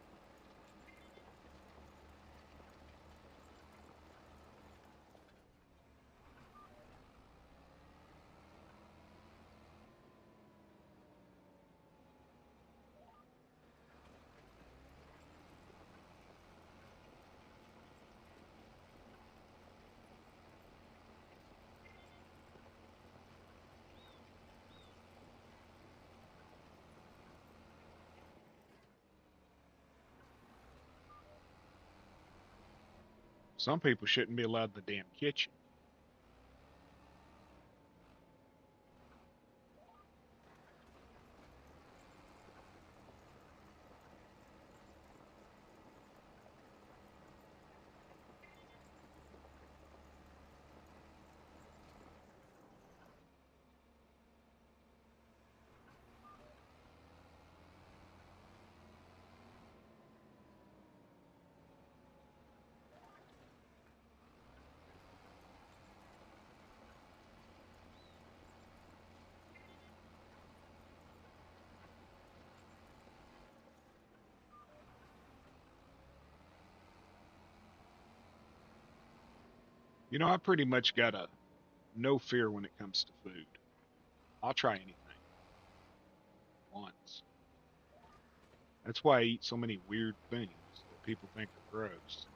Some people shouldn't be allowed in the damn kitchen. You know, I pretty much got a no fear when it comes to food. I'll try anything once. That's why I eat so many weird things that people think are gross.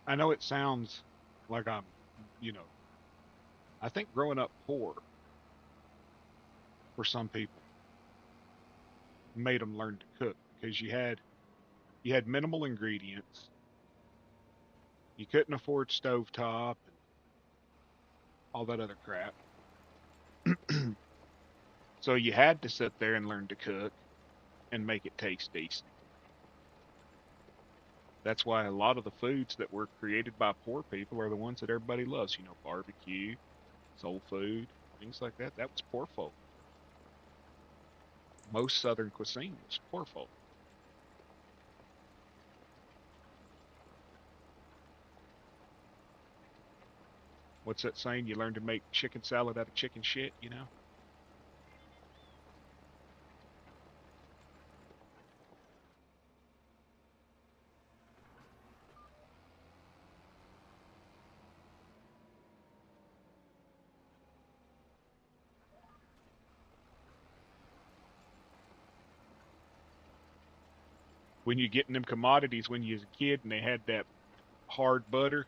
I know it sounds like I'm, you know, I think growing up poor for some people made them learn to cook because you had minimal ingredients. You couldn't afford stovetop and all that other crap. So you had to sit there and learn to cook and make it taste decent. That's why a lot of the foods that were created by poor people are the ones that everybody loves. You know, barbecue, soul food. things like that. That was poor folk. Most Southern cuisine was poor folk. What's that saying? You learn to make chicken salad out of chicken shit, you know? When you're getting them commodities when you was a kid and they had that hard butter,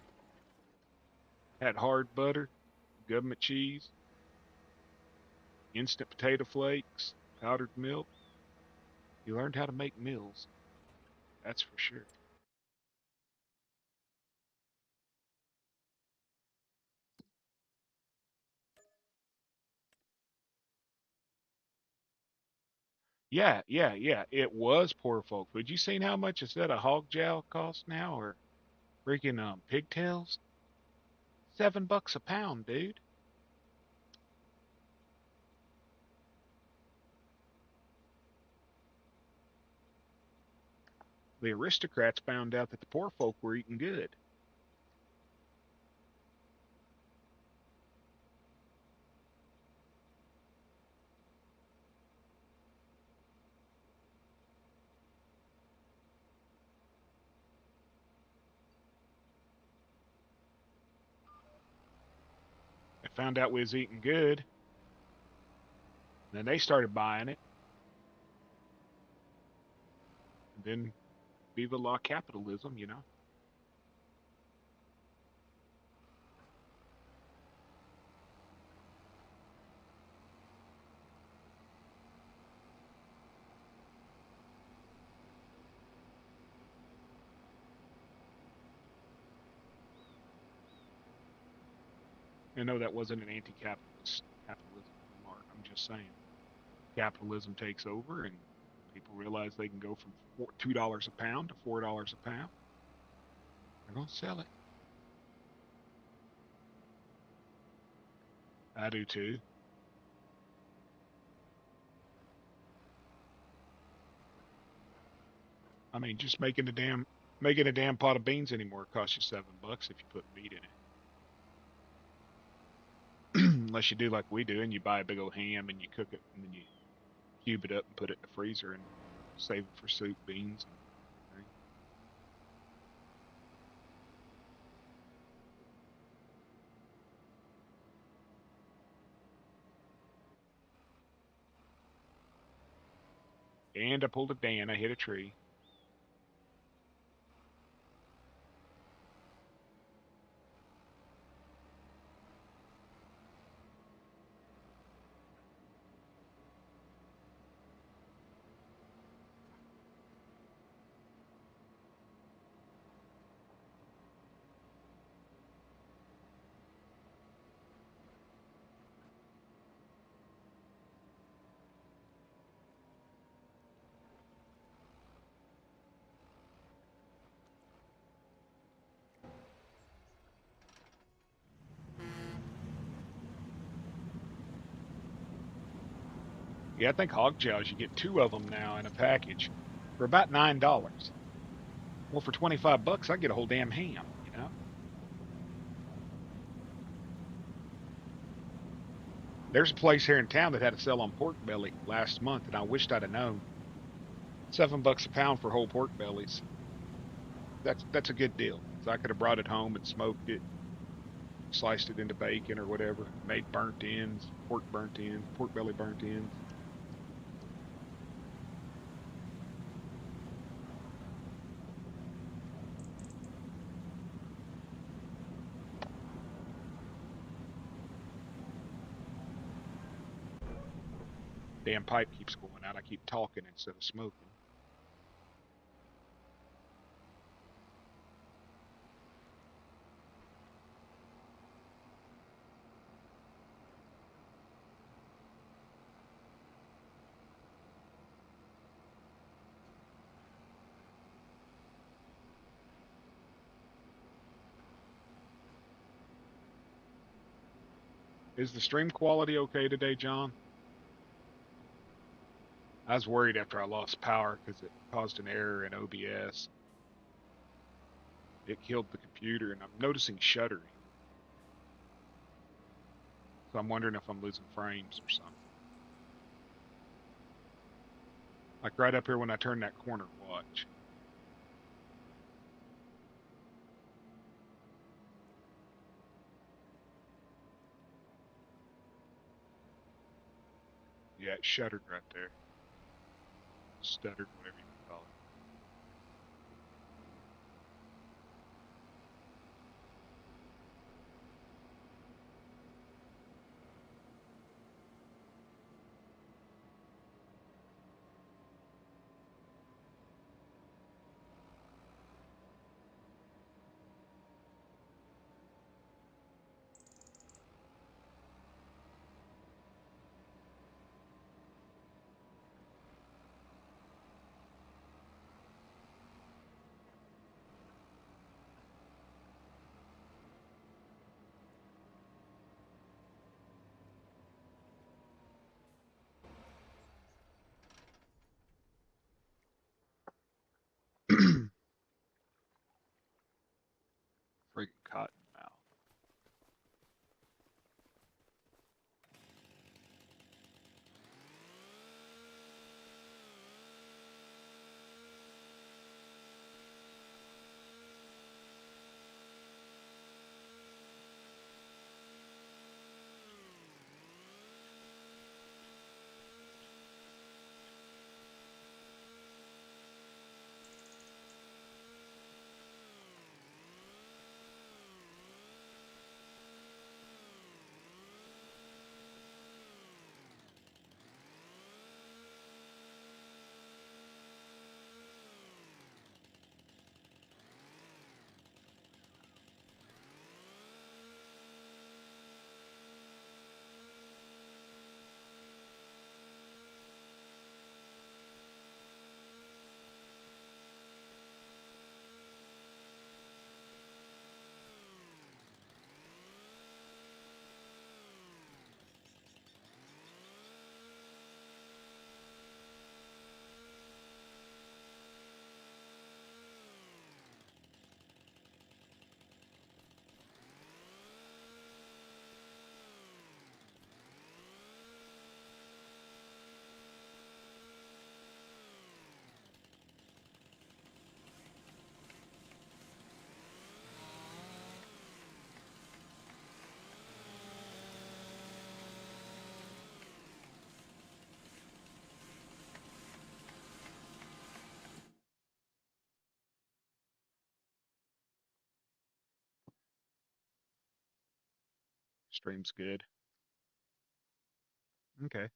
government cheese, instant potato flakes, powdered milk, you learned how to make meals. That's for sure. Yeah, yeah, yeah. It was poor folk. But you seen how much a set of hog jowl costs now, or freaking pigtails? $7 a pound, dude. The aristocrats found out that the poor folk were eating good. They found out we was eating good, then they started buying it. And then viva la capitalism, you know. I know that wasn't an anti-capitalist capitalism remark. I'm just saying capitalism takes over and people realize they can go from $2 a pound to $4 a pound. They're gonna sell it. I do too. I mean, just making a damn pot of beans anymore costs you $7 if you put meat in it. Unless you do like we do and you buy a big old ham and you cook it and then you cube it up and put it in the freezer and save it for soup, beans, and and I pulled a Dan. I hit a tree. Yeah, I think hog jows you get two of them now in a package for about $9. Well, for 25 bucks, I get a whole damn ham. You know, there's a place here in town that had a sale on pork belly last month, and I wished I'd have known. $7 a pound for whole pork bellies. That's a good deal. So I could have brought it home and smoked it, sliced it into bacon or whatever, made burnt ends, pork belly burnt ends. Damn pipe keeps going out. I keep talking instead of smoking. Is the stream quality okay today, John? I was worried after I lost power because it caused an error in OBS. It killed the computer, and I'm noticing shuddering. So I'm wondering if I'm losing frames or something. Like right up here when I turn that corner, watch. Yeah, it shuddered right there. Stuttered, whatever you can call it. Freaking cottonmouth. Stream's good. Okay.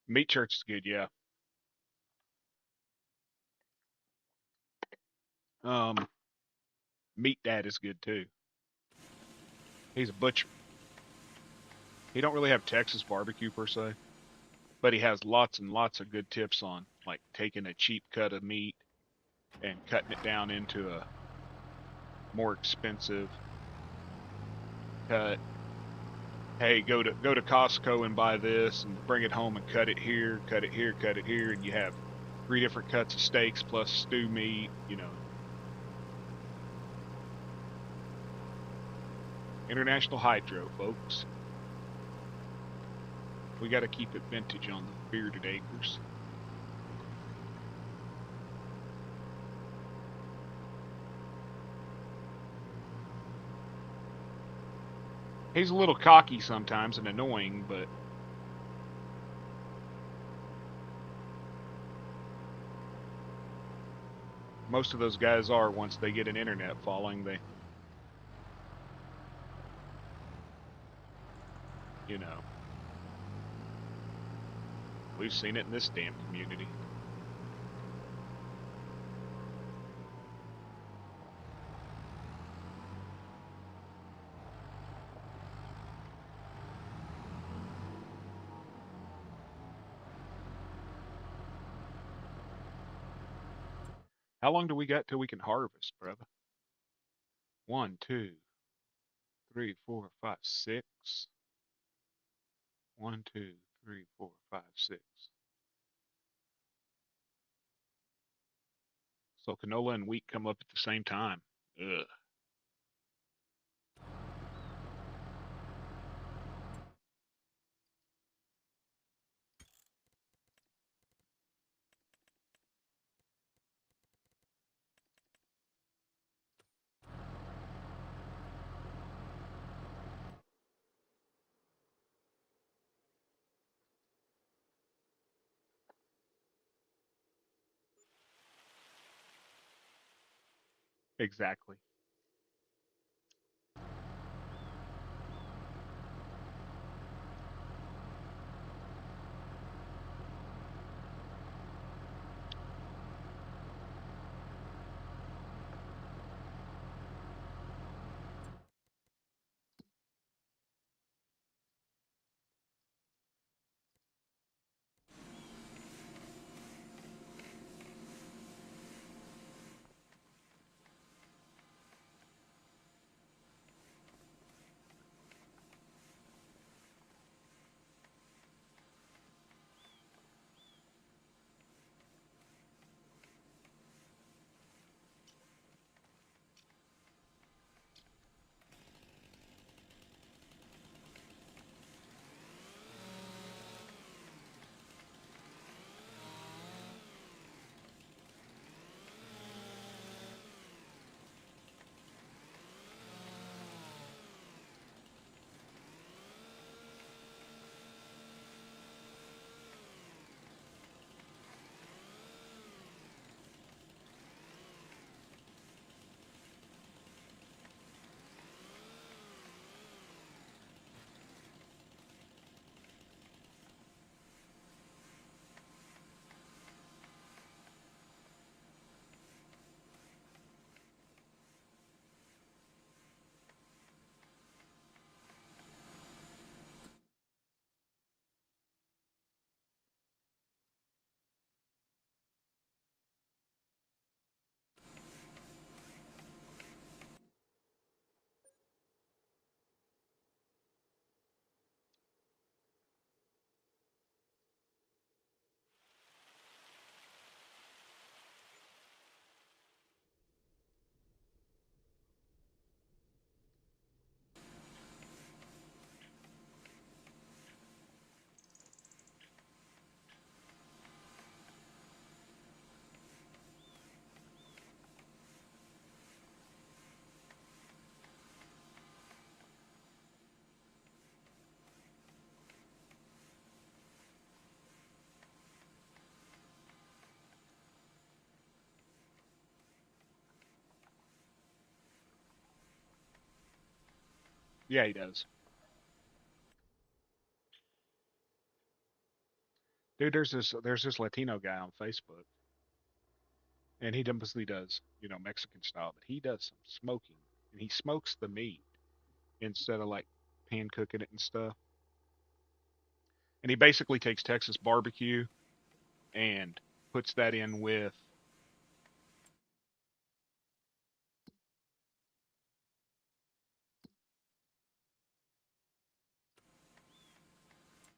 Meat Church is good, yeah. Um, Meat Dad is good too. He's a butcher. He don't really have Texas barbecue per se, but he has lots and lots of good tips on like taking a cheap cut of meat and cutting it down into a more expensive cut. Hey, go to Costco and buy this and bring it home and cut it here, cut it here, cut it here, and you have 3 different cuts of steaks plus stew meat, International Hydro, folks. We got to keep it vintage on the Bearded Acres. He's a little cocky sometimes and annoying, but most of those guys are once they get an internet following. They, you know, we've seen it in this damn community. How long do we got till we can harvest, brother? 1, 2, 3, 4, 5, 6. 1, 2, 3, 4, 5, 6. So canola and wheat come up at the same time. Ugh. Exactly. Yeah, he does. Dude, there's this Latino guy on Facebook, and he mostly does, Mexican style, but he does some smoking, and he smokes the meat instead of like pan cooking it and stuff. And he basically takes Texas barbecue and puts that in with,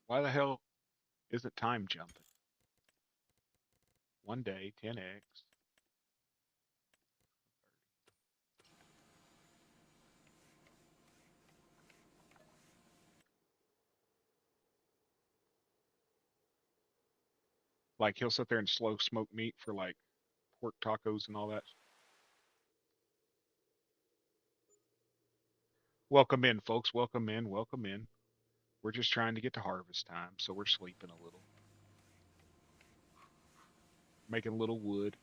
why the hell is it time jumping? One day, 10x. Like he'll sit there and slow smoke meat for like pork tacos and all that. Welcome in, folks. Welcome in. Welcome in. We're just trying to get to harvest time, so we're sleeping a little, making a little wood.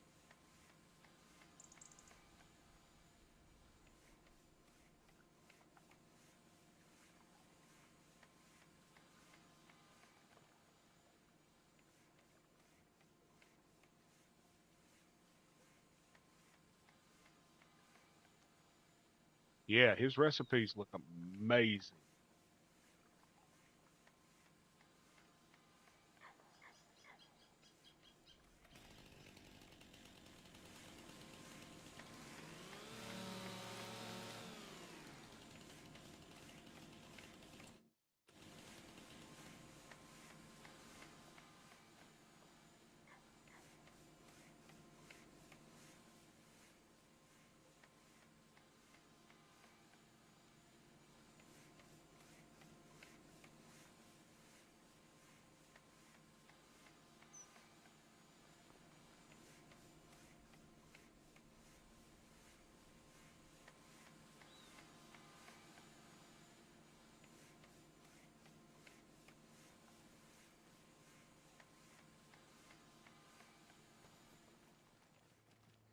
Yeah, his recipes look amazing.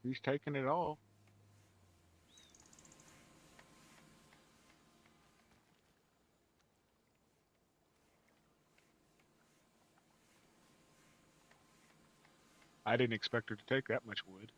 He's taking it all. I didn't expect her to take that much wood.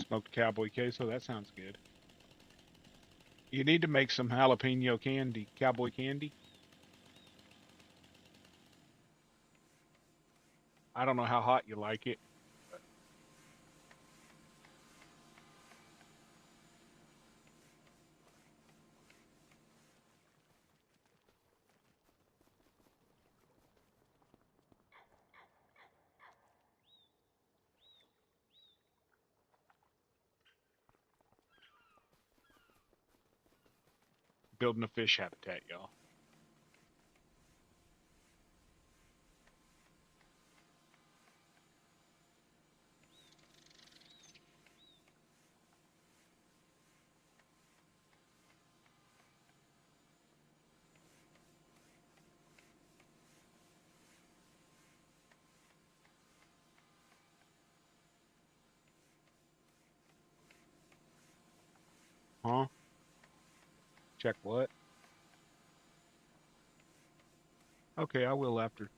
Smoked cowboy queso. That sounds good. You need to make some jalapeno candy, cowboy candy. I don't know how hot you like it. But building a fish habitat, y'all. Huh? Check what? Okay, I will after.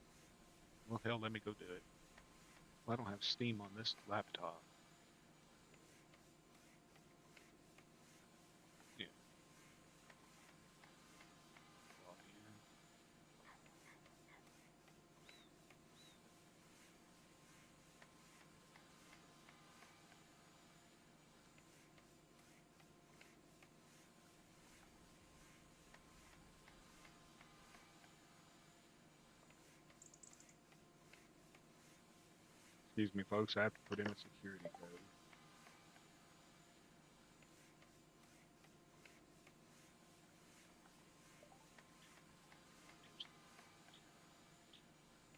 Well, hell, let me go do it. Well, I don't have Steam on this laptop. Yeah. Log in. Excuse me, folks. I have to put in a security code.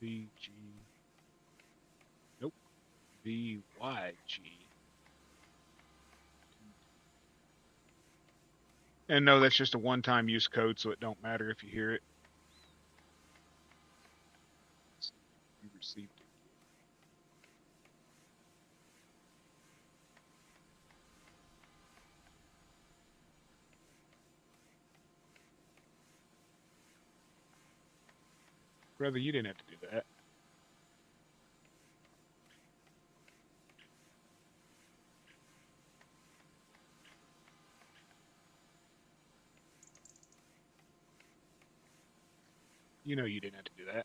VG. Nope. VYG. And no, that's just a one-time use code, so it don't matter if you hear it. You received it. Brother, you didn't have to do that. You know you didn't have to do that.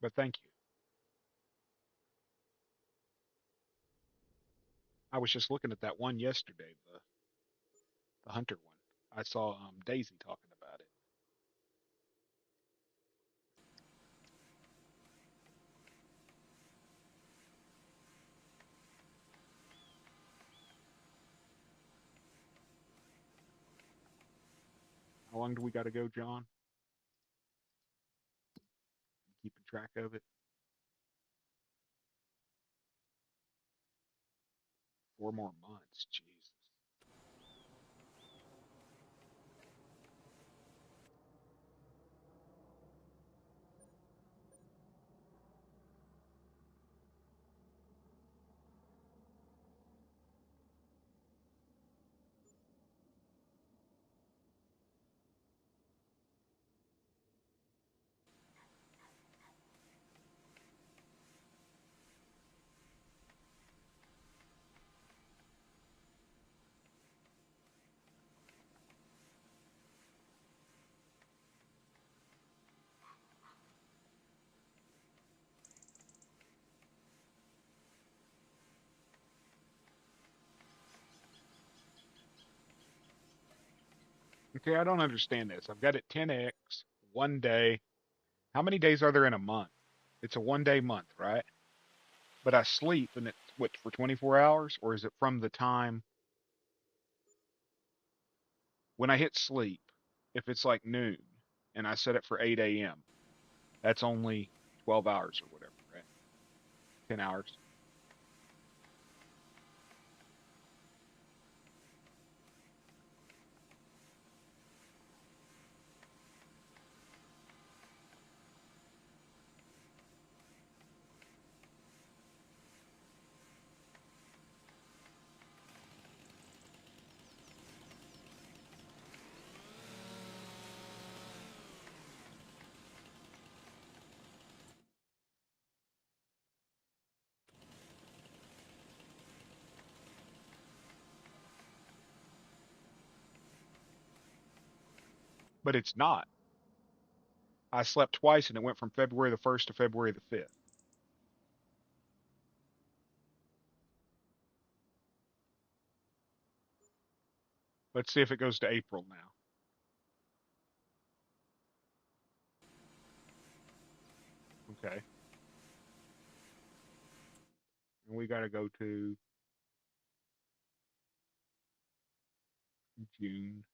But thank you. I was just looking at that one yesterday, the hunter one. I saw Daisy talking about it. How long do we got to go, John? track of it. 4 more months. Jesus. Okay, I don't understand this. I've got it 10x, 1 day. How many days are there in a month? It's a 1 day month, right? But I sleep and it's what for 24 hours, or is it from the time when I hit sleep? If it's like noon and I set it for 8 a.m., that's only 12 hours or whatever, right? 10 hours. But it's not. I slept twice and it went from February the 1st to February the 5th. Let's see if it goes to April now. Okay. And we got to go to June.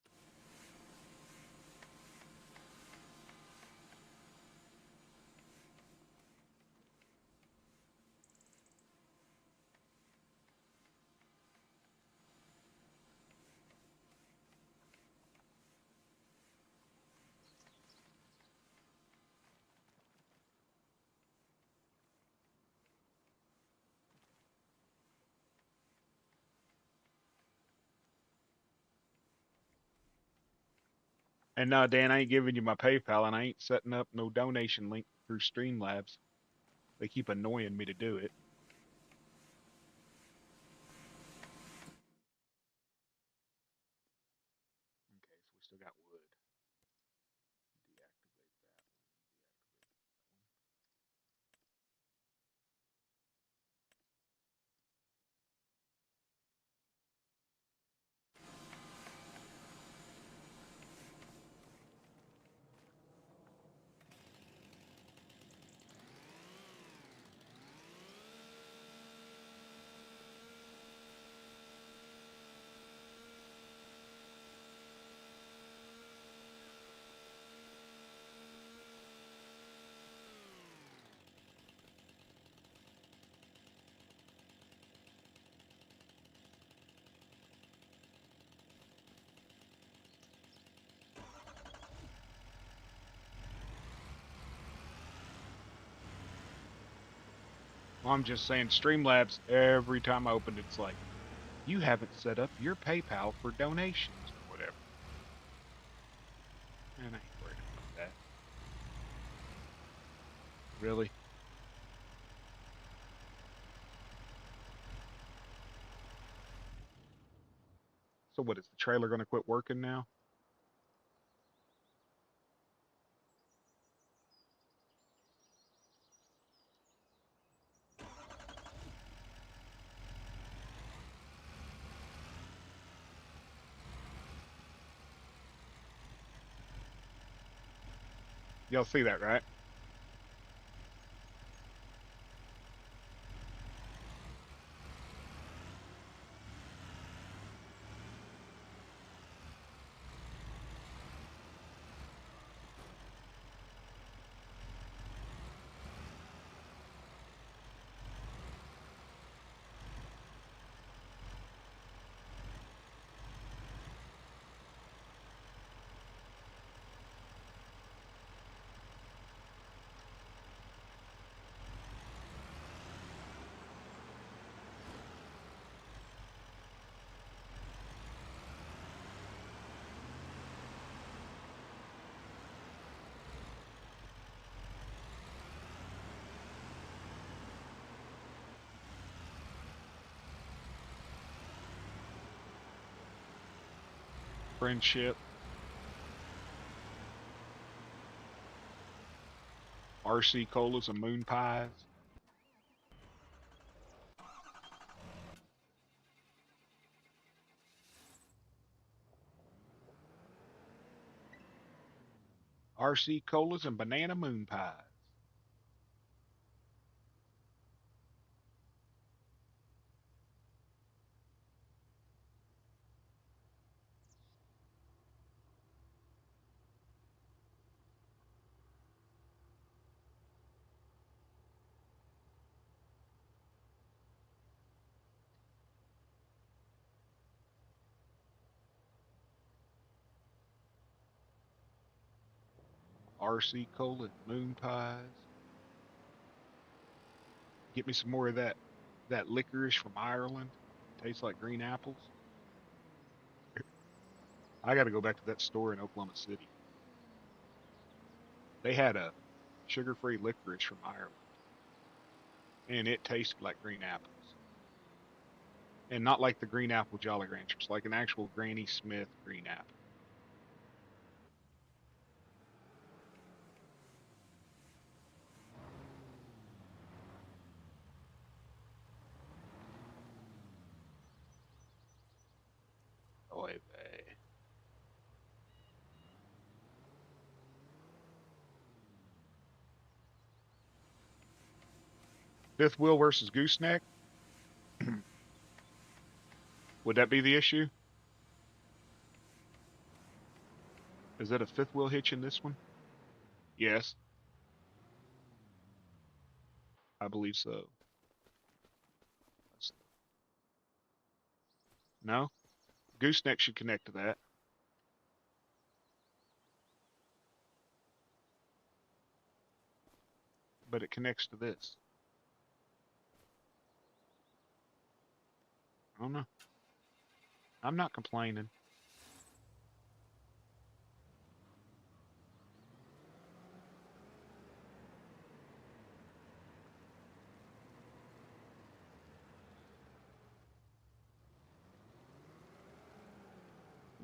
And no, Dan, I ain't giving you my PayPal and I ain't setting up no donation link through Streamlabs. They keep annoying me to do it. Okay, so we still got wood. Deactivate that one. Well, I'm just saying, Streamlabs, every time I open it, it's like, you haven't set up your PayPal for donations or whatever. And I ain't worried about that. Really? So what, is the trailer going to quit working now? Y'all see that, right? Friendship. RC Colas and Moon Pies. RC Colas and Banana Moon Pies. RC Cola and Moon Pies. Get me some more of that licorice from Ireland. Tastes like green apples. I got to go back to that store in Oklahoma City. They had a sugar-free licorice from Ireland, and it tasted like green apples. And not like the green apple Jolly Ranchers, like an actual Granny Smith green apple. Oy vey. Fifth wheel versus gooseneck? Would that be the issue? Is that a fifth wheel hitch in this one? Yes, I believe so. No? Gooseneck should connect to that, but it connects to this. I don't know. I'm not complaining.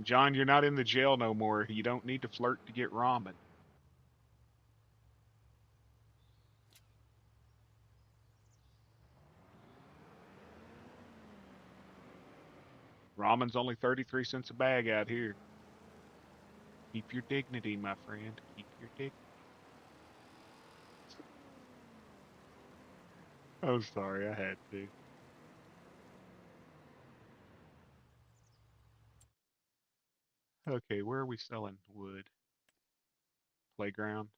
John, you're not in the jail no more. You don't need to flirt to get ramen. Ramen's only 33 cents a bag out here. Keep your dignity, my friend. Keep your dignity. Oh, sorry, I had to. Okay, where are we selling wood? Playground.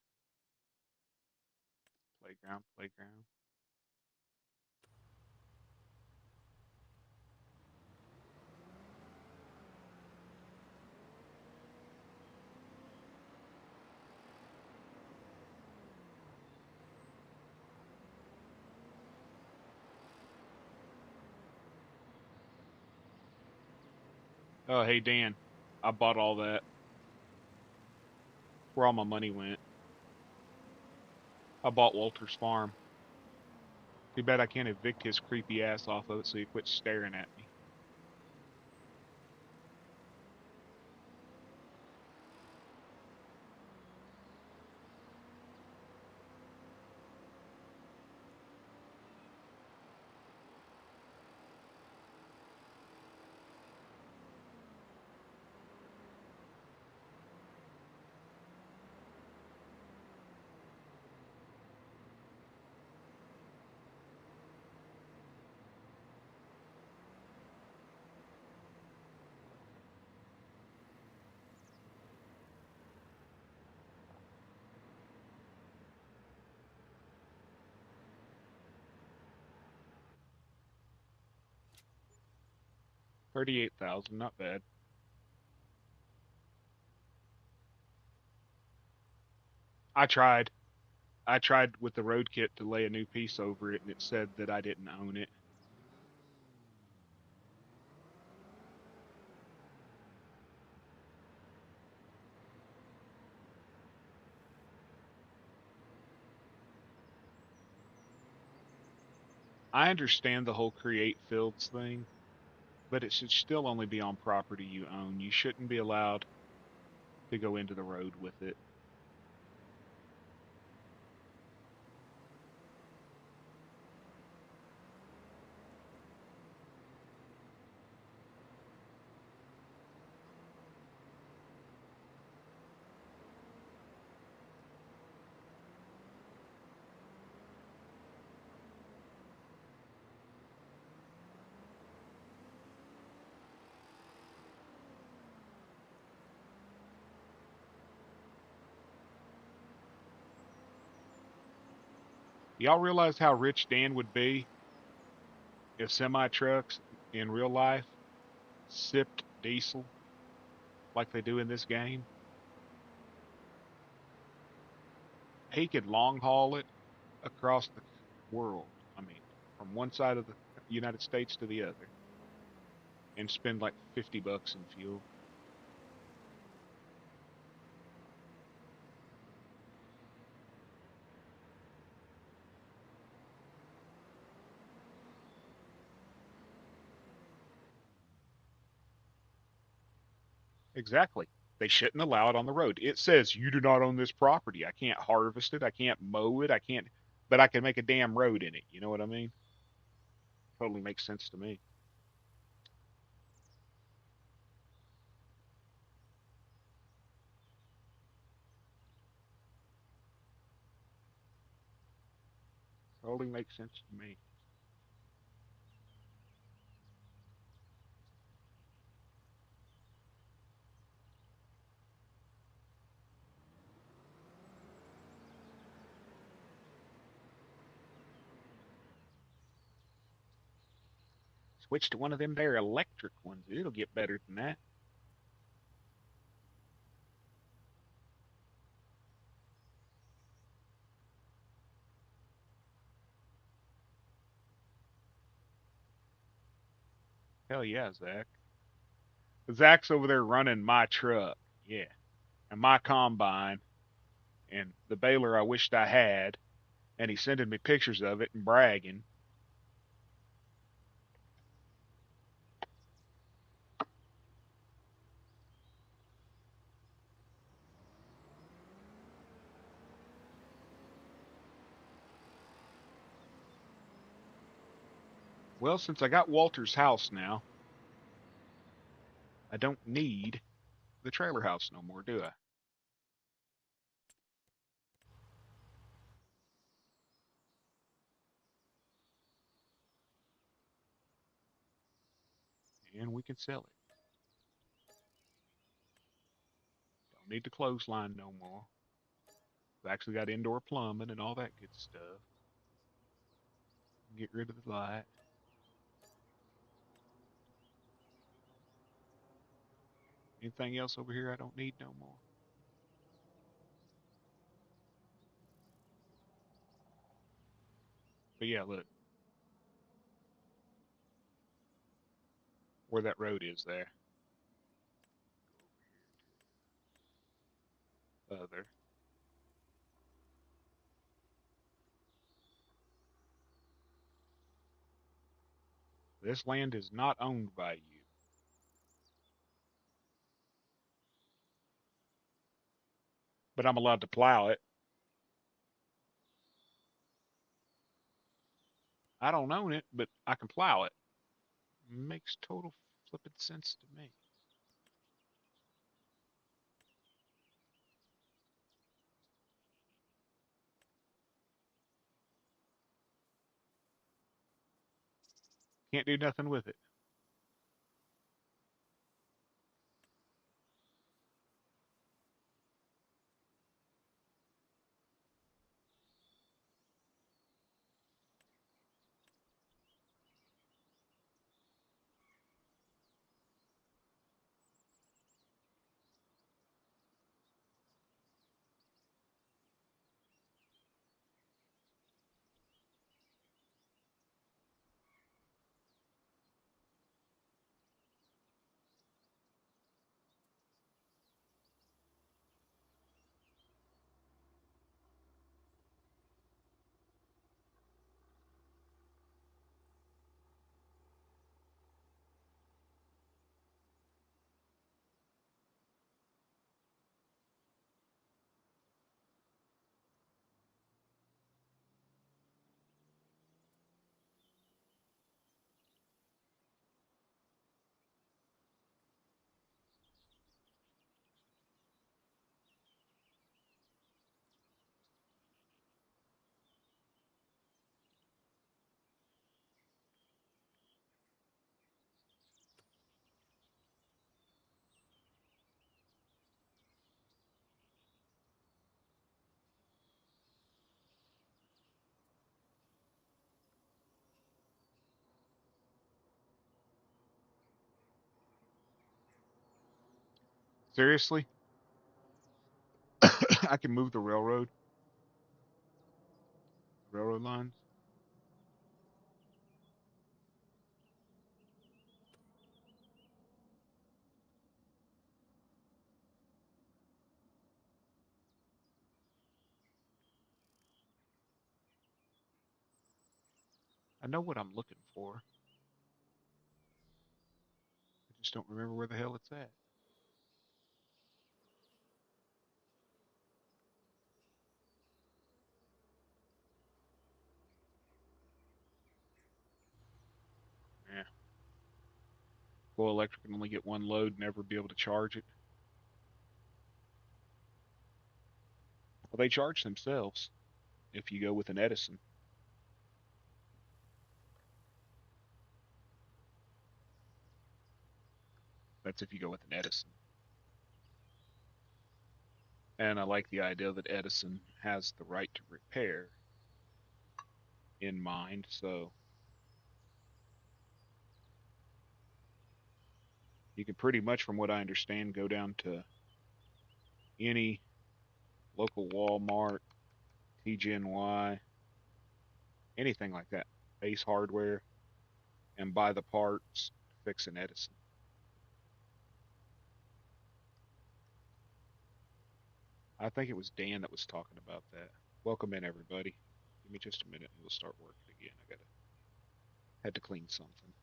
Playground, playground. Oh, hey, Dan. I bought all that. Where all my money went. I bought Walter's farm. Too bad I can't evict his creepy ass off of it so he quits staring at me. $38,000, not bad. I tried. I tried with the road kit to lay a new piece over it, and it said that I didn't own it. I understand the whole create fields thing, but it should still only be on property you own. You shouldn't be allowed to go into the road with it. Y'all realize how rich Dan would be if semi trucks in real life sipped diesel like they do in this game? He could long haul it across the world. I mean, from one side of the United States to the other and spend like $50 in fuel. Exactly. They shouldn't allow it on the road. It says you do not own this property. I can't harvest it. I can't mow it. I can't, but I can make a damn road in it. You know what I mean? Totally makes sense to me. Totally makes sense to me. Switch to one of them there electric ones. It'll get better than that. Hell yeah, Zach. Zach's over there running my truck. Yeah. And my combine and the baler I wished I had. And he's sending me pictures of it and bragging. Well, since I got Walter's house now, I don't need the trailer house no more, do I? And we can sell it. Don't need the clothesline no more. I've actually got indoor plumbing and all that good stuff. Get rid of the light. Anything else over here I don't need no more? But yeah, look where that road is there. Other. This land is not owned by you, but I'm allowed to plow it. I don't own it, but I can plow it. Makes total flippin' sense to me. Can't do nothing with it. Seriously? I can move the railroad lines. I know what I'm looking for. I just don't remember where the hell it's at. Yeah. Go electric and only get one load, never be able to charge it. Well, they charge themselves if you go with an Edison. That's if you go with an Edison. And I like the idea that Edison has the right to repair in mind. So you can pretty much, from what I understand, go down to any local Walmart, TGNY, anything like that, Ace Hardware, and buy the parts to fix an Edison. I think it was Dan that was talking about that. Welcome in, everybody. Give me just a minute and we'll start working again. Had to clean something.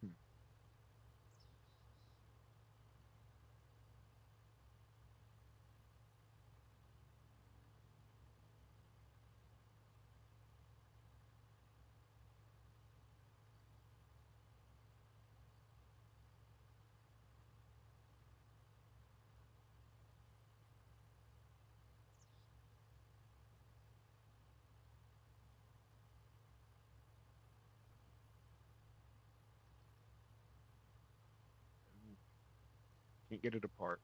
Hmm. Can't get it apart.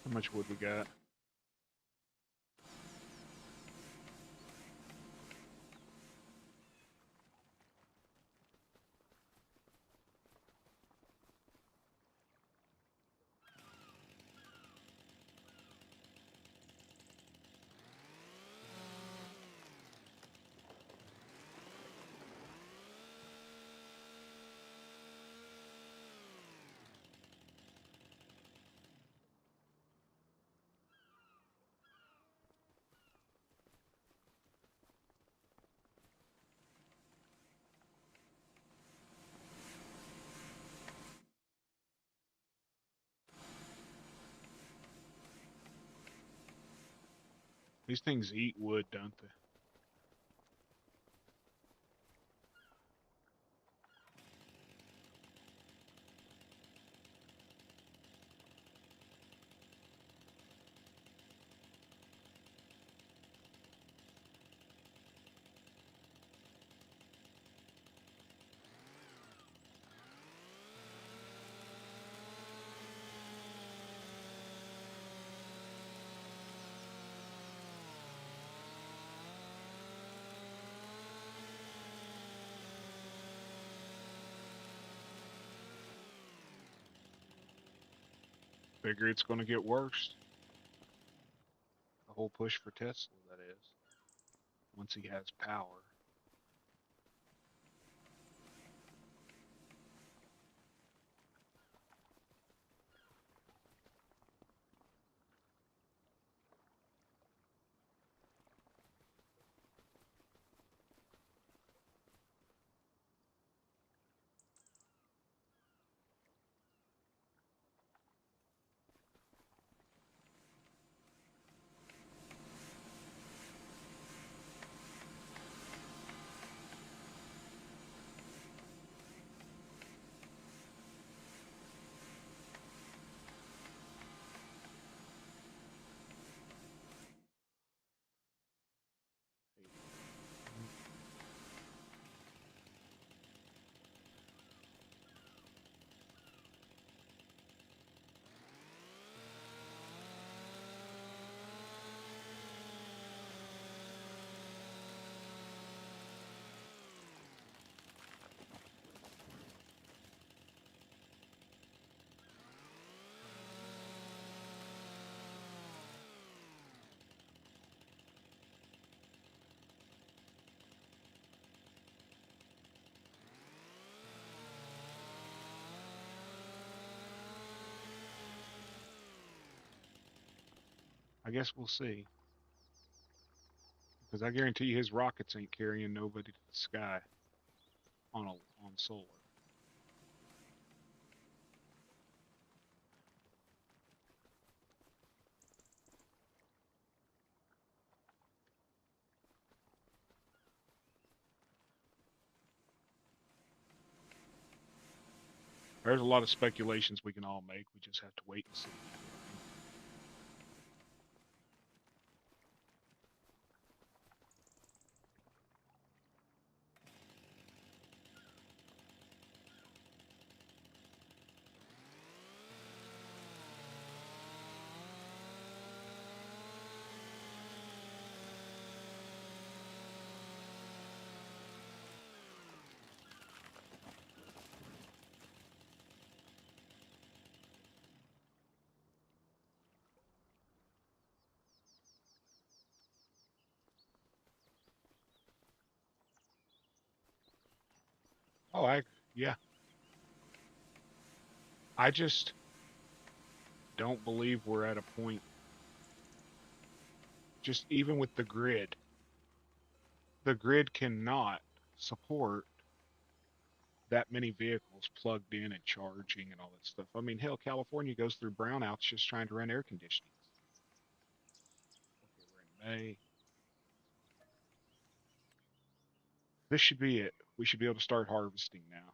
How much wood we got? These things eat wood, don't they? Figure it's going to get worse. The whole push for Tesla, that is. Once he has power. I guess we'll see. Because I guarantee you his rockets ain't carrying nobody to the sky on solar. There's a lot of speculations we can all make. We just have to wait and see. Oh, yeah. I just don't believe we're at a point, just even with the grid cannot support that many vehicles plugged in and charging and all that stuff. I mean, hell, California goes through brownouts just trying to run air conditioning. Okay, we're in May. This should be it. We should be able to start harvesting now.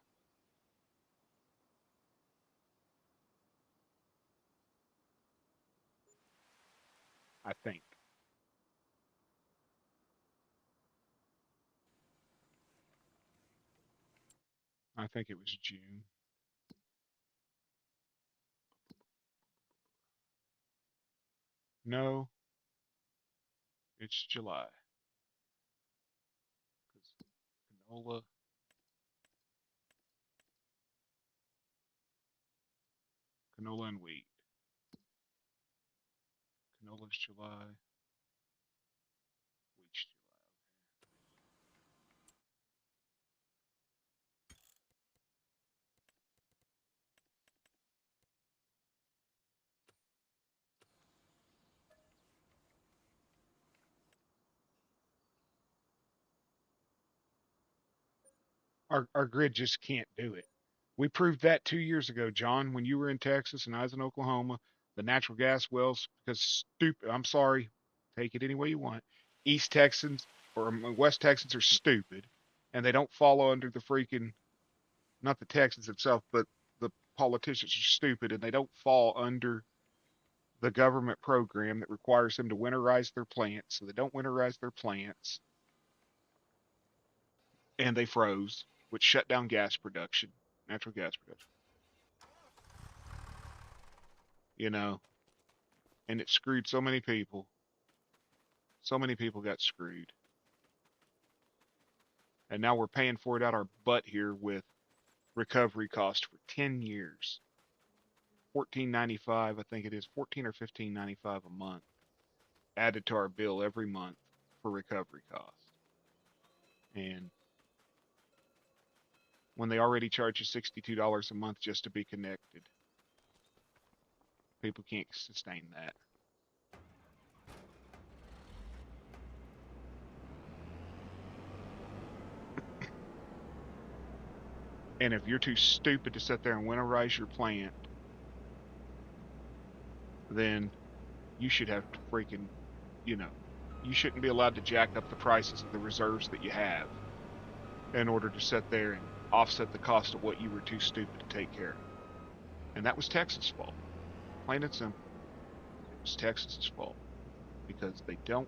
I think. I think it was June. No, it's July. Because canola and wheat. Canola's July, wheat's July. Our grid just can't do it. We proved that 2 years ago, John, when you were in Texas and I was in Oklahoma. The natural gas wells, because stupid. I'm sorry, take it any way you want. East Texans or West Texans are stupid, and they don't follow under the freaking, not the Texans themselves, but the politicians are stupid, and they don't fall under the government program that requires them to winterize their plants. So they don't winterize their plants, and they froze, which shut down gas production, natural gas production. You know, and it screwed so many people. So many people got screwed. And now we're paying for it out our butt here with recovery cost for 10 years. 14.95, I think it is 14 or 15.95 a month added to our bill every month for recovery cost. And when they already charge you $62 a month just to be connected, people can't sustain that. And if you're too stupid to sit there and winterize your plant, then you should have to freaking, you know, you shouldn't be allowed to jack up the prices of the reserves that you have in order to sit there and offset the cost of what you were too stupid to take care of. And that was Texas' fault. Plain and simple. It was Texas' fault. Because they don't,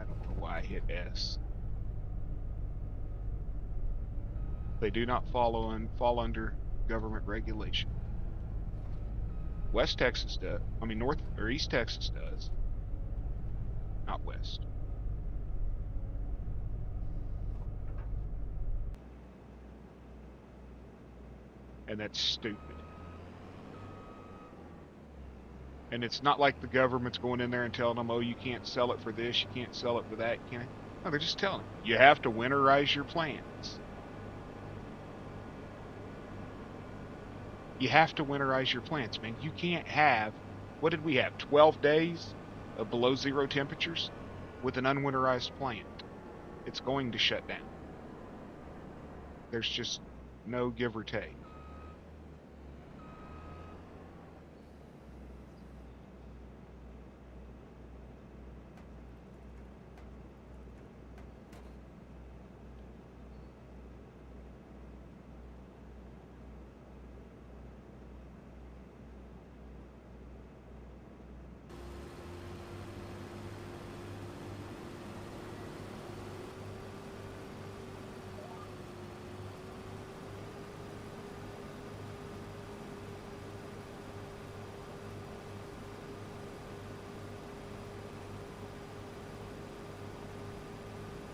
I don't know why I hit S. They do not fall under government regulation. West Texas does. I mean, North or East Texas does. Not West. And that's stupid. And it's not like the government's going in there and telling them, oh, you can't sell it for this, you can't sell it for that. You can't. No, they're just telling them, you have to winterize your plants. You have to winterize your plants, man. You can't have, what did we have, 12 days of below zero temperatures with an unwinterized plant. It's going to shut down. There's just no give or take.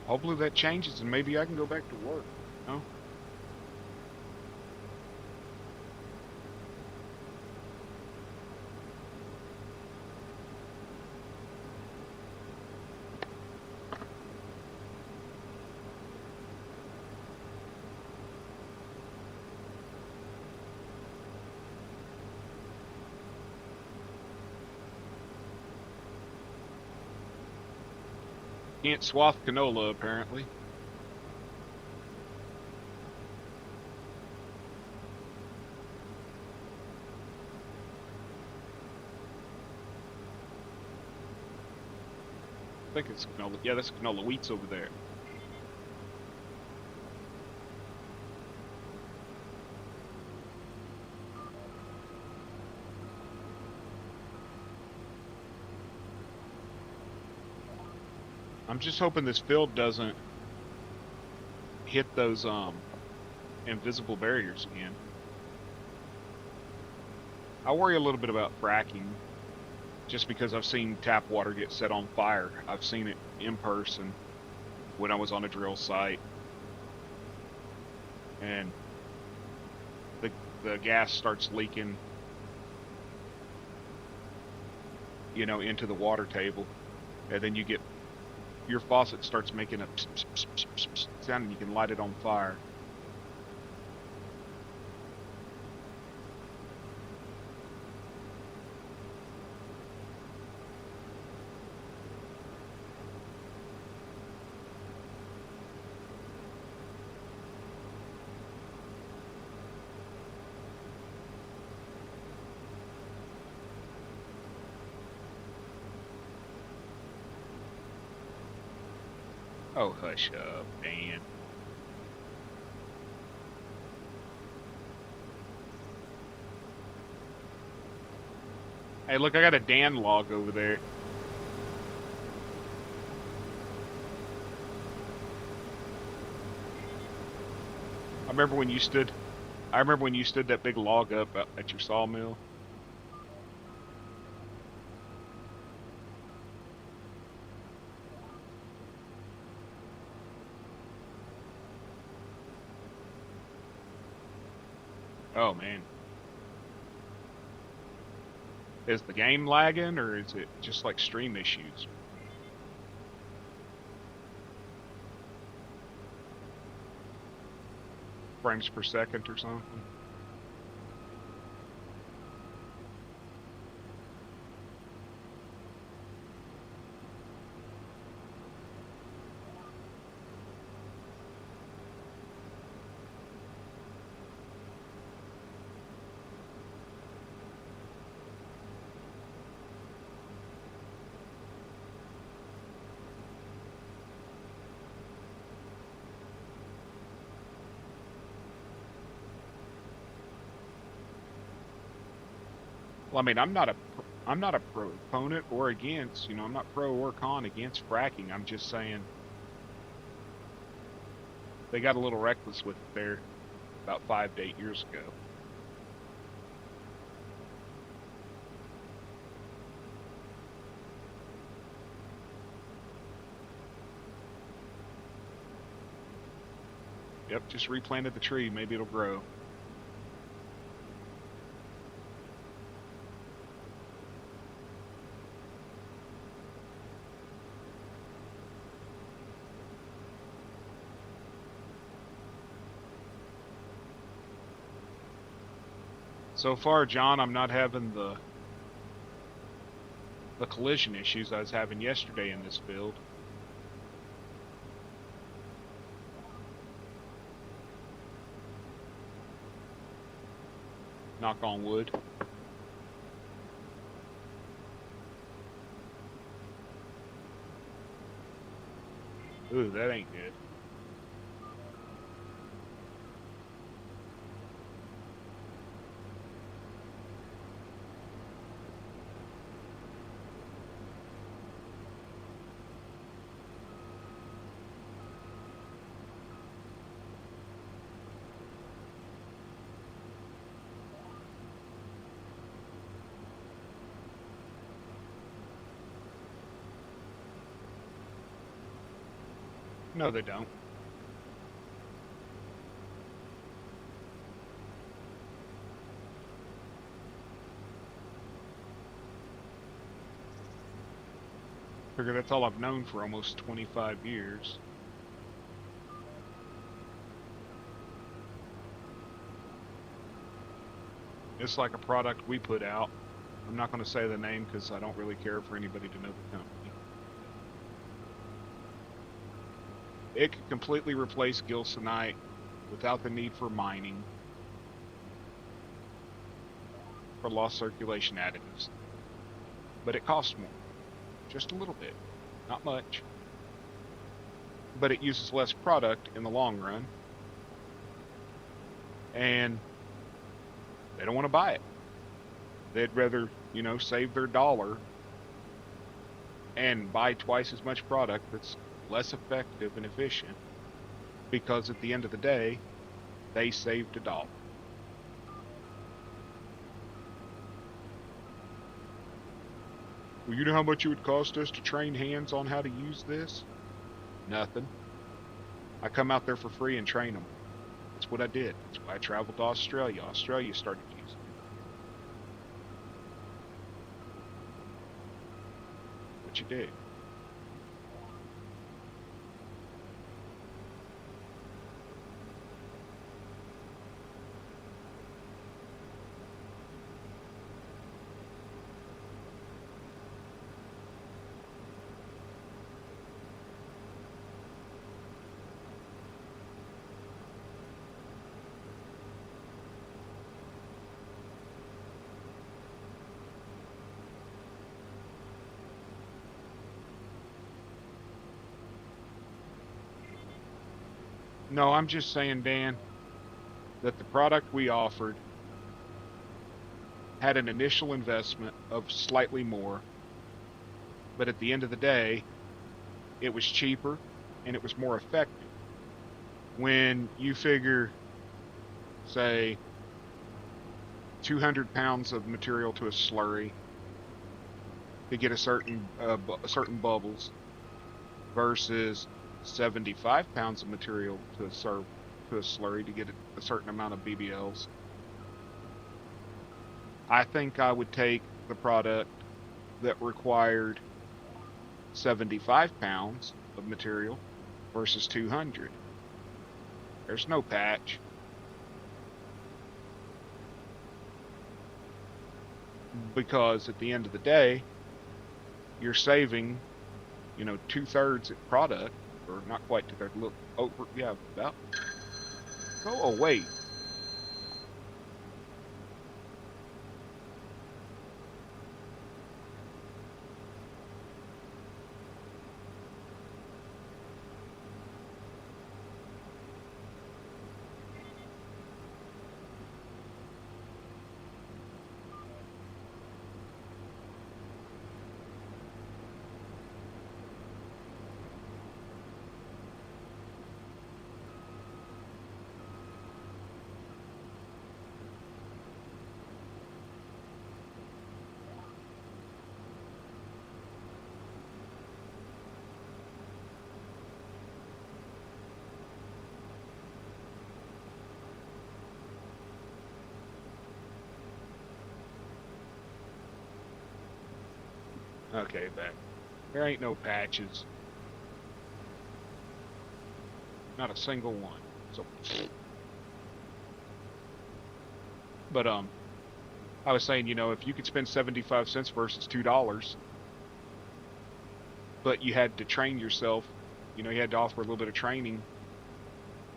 Hopefully that changes and maybe I can go back to work. No? Can't swath canola apparently. I think it's canola. Yeah, that's canola. Wheat's over there. I'm just hoping this field doesn't hit those invisible barriers again. I worry a little bit about fracking just because I've seen tap water get set on fire. I've seen it in person when I was on a drill site. And the gas starts leaking, you know, into the water table. And then you get, your faucet starts making a pss, pss, pss, pss, pss, pss sound and you can light it on fire. Oh, hush up, Dan. Hey, look, I got a Dan log over there. I remember when you stood that big log up at your sawmill. Oh man. Is the game lagging or is it just like stream issues? Frames per second or something? Well, I mean, I'm not a proponent or against, you know, I'm not pro or con against fracking. I'm just saying they got a little reckless with it there about 5 to 8 years ago. Yep, just replanted the tree. Maybe it'll grow. So far, John, I'm not having the collision issues I was having yesterday in this field. Knock on wood. Ooh, that ain't good. No, they don't. Figure that's all I've known for almost 25 years. It's like a product we put out. I'm not going to say the name because I don't really care for anybody to know the company. It could completely replace gilsonite without the need for mining for lost circulation additives. But it costs more. Just a little bit. Not much. But it uses less product in the long run. And they don't want to buy it. They'd rather, save their dollar and buy twice as much product that's less effective and efficient, because at the end of the day, they saved $1. Well, you know how much it would cost us to train hands on how to use this? Nothing. I come out there for free and train them. That's what I did. That's why I traveled to Australia. Australia started using it. What you do? No, I'm just saying, Dan, that the product we offered had an initial investment of slightly more, but at the end of the day, it was cheaper and it was more effective. When you figure, say, 200 pounds of material to a slurry to get a certain bubbles versus 75 pounds of material to a slurry to get a certain amount of BBLs, I think I would take the product that required 75 pounds of material versus 200. There's no patch. Because at the end of the day, you're saving, 2/3 product, or not quite 2/3. Look over, yeah, about. Go away. Okay, back. There ain't no patches. Not a single one. So, but I was saying, if you could spend 75 cents versus $2, but you had to train yourself, you had to offer a little bit of training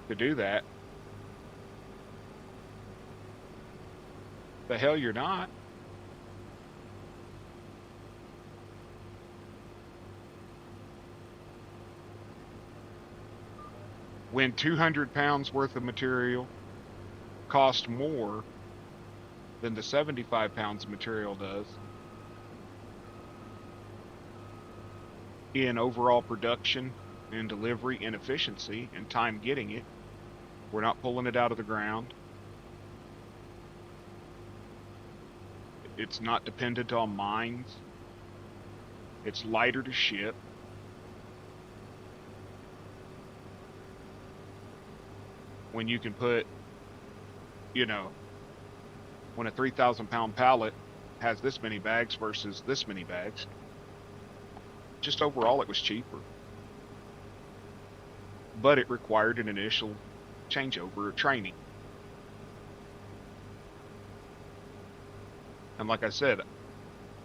to do that. The hell you're not. When 200 pounds worth of material cost more than the 75 pounds of material does in overall production and delivery and efficiency and time getting it. We're not pulling it out of the ground. It's not dependent on mines. It's lighter to ship. When you can put, when a 3,000 pound pallet has this many bags versus this many bags, just overall it was cheaper. But it required an initial changeover of training. And like I said,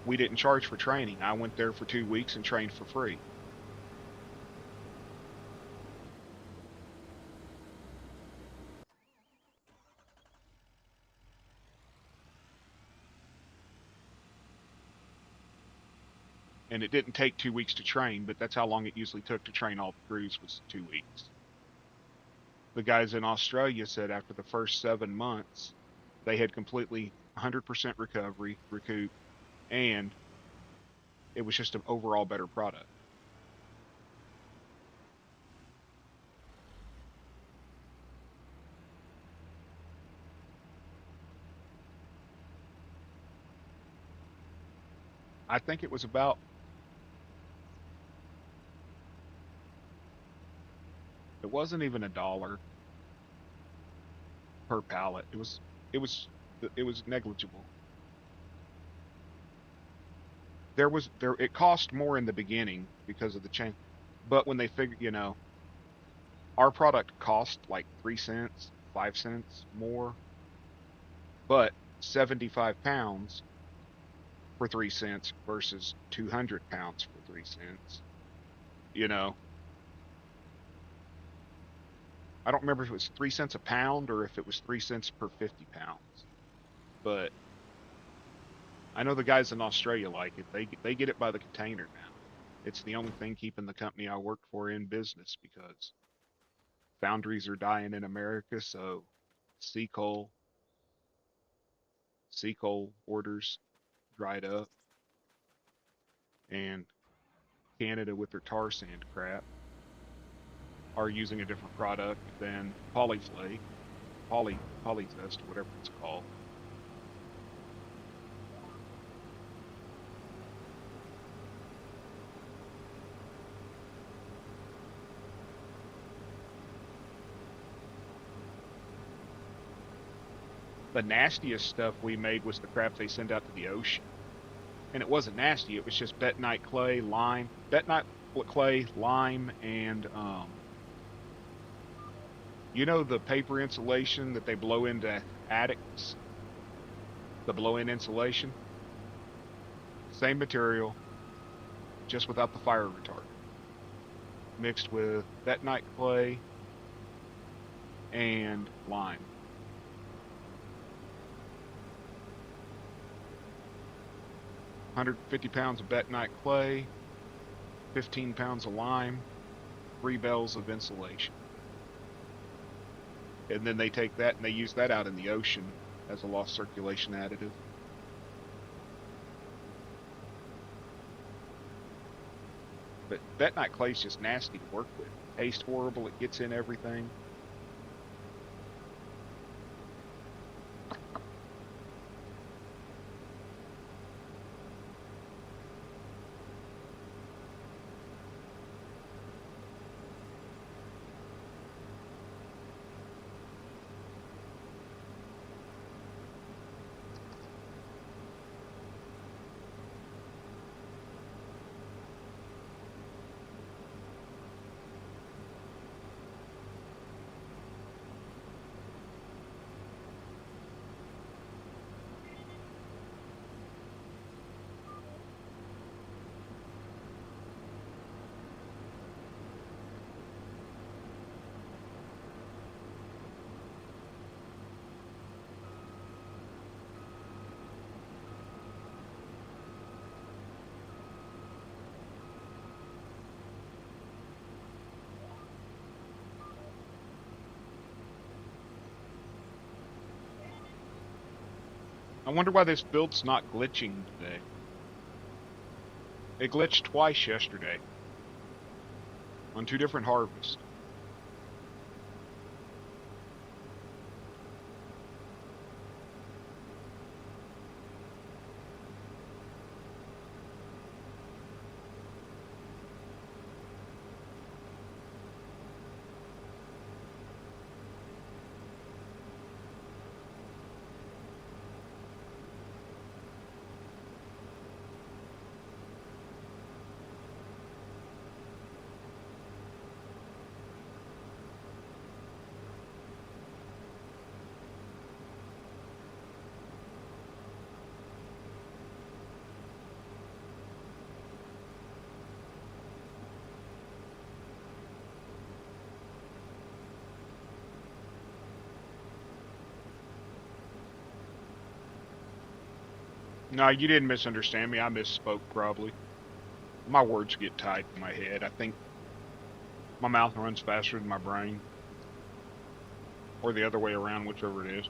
we didn't charge for training. I went there for 2 weeks and trained for free. And it didn't take 2 weeks to train, but that's how long it usually took to train all the crews, was 2 weeks. The guys in Australia said after the first 7 months, they had completely 100% recovery, recoup, and it was just an overall better product. I think it was about, it wasn't even $1 per pallet. It was it was negligible. It cost more in the beginning because of the change, but when they figured, our product cost like 3 cents, 5 cents more, but 75 pounds for 3 cents versus 200 pounds for 3 cents. You know, I don't remember if it was 3 cents a pound or if it was 3 cents per 50 pounds, but I know the guys in Australia like it. They get it by the container now. It's the only thing keeping the company I work for in business because foundries are dying in America, so sea coal sea coal orders dried up, and Canada with their tar sand crap are using a different product than polyflake, polyzest, whatever it's called. The nastiest stuff we made was the crap they send out to the ocean. And it wasn't nasty, it was just bentonite clay, lime, bentonite clay, lime, and the paper insulation that they blow into attics, the blow-in insulation, same material, just without the fire retardant, mixed with bentonite clay and lime. 150 pounds of bentonite clay, 15 pounds of lime, 3 bales of insulation. And then they take that and they use that out in the ocean as a lost circulation additive. But bentonite clay is just nasty to work with. It tastes horrible. It gets in everything. I wonder why this build's not glitching today. It glitched twice yesterday on 2 different harvests. No, you didn't misunderstand me. I misspoke probably. My words get tied in my head. I think my mouth runs faster than my brain. Or the other way around, whichever it is.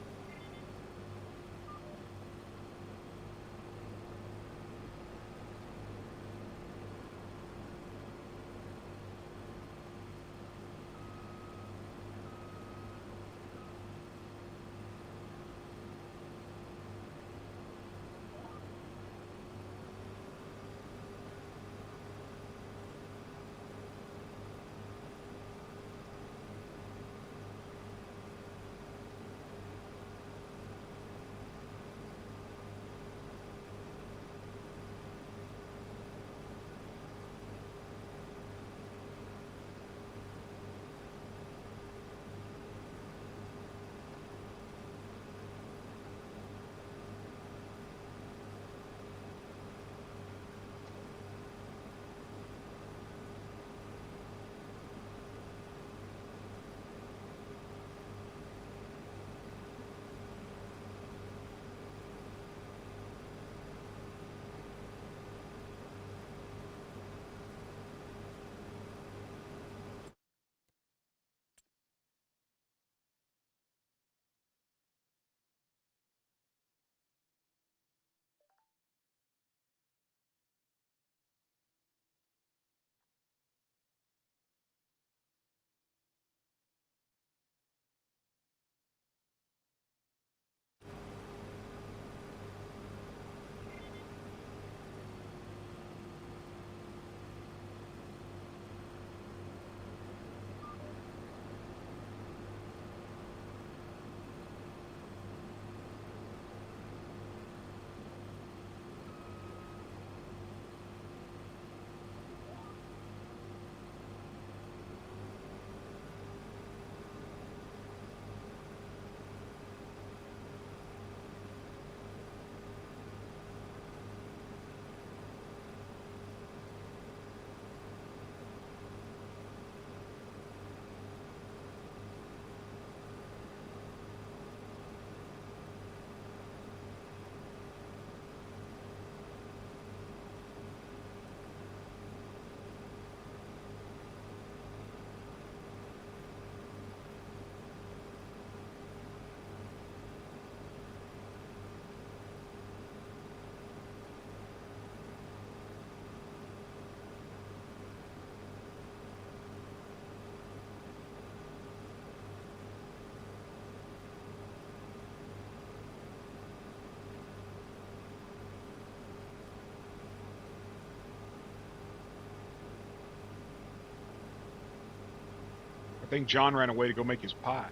I think John ran away to go make his pie.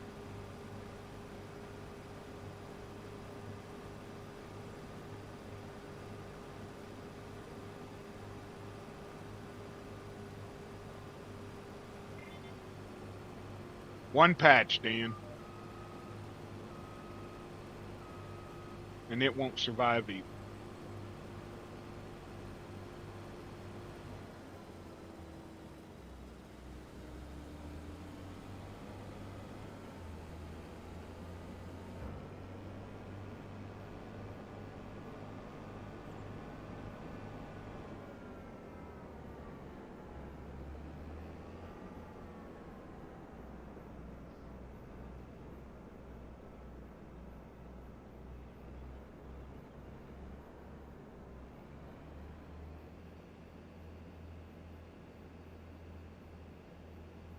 One patch, Dan. And it won't survive either.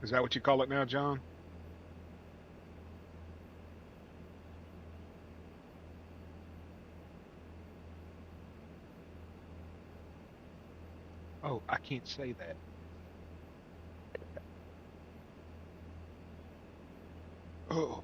Is that what you call it now, John? Oh, I can't say that. Oh,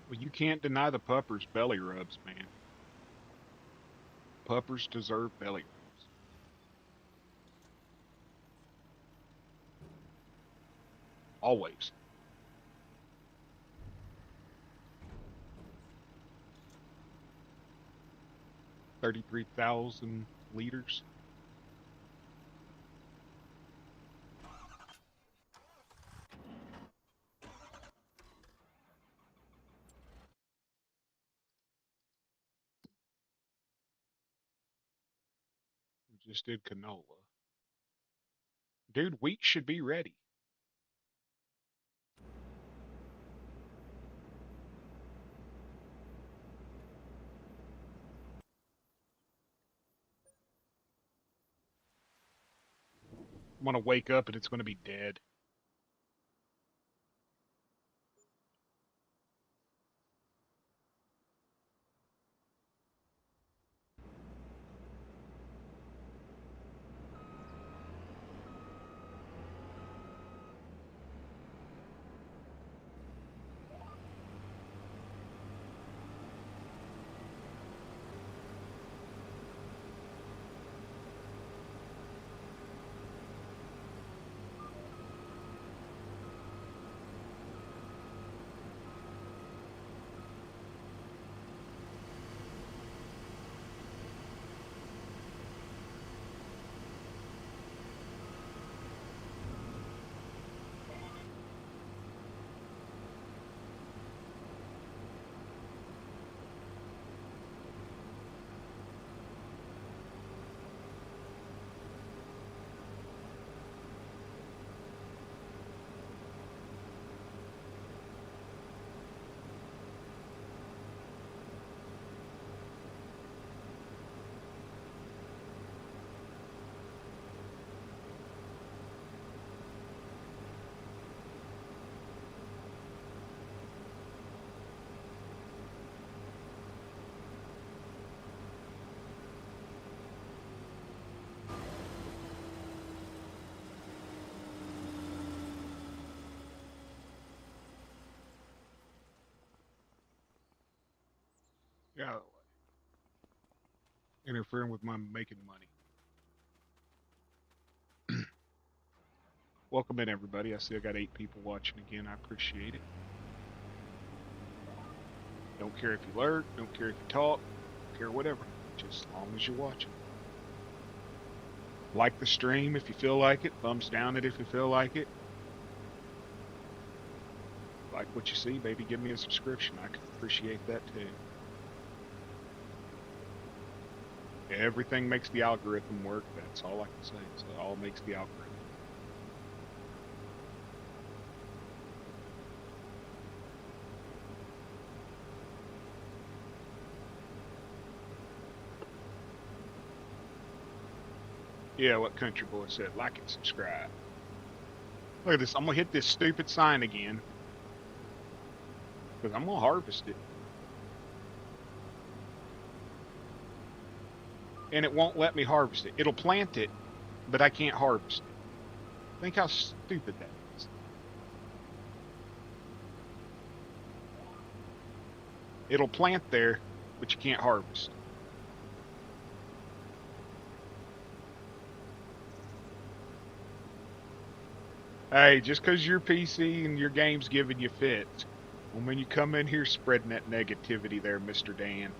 well, you can't deny the puppers belly rubs, man. Puppers deserve belly rubs. Always. 33,000 liters. We just did canola. Dude, wheat should be ready. I'm going to wake up and it's going to be dead. Yeah, interfering with my making money. Welcome in, everybody. I see I got 8 people watching again. I appreciate it. Don't care if you lurk, don't care if you talk, don't care whatever. Just as long as you're watching. Like the stream if you feel like it. Thumbs down it if you feel like it. Like what you see, baby, give me a subscription. I can appreciate that too. Everything makes the algorithm work. That's all I can say. So it all makes the algorithm. Yeah, what Country Boy said. Like and subscribe. Look at this. I'm going to hit this stupid sign again. Because I'm going to harvest it. And it won't let me harvest it. It'll plant it, but I can't harvest it. Think how stupid that is. It'll plant there, but you can't harvest. Hey, just because your PC and your game's giving you fits, well, when you come in here spreading that negativity there, Mr. Dan.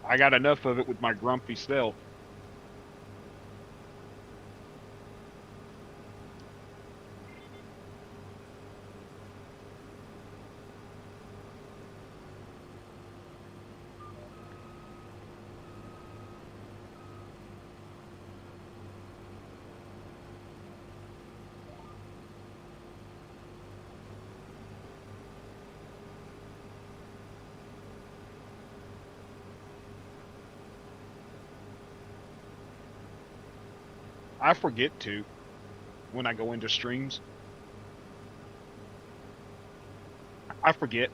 I got enough of it with my grumpy self. I forget to when I go into streams. I forget.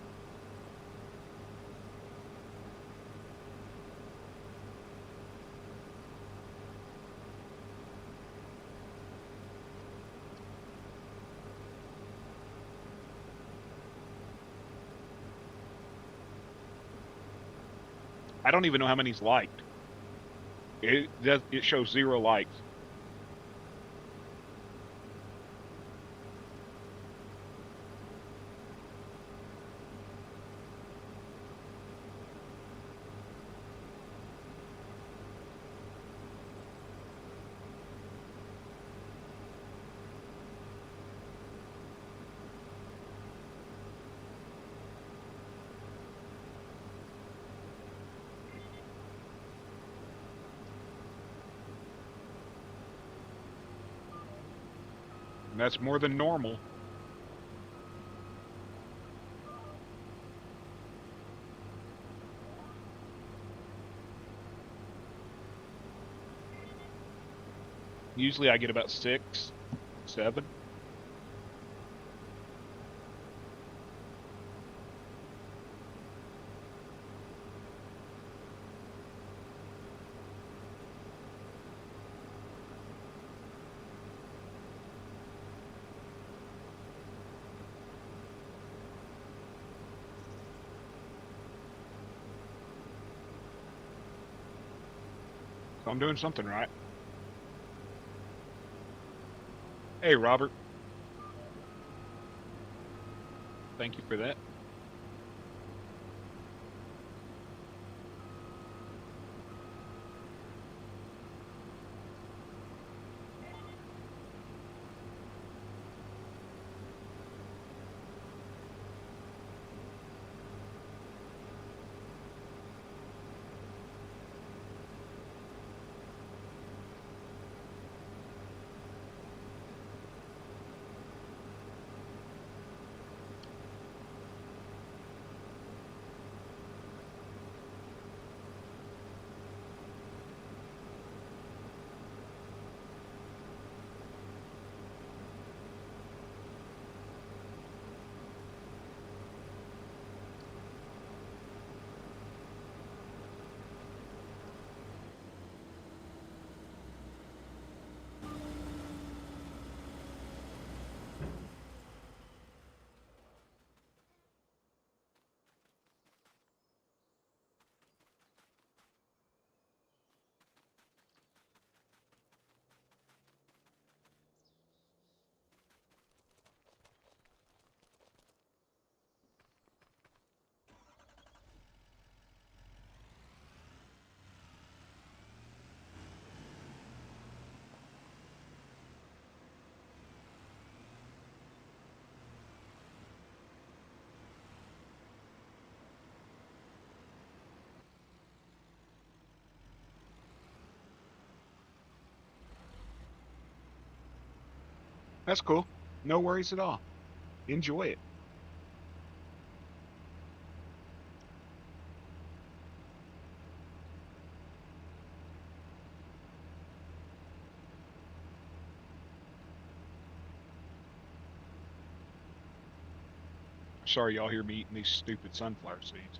I don't even know how many's liked. It shows 0 likes. And that's more than normal. Usually I get about 6, 7. So I'm doing something right. Hey, Robert. Thank you for that. That's cool. No worries at all. Enjoy it. Sorry y'all hear me eating these stupid sunflower seeds.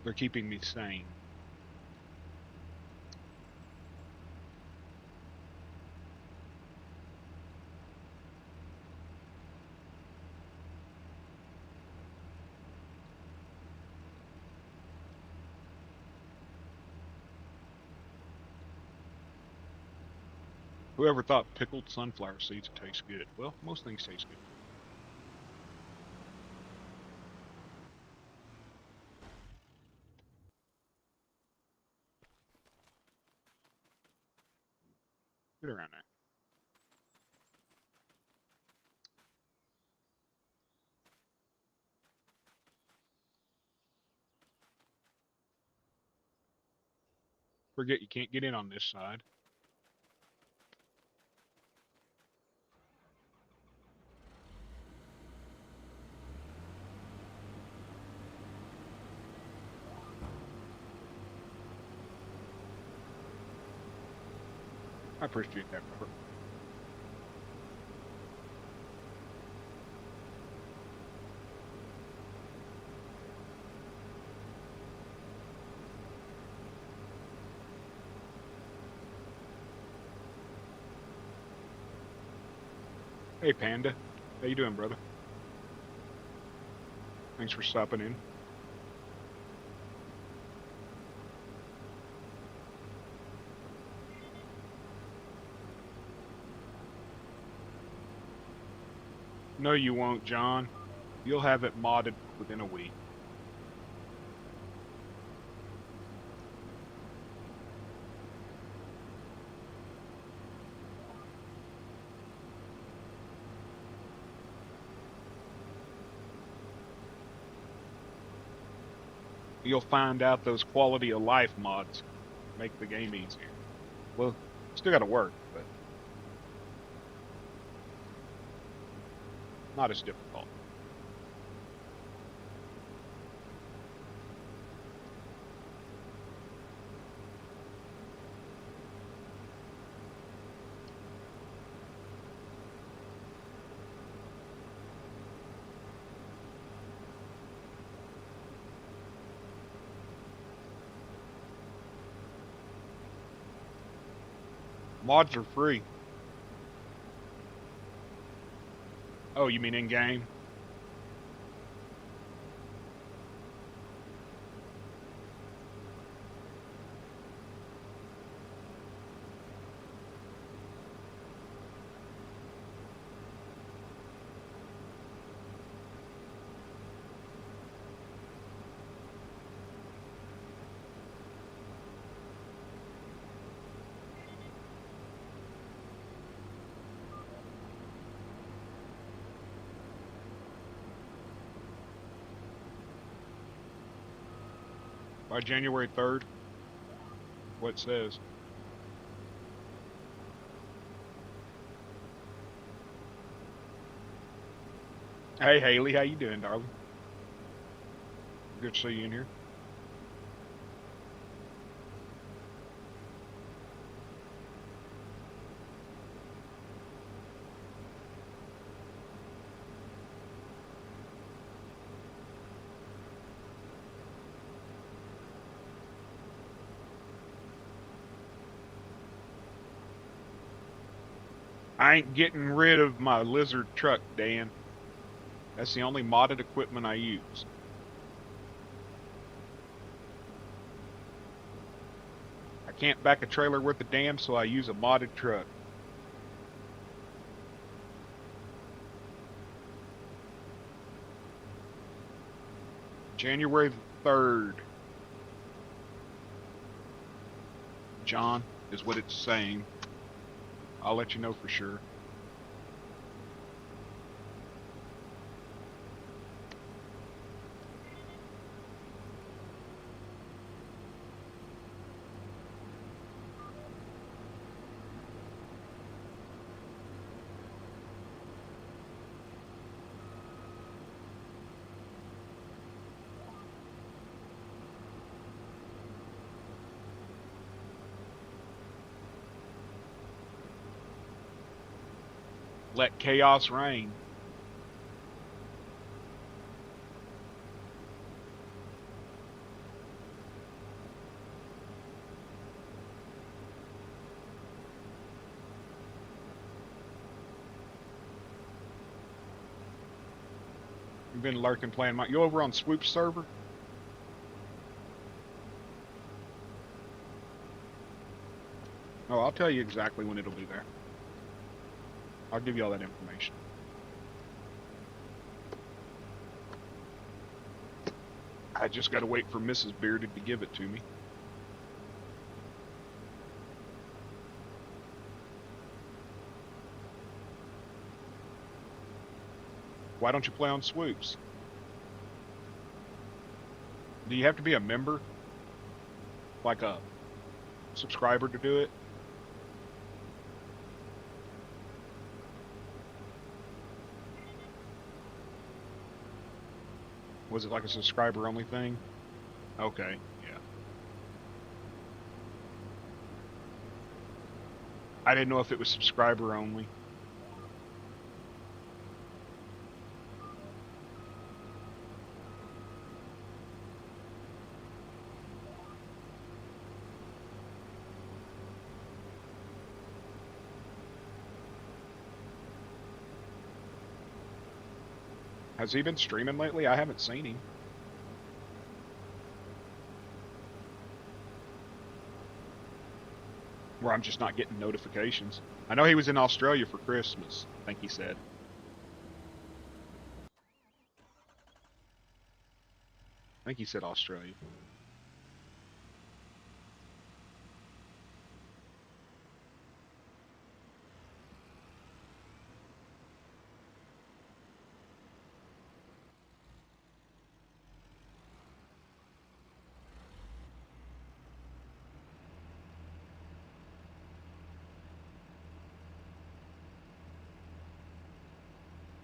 They're keeping me sane. Whoever thought pickled sunflower seeds would taste good? Well, most things taste good. Get around that. Forget you can't get in on this side. I appreciate that, Robert. Hey, Panda. How you doing, brother? Thanks for stopping in. No, you won't, John. You'll have it modded within a week. You'll find out those quality of life mods make the game easier. Well, still got to work, but not as difficult. Mods are free. Oh, you mean in-game? By January 3rd, what it says. Hey, Haley, how you doing, darling? Good to see you in here. I ain't getting rid of my lizard truck, Dan. That's the only modded equipment I use. I can't back a trailer worth of dam, so I use a modded truck. January 3rd. John, is what it's saying. I'll let you know for sure. Let chaos reign. You've been lurking playing you over on Swoop server? Oh, I'll tell you exactly when it'll be there. I'll give you all that information. I just got to wait for Mrs. Bearded to give it to me. Why don't you play on Swoops? Do you have to be a member? Like a subscriber to do it? Was it like a subscriber only thing? Okay, yeah. I didn't know if it was subscriber only. Has he been streaming lately? I haven't seen him. Or I'm just not getting notifications. I know he was in Australia for Christmas, I think he said. I think he said Australia.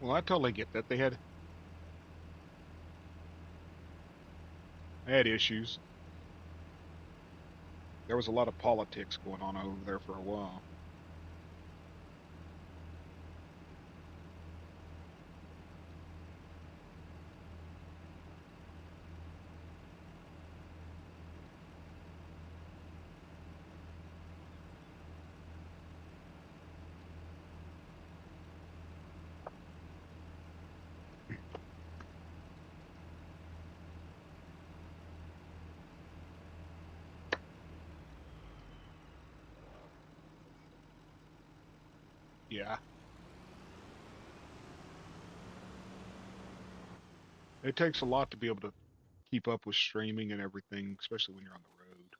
Well, I totally get that. They had issues. There was a lot of politics going on over there for a while. Yeah. It takes a lot to be able to keep up with streaming and everything, especially when you're on the road.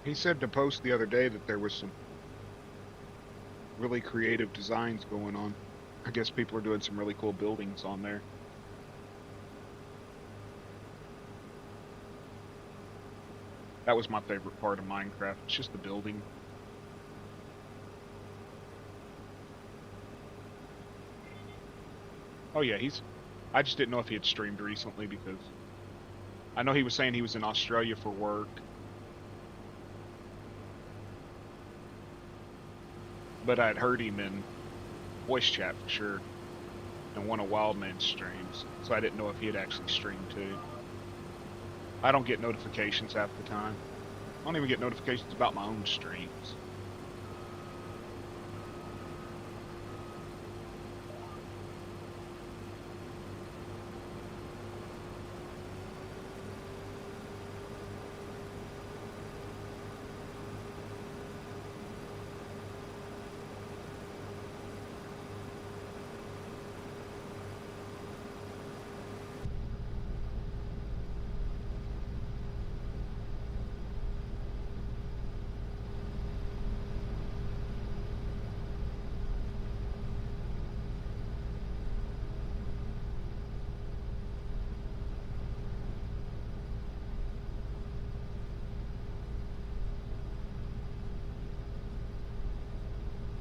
He said to post the other day that there was some really creative designs going on. I guess people are doing some really cool buildings on there. That was my favorite part of Minecraft. It's just the building. Oh yeah, I just didn't know if he had streamed recently because I know he was saying he was in Australia for work. But I'd heard him in voice chat for sure in one of Wildman's streams, so I didn't know if he had actually streamed too. I don't get notifications half the time. I don't even get notifications about my own streams.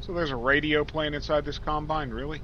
So there's a radio playing inside this combine, really?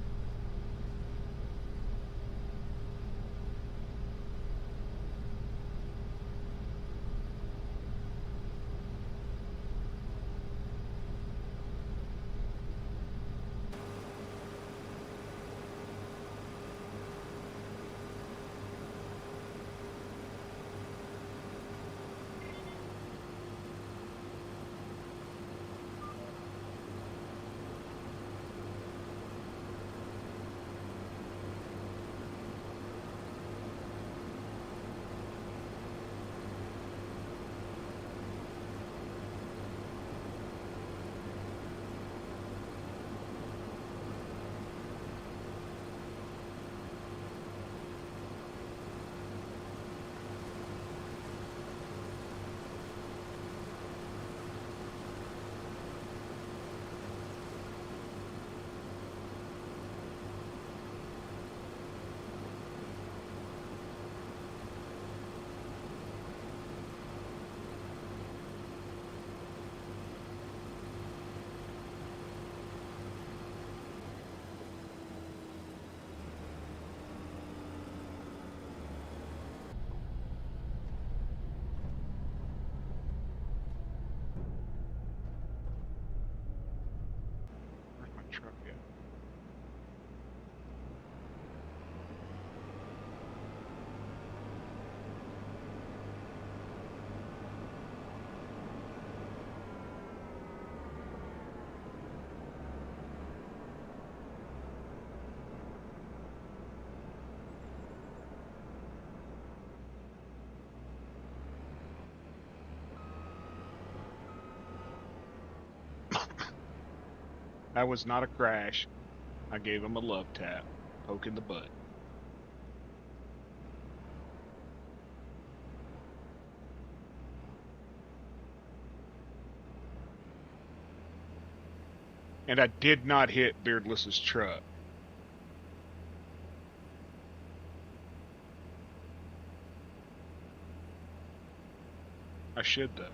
That was not a crash. I gave him a love tap, poke in the butt. And I did not hit Beardless's truck. I should though.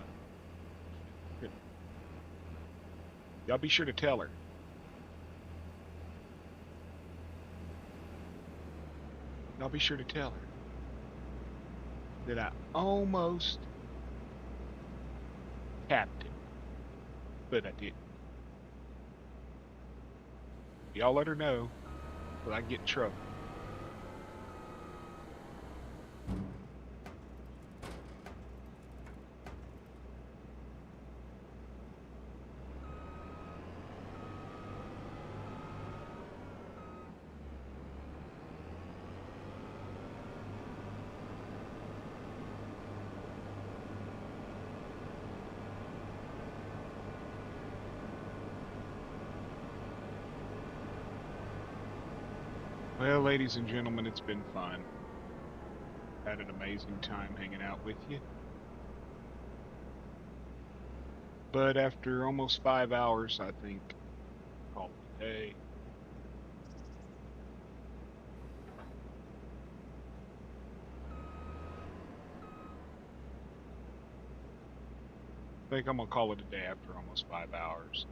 Y'all be sure to tell her. Y'all be sure to tell her that I almost tapped it, but I didn't. Y'all let her know so I get in trouble. Well, ladies and gentlemen, it's been fun. Had an amazing time hanging out with you. But after almost 5 hours, I think call it a day. I think I'm gonna call it a day after almost 5 hours.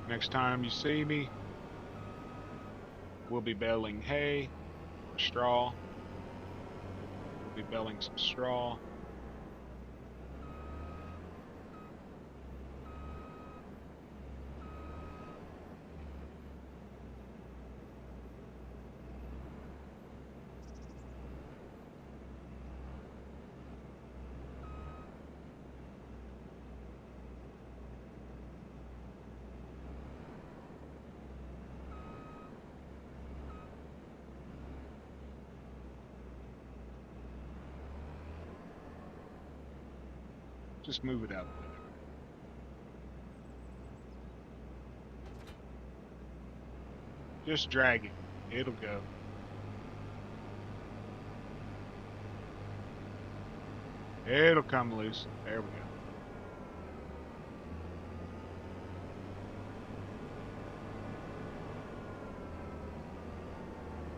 Next time you see me, we'll be baling hay or straw. We'll be baling some straw. Just move it out of the way. Just drag it. It'll go. It'll come loose. There we go.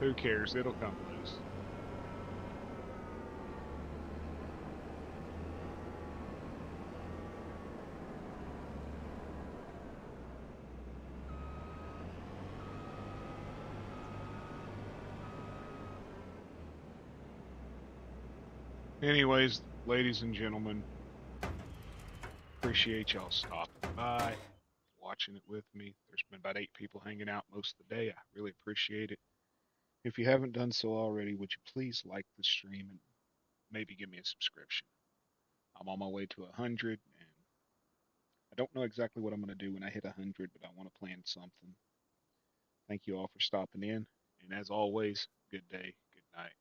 Who cares? It'll come loose. Anyways, ladies and gentlemen, appreciate y'all stopping by, watching it with me. There's been about 8 people hanging out most of the day. I really appreciate it. If you haven't done so already, would you please like the stream and maybe give me a subscription? I'm on my way to 100, and I don't know exactly what I'm going to do when I hit 100, but I want to plan something. Thank you all for stopping in, and as always, good day, good night.